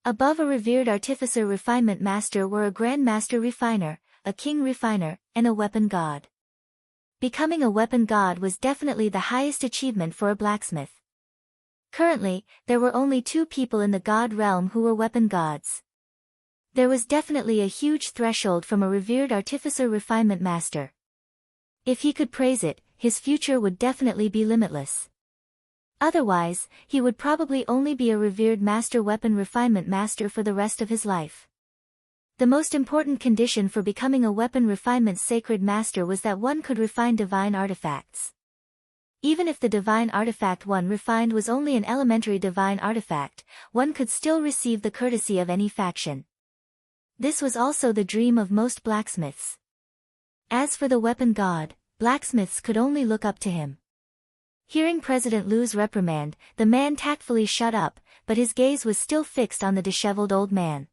Above a revered artificer refinement master were a grand master refiner, a king refiner, and a weapon god. Becoming a weapon god was definitely the highest achievement for a blacksmith. Currently, there were only 2 people in the god realm who were weapon gods. There was definitely a huge threshold from a revered artificer refinement master. If he could praise it, his future would definitely be limitless. Otherwise, he would probably only be a revered master weapon refinement master for the rest of his life. The most important condition for becoming a weapon refinement sacred master was that one could refine divine artifacts. Even if the divine artifact one refined was only an elementary divine artifact, one could still receive the courtesy of any faction. This was also the dream of most blacksmiths. As for the weapon god, blacksmiths could only look up to him. Hearing President Liu's reprimand, the man tactfully shut up, but his gaze was still fixed on the disheveled old man.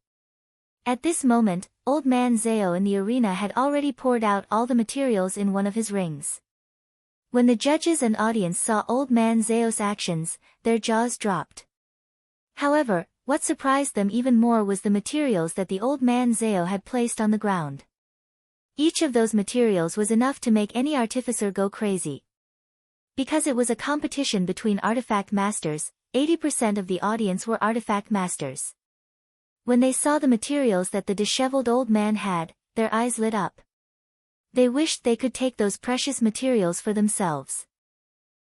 At this moment, old man Zhao in the arena had already poured out all the materials in one of his rings. When the judges and audience saw old man Zhao's actions, their jaws dropped. However, what surprised them even more was the materials that the old man Zhao had placed on the ground. Each of those materials was enough to make any artificer go crazy. Because it was a competition between artifact masters, 80% of the audience were artifact masters. When they saw the materials that the disheveled old man had, their eyes lit up. They wished they could take those precious materials for themselves.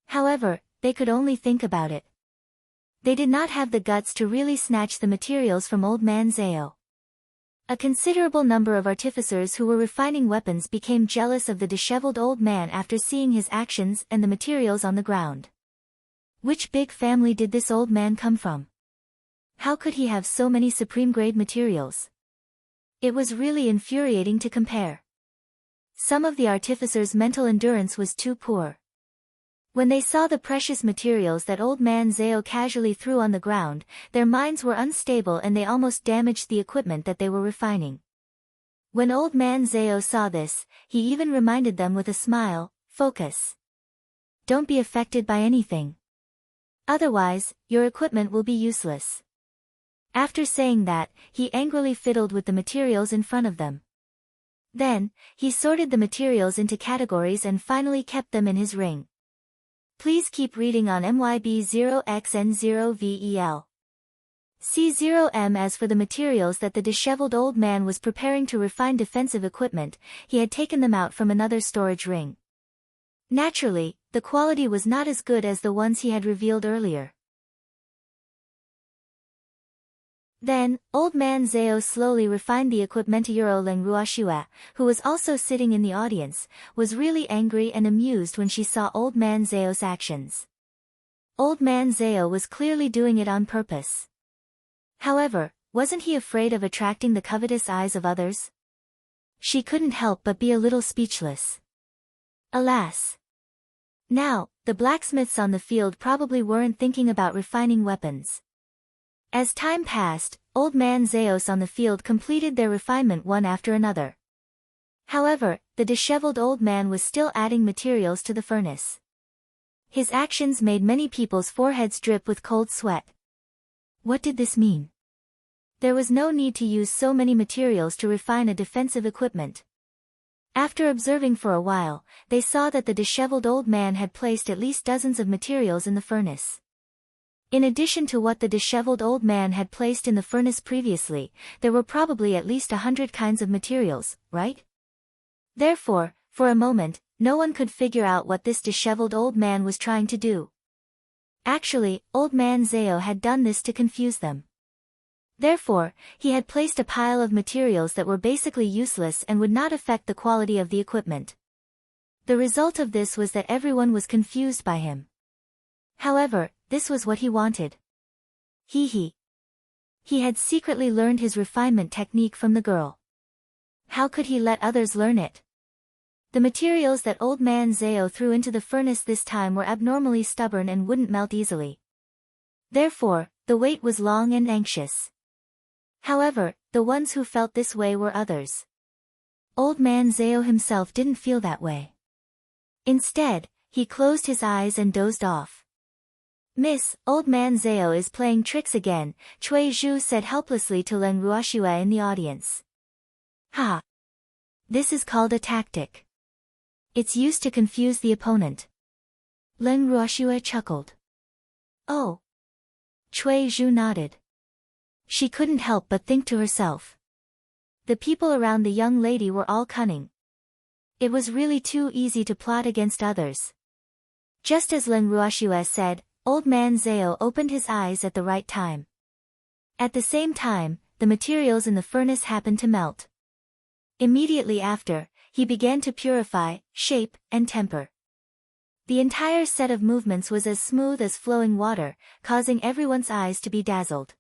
However, they could only think about it. They did not have the guts to really snatch the materials from old man Zhao. A considerable number of artificers who were refining weapons became jealous of the disheveled old man after seeing his actions and the materials on the ground. Which big family did this old man come from? How could he have so many supreme-grade materials? It was really infuriating to compare. Some of the artificers' mental endurance was too poor. When they saw the precious materials that old man Zhao casually threw on the ground, their minds were unstable and they almost damaged the equipment that they were refining. When old man Zhao saw this, he even reminded them with a smile, "Focus. Don't be affected by anything. Otherwise, your equipment will be useless." After saying that, he angrily fiddled with the materials in front of them. Then, he sorted the materials into categories and finally kept them in his ring. Please keep reading on MYB0XN0VEL. C0M. As for the materials that the disheveled old man was preparing to refine defensive equipment, he had taken them out from another storage ring. Naturally, the quality was not as good as the ones he had revealed earlier. Then, old man Zhao slowly refined the equipment. Euro Leng Ruoxue, who was also sitting in the audience, was really angry and amused when she saw old man Zhao's actions. Old man Zhao was clearly doing it on purpose. However, wasn't he afraid of attracting the covetous eyes of others? She couldn't help but be a little speechless. Alas! Now, the blacksmiths on the field probably weren't thinking about refining weapons. As time passed, Old Man Zeus on the field completed their refinement one after another. However, the disheveled old man was still adding materials to the furnace. His actions made many people's foreheads drip with cold sweat. What did this mean? There was no need to use so many materials to refine a defensive equipment. After observing for a while, they saw that the disheveled old man had placed at least dozens of materials in the furnace. In addition to what the disheveled old man had placed in the furnace previously, there were probably at least 100 kinds of materials, right? Therefore, for a moment, no one could figure out what this disheveled old man was trying to do. Actually, Old Man Zeo had done this to confuse them. Therefore, he had placed a pile of materials that were basically useless and would not affect the quality of the equipment. The result of this was that everyone was confused by him. However, this was what he wanted. He had secretly learned his refinement technique from the girl. How could he let others learn it? The materials that Old Man Zeo threw into the furnace this time were abnormally stubborn and wouldn't melt easily. Therefore, the wait was long and anxious. However, the ones who felt this way were others. Old Man Zeo himself didn't feel that way. Instead, he closed his eyes and dozed off. Miss, Old Man Zeo is playing tricks again, Cui Zhu said helplessly to Leng Ruoxue in the audience. Ha! This is called a tactic. It's used to confuse the opponent. Leng Ruoxue chuckled. Oh! Cui Zhu nodded. She couldn't help but think to herself. The people around the young lady were all cunning. It was really too easy to plot against others. Just as Leng Ruoxue said, Old Man Zeo opened his eyes at the right time. At the same time, the materials in the furnace happened to melt. Immediately after, he began to purify, shape, and temper. The entire set of movements was as smooth as flowing water, causing everyone's eyes to be dazzled.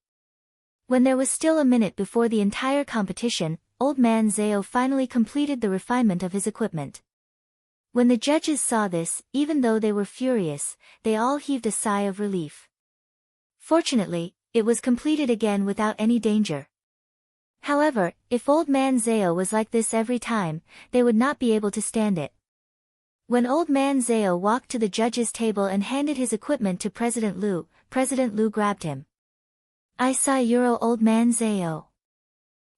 When there was still a minute before the entire competition, Old Man Zeo finally completed the refinement of his equipment. When the judges saw this, even though they were furious, they all heaved a sigh of relief. Fortunately, it was completed again without any danger. However, if Old Man Zeo was like this every time, they would not be able to stand it. When Old Man Zeo walked to the judges' table and handed his equipment to President Liu grabbed him. I saw Euro Old Man Zeo.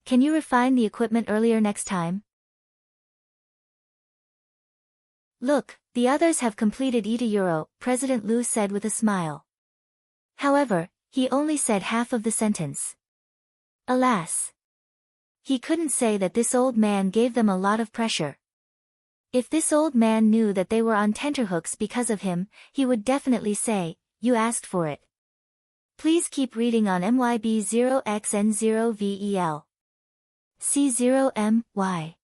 Can you refine the equipment earlier next time? Look, the others have completed Ita Euro, President Liu said with a smile. However, he only said half of the sentence. Alas! He couldn't say that this old man gave them a lot of pressure. If this old man knew that they were on tenterhooks because of him, he would definitely say, you asked for it. Please keep reading on MYB0XN0VEL. C0MY.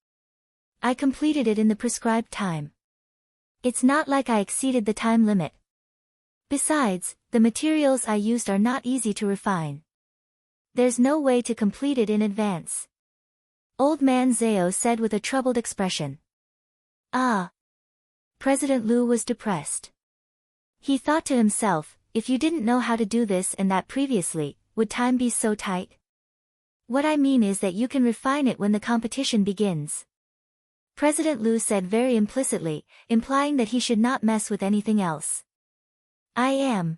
I completed it in the prescribed time. It's not like I exceeded the time limit. Besides, the materials I used are not easy to refine. There's no way to complete it in advance. Old Man Zeo said with a troubled expression. Ah. President Liu was depressed. He thought to himself, if you didn't know how to do this and that previously, would time be so tight? What I mean is that you can refine it when the competition begins. President Liu said very implicitly, implying that he should not mess with anything else. I am.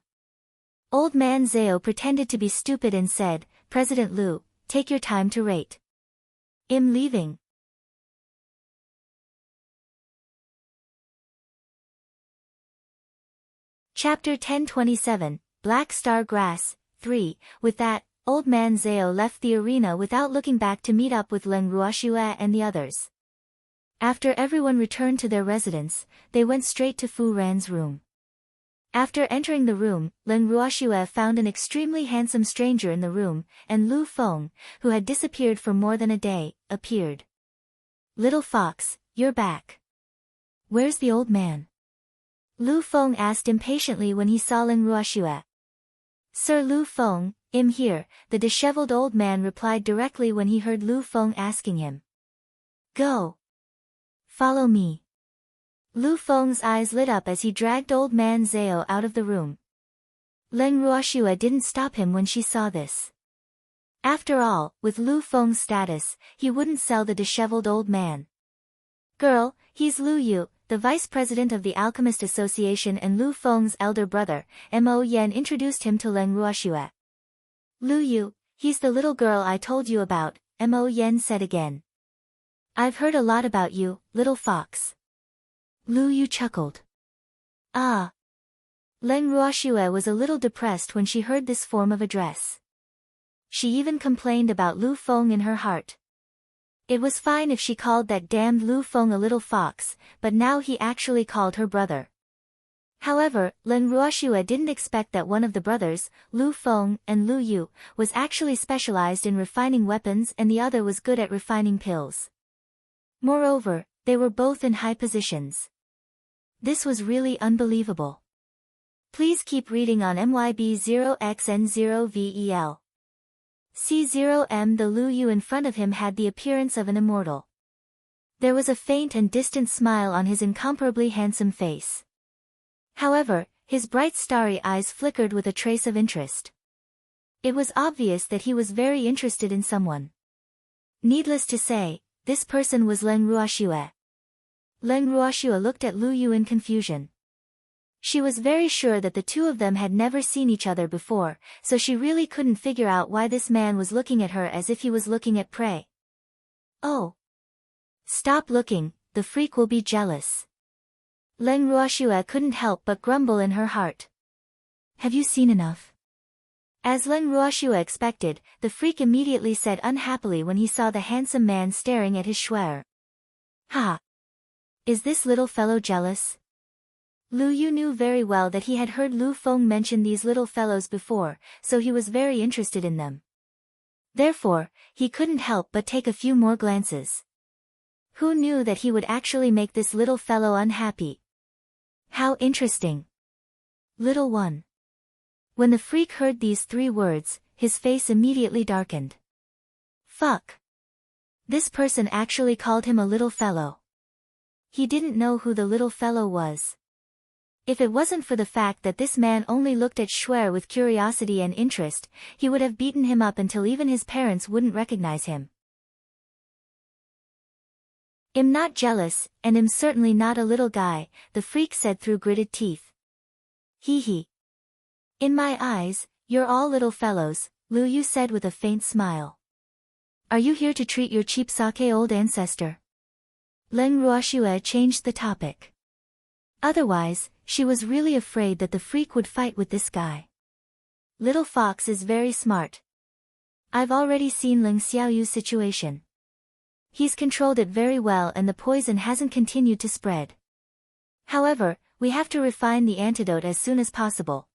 Old Man Zeo pretended to be stupid and said, President Liu, take your time to rate. I'm leaving. Chapter 1027, Black Star Grass, 3. With that, Old Man Zeo left the arena without looking back to meet up with Leng Ruoxue and the others. After everyone returned to their residence, they went straight to Fu Ran's room. After entering the room, Leng Ruoxue found an extremely handsome stranger in the room, and Lu Feng, who had disappeared for more than a day, appeared. Little fox, you're back. Where's the old man? Lu Feng asked impatiently when he saw Leng Ruoxue. Sir Lu Feng, I'm here, the disheveled old man replied directly when he heard Lu Feng asking him. Go. Follow me. Lu Feng's eyes lit up as he dragged old man Zhao out of the room. Leng Ruoxue didn't stop him when she saw this. After all, with Lu Feng's status, he wouldn't sell the disheveled old man. Girl, he's Lu Yu, the vice president of the Alchemist Association and Lu Feng's elder brother. Mo Yan introduced him to Leng Ruoxue. Lu Yu, he's the little girl I told you about, Mo Yan said again. I've heard a lot about you, little fox. Lu Yu chuckled. Ah. Leng Ruoxue was a little depressed when she heard this form of address. She even complained about Lu Feng in her heart. It was fine if she called that damned Lu Feng a little fox, but now he actually called her brother. However, Leng Ruoxue didn't expect that one of the brothers, Lu Feng and Lu Yu, was actually specialized in refining weapons and the other was good at refining pills. Moreover, they were both in high positions. This was really unbelievable. Please keep reading on MYB0XN0VEL. C0M. The Lu Yu in front of him had the appearance of an immortal. There was a faint and distant smile on his incomparably handsome face. However, his bright starry eyes flickered with a trace of interest. It was obvious that he was very interested in someone. Needless to say, this person was Leng Ruoxue. Leng Ruoxue looked at Lu Yu in confusion. She was very sure that the two of them had never seen each other before, so she really couldn't figure out why this man was looking at her as if he was looking at prey. Oh. Stop looking, the freak will be jealous. Leng Ruoxue couldn't help but grumble in her heart. Have you seen enough? As Leng Ruoxue expected, the freak immediately said unhappily when he saw the handsome man staring at his schwer. Ha! Is this little fellow jealous? Lu Yu knew very well that he had heard Lu Feng mention these little fellows before, so he was very interested in them. Therefore, he couldn't help but take a few more glances. Who knew that he would actually make this little fellow unhappy? How interesting. Little one. When the freak heard these three words, his face immediately darkened. Fuck. This person actually called him a little fellow. He didn't know who the little fellow was. If it wasn't for the fact that this man only looked at schwer with curiosity and interest, he would have beaten him up until even his parents wouldn't recognize him. I'm not jealous, and I'm certainly not a little guy, the freak said through gritted teeth. Hee hee. In my eyes, you're all little fellows, Lu Yu said with a faint smile. Are you here to treat your cheap sake old ancestor? Leng Ruoxue changed the topic. Otherwise, she was really afraid that the freak would fight with this guy. Little Fox is very smart. I've already seen Ling Xiaoyu's situation. He's controlled it very well and the poison hasn't continued to spread. However, we have to refine the antidote as soon as possible.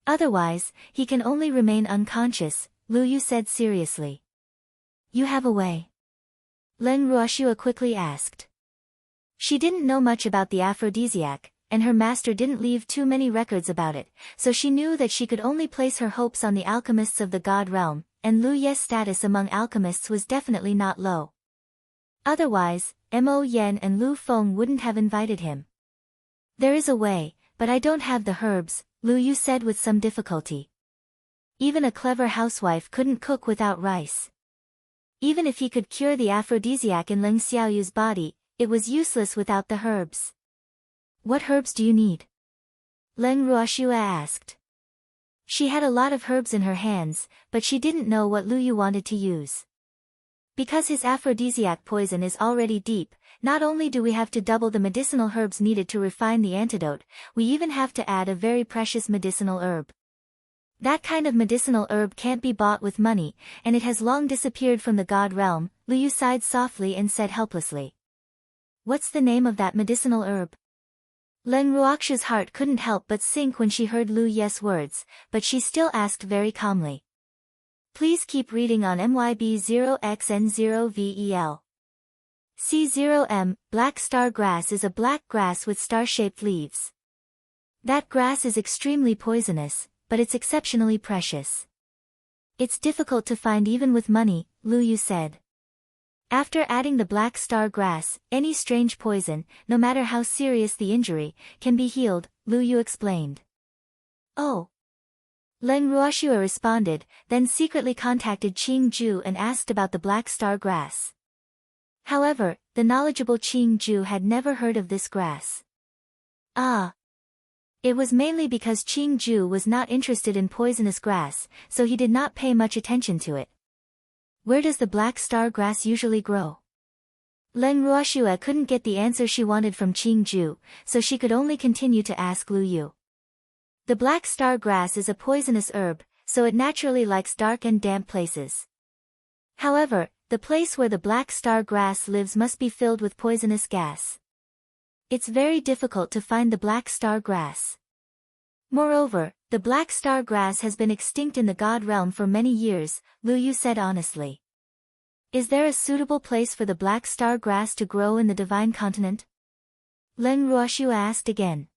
Otherwise, he can only remain unconscious, Lu Yu said seriously. You have a way? Leng Ruoxue quickly asked. She didn't know much about the aphrodisiac, and her master didn't leave too many records about it, so she knew that she could only place her hopes on the alchemists of the god realm, and Lu Ye's status among alchemists was definitely not low. Otherwise, Mo Yan and Lu Feng wouldn't have invited him. There is a way, but I don't have the herbs, Lu Yu said with some difficulty. Even a clever housewife couldn't cook without rice. Even if he could cure the aphrodisiac in Ling Xiaoyu's body, it was useless without the herbs. What herbs do you need? Leng Ruoxue asked. She had a lot of herbs in her hands, but she didn't know what Lu Yu wanted to use. Because his aphrodisiac poison is already deep, not only do we have to double the medicinal herbs needed to refine the antidote, we even have to add a very precious medicinal herb. That kind of medicinal herb can't be bought with money, and it has long disappeared from the god realm, Lu Yu sighed softly and said helplessly. What's the name of that medicinal herb? Leng Ruoxue's heart couldn't help but sink when she heard Lu Ye's words, but she still asked very calmly. Please keep reading on MYB0XN0VEL. C0M. Black star grass is a black grass with star-shaped leaves. That grass is extremely poisonous, but it's exceptionally precious. It's difficult to find even with money, Lu Yu said. After adding the black star grass, any strange poison, no matter how serious the injury, can be healed, Lu Yu explained. Oh. Leng Ruoxue responded, then secretly contacted Qing Ju and asked about the black star grass. However, the knowledgeable Qing Ju had never heard of this grass. Ah. It was mainly because Qing Ju was not interested in poisonous grass, so he did not pay much attention to it. Where does the black star grass usually grow? Leng Ruoxue couldn't get the answer she wanted from Qing Ju, so she could only continue to ask Lu Yu. The black star grass is a poisonous herb, so it naturally likes dark and damp places. However, the place where the black star grass lives must be filled with poisonous gas. It's very difficult to find the black star grass. Moreover, the black star grass has been extinct in the God realm for many years, Lu Yu said honestly. Is there a suitable place for the black star grass to grow in the divine continent? Leng Ruoxue asked again.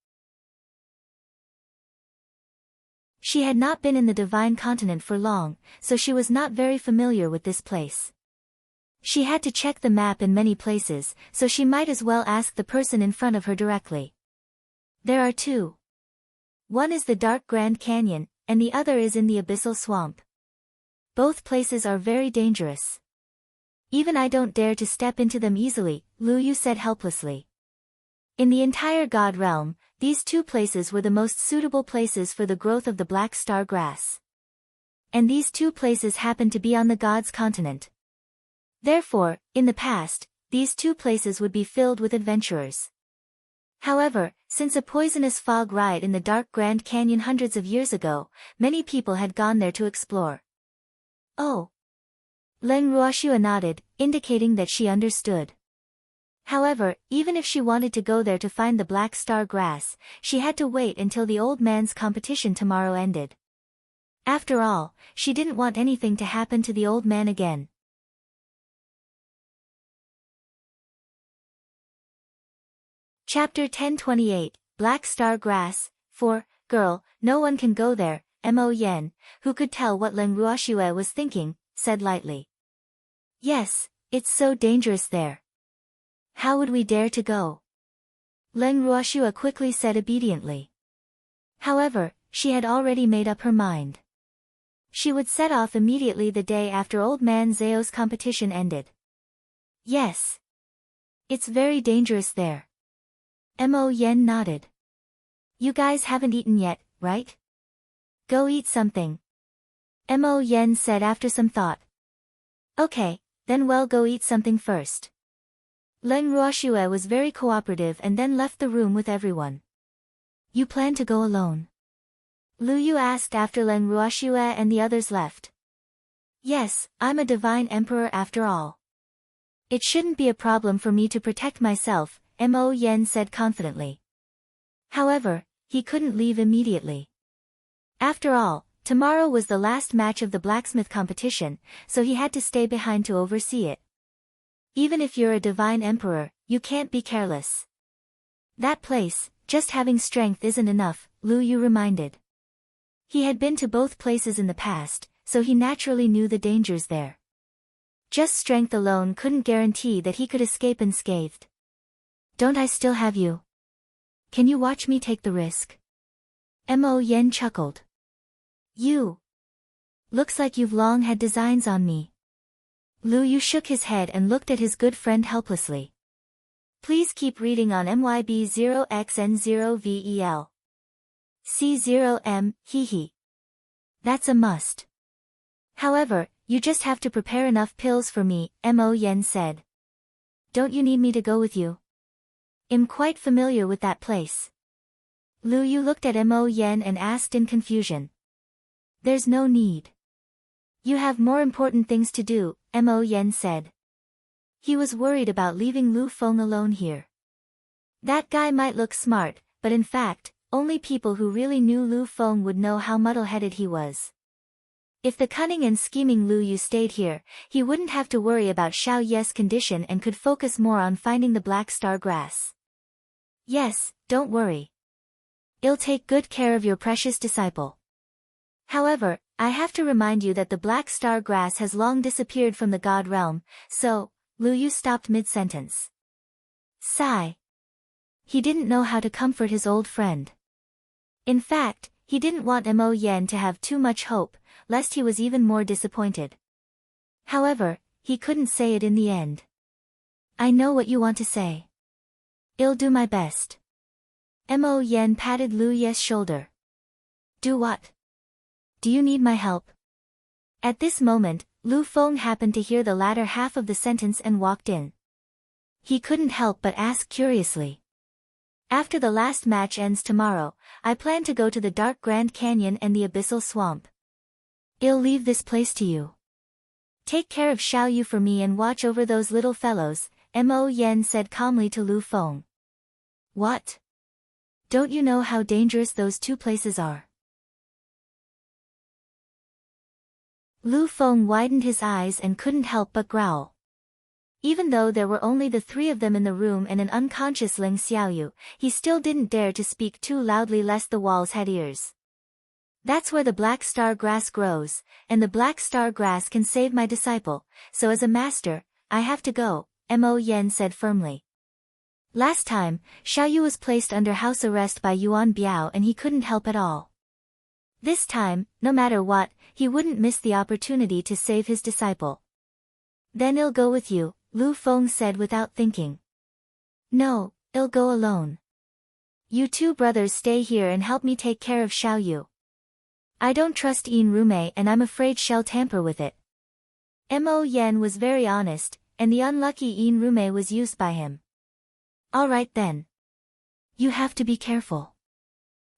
She had not been in the divine continent for long, so she was not very familiar with this place. She had to check the map in many places, so she might as well ask the person in front of her directly. There are two. One is the dark Grand Canyon, and the other is in the abyssal swamp. Both places are very dangerous. Even I don't dare to step into them easily, Lu Yu said helplessly. In the entire God realm, these two places were the most suitable places for the growth of the black star grass. And these two places happened to be on the God's continent. Therefore, in the past, these two places would be filled with adventurers. However, since a poisonous fog riot in the dark Grand Canyon hundreds of years ago, many people had gone there to explore. Oh. Leng Ruoxue nodded, indicating that she understood. However, even if she wanted to go there to find the black star grass, she had to wait until the old man's competition tomorrow ended. After all, she didn't want anything to happen to the old man again. Chapter 1028, Black Star Grass, 4, Girl, no one can go there, Mo Yen, who could tell what Leng Ruoxue was thinking, said lightly. Yes, it's so dangerous there. How would we dare to go? Leng Ruoxue quickly said obediently. However, she had already made up her mind. She would set off immediately the day after Old Man Zao's competition ended. Yes. It's very dangerous there. Mo Yen nodded. You guys haven't eaten yet, right? Go eat something. Mo Yen said after some thought. Okay, then we'll go eat something first. Leng Ruoxue was very cooperative and then left the room with everyone. You plan to go alone? Lu Yu asked after Leng Ruoxue and the others left. Yes, I'm a divine emperor after all. It shouldn't be a problem for me to protect myself, Mo Yen said confidently. However, he couldn't leave immediately. After all, tomorrow was the last match of the blacksmith competition, so he had to stay behind to oversee it. Even if you're a divine emperor, you can't be careless. That place, just having strength isn't enough, Lu Yu reminded. He had been to both places in the past, so he naturally knew the dangers there. Just strength alone couldn't guarantee that he could escape unscathed. Don't I still have you? Can you watch me take the risk? Mo Yen chuckled. You. Looks like you've long had designs on me. Lu Yu shook his head and looked at his good friend helplessly. Please keep reading on MYB0XN0VEL. C0M, hee. That's a must. However, you just have to prepare enough pills for me, Mo Yen said. Don't you need me to go with you? I'm quite familiar with that place. Lu Yu looked at Mo Yen and asked in confusion. There's no need. You have more important things to do, Mo Yen said. He was worried about leaving Lu Feng alone here. That guy might look smart, but in fact, only people who really knew Lu Feng would know how muddle-headed he was. If the cunning and scheming Lu Yu stayed here, he wouldn't have to worry about Xiao Ye's condition and could focus more on finding the black star grass. Yes, don't worry. I'll take good care of your precious disciple. However, I have to remind you that the black star grass has long disappeared from the God realm, so, Lu Yu stopped mid-sentence. Sigh. He didn't know how to comfort his old friend. In fact, he didn't want Mo Yen to have too much hope, lest he was even more disappointed. However, he couldn't say it in the end. I know what you want to say. I'll do my best. Mo Yen patted Lu Yu's shoulder. Do what? Do you need my help? At this moment, Lu Feng happened to hear the latter half of the sentence and walked in. He couldn't help but ask curiously. After the last match ends tomorrow, I plan to go to the Dark Grand Canyon and the Abyssal Swamp. I'll leave this place to you. Take care of Xiaoyu for me and watch over those little fellows, Mo Yen said calmly to Lu Feng. What? Don't you know how dangerous those two places are? Lu Feng widened his eyes and couldn't help but growl. Even though there were only the three of them in the room and an unconscious Ling Xiaoyu, he still didn't dare to speak too loudly lest the walls had ears. That's where the black star grass grows, and the black star grass can save my disciple, so as a master, I have to go, Mo Yen said firmly. Last time, Xiaoyu was placed under house arrest by Yuan Biao and he couldn't help at all. This time, no matter what, he wouldn't miss the opportunity to save his disciple. Then I'll go with you, Lu Feng said without thinking. No, I'll go alone. You two brothers stay here and help me take care of Xiaoyu. I don't trust Yin Rume and I'm afraid she'll tamper with it. Mo Yen was very honest, and the unlucky Yin Rume was used by him. Alright then. You have to be careful.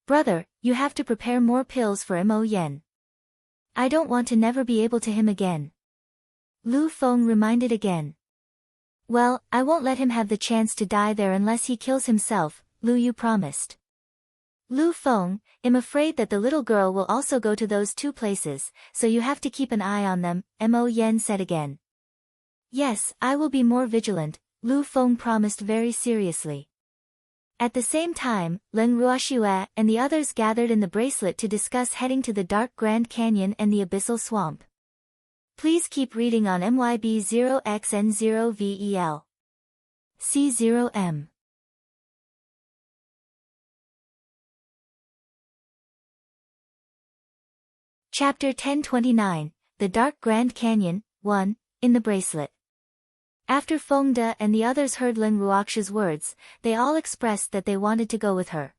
Brother, you have to prepare more pills for Mo Yen. I don't want to never be able to him again. Lu Feng reminded again. Well, I won't let him have the chance to die there unless he kills himself, Lu Yu promised. Lu Feng, I'm afraid that the little girl will also go to those two places, so you have to keep an eye on them, Mo Yen said again. Yes, I will be more vigilant, Lu Feng promised very seriously. At the same time, Leng Ruoxue and the others gathered in the bracelet to discuss heading to the Dark Grand Canyon and the Abyssal Swamp. Please keep reading on MYB0XN0VEL. C0M. Chapter 1029, The Dark Grand Canyon, 1, in the bracelet. After Feng De and the others heard Lin Ruoxue's words, they all expressed that they wanted to go with her.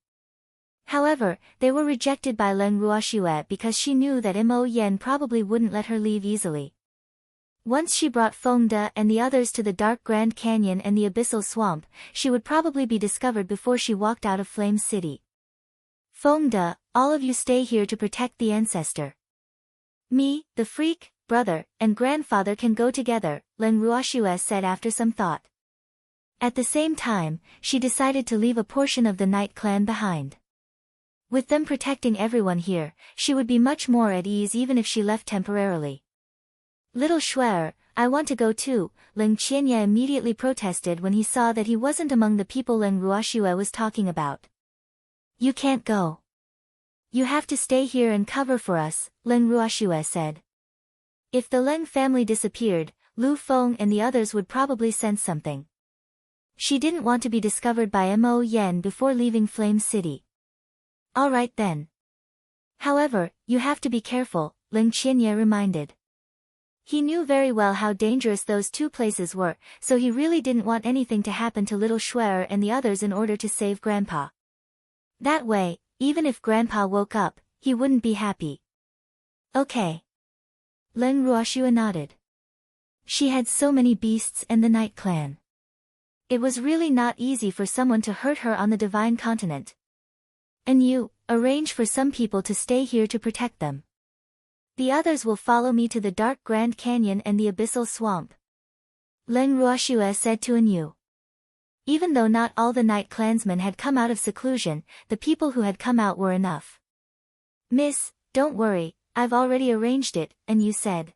However, they were rejected by Leng Ruoxue because she knew that Mo Yen probably wouldn't let her leave easily. Once she brought Feng De and the others to the Dark Grand Canyon and the Abyssal Swamp, she would probably be discovered before she walked out of Flame City. Feng De, all of you stay here to protect the ancestor. Me, the freak, brother, and grandfather can go together, Leng Ruoxue said after some thought. At the same time, she decided to leave a portion of the Night Clan behind. With them protecting everyone here, she would be much more at ease even if she left temporarily. Little Shuer, I want to go too, Leng Qianye immediately protested when he saw that he wasn't among the people Leng Ruoxue was talking about. You can't go. You have to stay here and cover for us, Leng Ruoxue said. If the Leng family disappeared, Lu Feng and the others would probably sense something. She didn't want to be discovered by Mo Yen before leaving Flame City. Alright then. However, you have to be careful, Leng Qianye reminded. He knew very well how dangerous those two places were, so he really didn't want anything to happen to little Shuer and the others in order to save Grandpa. That way, even if Grandpa woke up, he wouldn't be happy. Okay. Leng Ruoxue nodded. She had so many beasts and the Night Clan. It was really not easy for someone to hurt her on the Divine Continent. And you, arrange for some people to stay here to protect them. The others will follow me to the Dark Grand Canyon and the Abyssal Swamp. Leng Ruoxue said to Anyu. Even though not all the Night Clansmen had come out of seclusion, the people who had come out were enough. Miss, don't worry, I've already arranged it, Anyu said.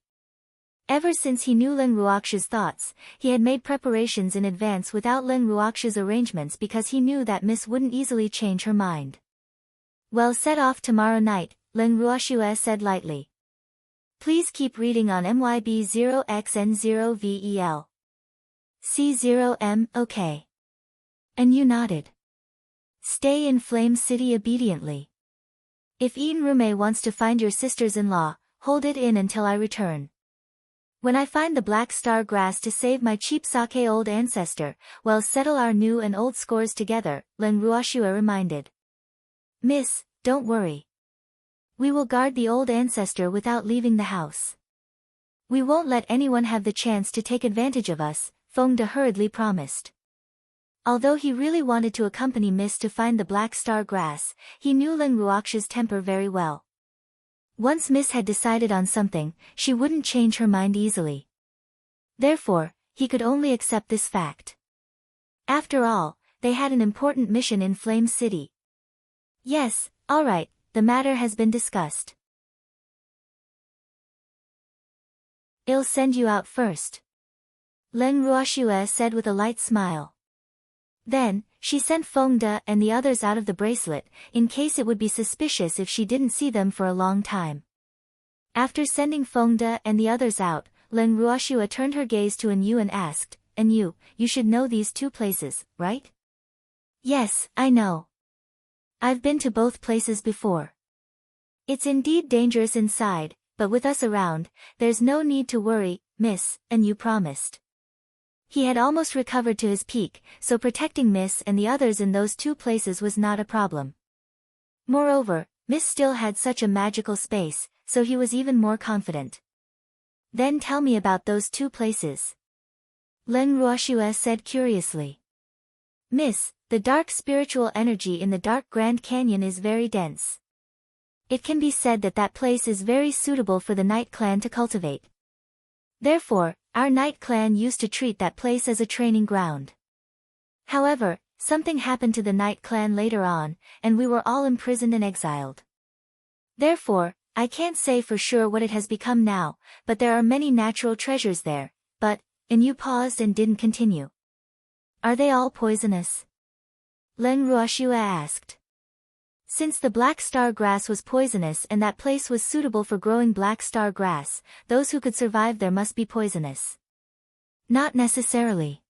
Ever since he knew Leng Ruoxue's thoughts, he had made preparations in advance without Leng Ruoxue's arrangements because he knew that Miss wouldn't easily change her mind. Well, set off tomorrow night, Leng Ruoxue said lightly. Please keep reading on MYB0XN0VEL. C0M, okay. And you nodded. Stay in Flame City obediently. If Rume wants to find your sisters-in-law, hold it in until I return. When I find the black star grass to save my cheap sake old ancestor, we'll settle our new and old scores together, Len Ruoshua reminded. Miss, don't worry. We will guard the old ancestor without leaving the house. We won't let anyone have the chance to take advantage of us, Fengde hurriedly promised. Although he really wanted to accompany Miss to find the black star grass, he knew Len Ruoxia's temper very well. Once Miss had decided on something, she wouldn't change her mind easily. Therefore, he could only accept this fact. After all, they had an important mission in Flame City. Yes, all right, the matter has been discussed. I'll send you out first, Len Ruoxua said with a light smile. Then, she sent Fengde and the others out of the bracelet, in case it would be suspicious if she didn't see them for a long time. After sending Fengde and the others out, Len Ruoxua turned her gaze to Anyu and asked, Anyu, you should know these two places, right? Yes, I know. I've been to both places before. It's indeed dangerous inside, but with us around, there's no need to worry, Miss, Anyu promised. He had almost recovered to his peak, so protecting Miss and the others in those two places was not a problem. Moreover, Miss still had such a magical space, so he was even more confident. Then tell me about those two places, Len Ruoxua said curiously. Miss, the dark spiritual energy in the dark Grand Canyon is very dense. It can be said that that place is very suitable for the Night Clan to cultivate. Therefore, our Night Clan used to treat that place as a training ground. However, something happened to the Night Clan later on, and we were all imprisoned and exiled. Therefore, I can't say for sure what it has become now, but there are many natural treasures there, and you paused and didn't continue. Are they all poisonous? Len Ruoxua asked. Since the black star grass was poisonous and that place was suitable for growing black star grass, those who could survive there must be poisonous. Not necessarily.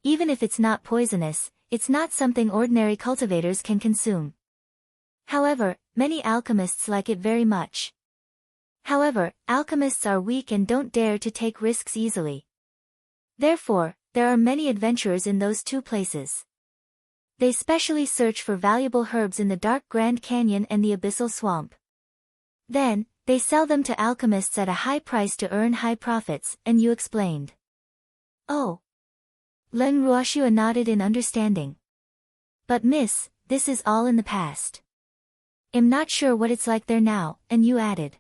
Even if it's not poisonous, it's not something ordinary cultivators can consume. However, many alchemists like it very much. However, alchemists are weak and don't dare to take risks easily. Therefore, there are many adventurers in those two places. They specially search for valuable herbs in the dark Grand Canyon and the Abyssal Swamp. Then, they sell them to alchemists at a high price to earn high profits, and you explained. Oh. Len Ruoxua nodded in understanding. But Miss, this is all in the past. I'm not sure what it's like there now, and you added.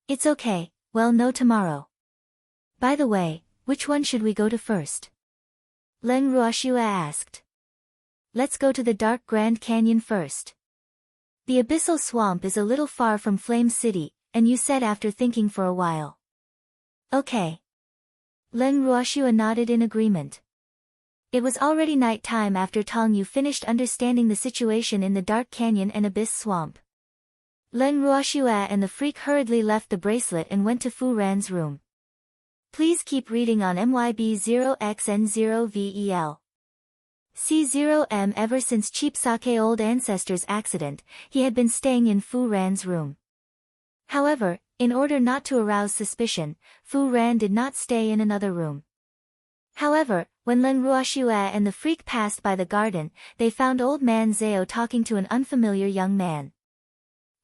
It's okay, we'll know tomorrow. By the way, which one should we go to first? Len Ruoxua asked. Let's go to the dark Grand Canyon first. The Abyssal Swamp is a little far from Flame City, and you said after thinking for a while. Okay. Len Ruoxua nodded in agreement. It was already night time after Tong Yu finished understanding the situation in the dark canyon and Abyss Swamp. Len Ruoxua and the freak hurriedly left the bracelet and went to Fu Ran's room. Please keep reading on MYB0XN0VEL. C0M. Ever since Cheap Sake old ancestor's accident, he had been staying in Fu Ran's room. However, in order not to arouse suspicion, Fu Ran did not stay in another room. However, when Len Ruoxua and the freak passed by the garden, they found old man Zhao talking to an unfamiliar young man.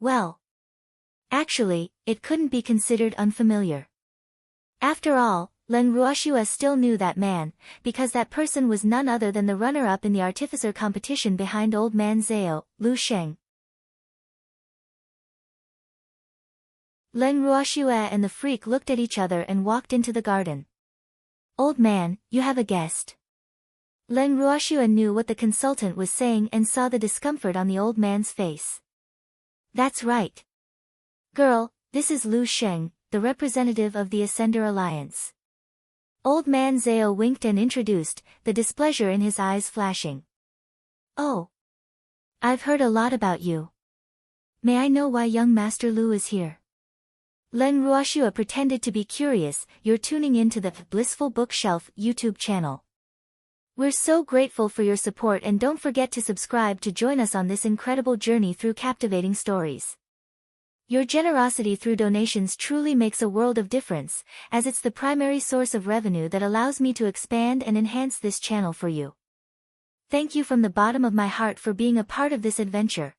Well. Actually, it couldn't be considered unfamiliar. After all, Len Ruoxua still knew that man, because that person was none other than the runner-up in the artificer competition behind old man Zhao, Lu Sheng. Len Ruoxua and the freak looked at each other and walked into the garden. Old man, you have a guest. Len Ruoxua knew what the consultant was saying and saw the discomfort on the old man's face. That's right. Girl, this is Lu Sheng, the representative of the Ascender Alliance. Old man Zhao winked and introduced, the displeasure in his eyes flashing. Oh. I've heard a lot about you. May I know why young Master Lu is here? Len Ruoshua pretended to be curious. You're tuning into the Blissful Bookshelf YouTube channel. We're so grateful for your support, and don't forget to subscribe to join us on this incredible journey through captivating stories. Your generosity through donations truly makes a world of difference, as it's the primary source of revenue that allows me to expand and enhance this channel for you. Thank you from the bottom of my heart for being a part of this adventure.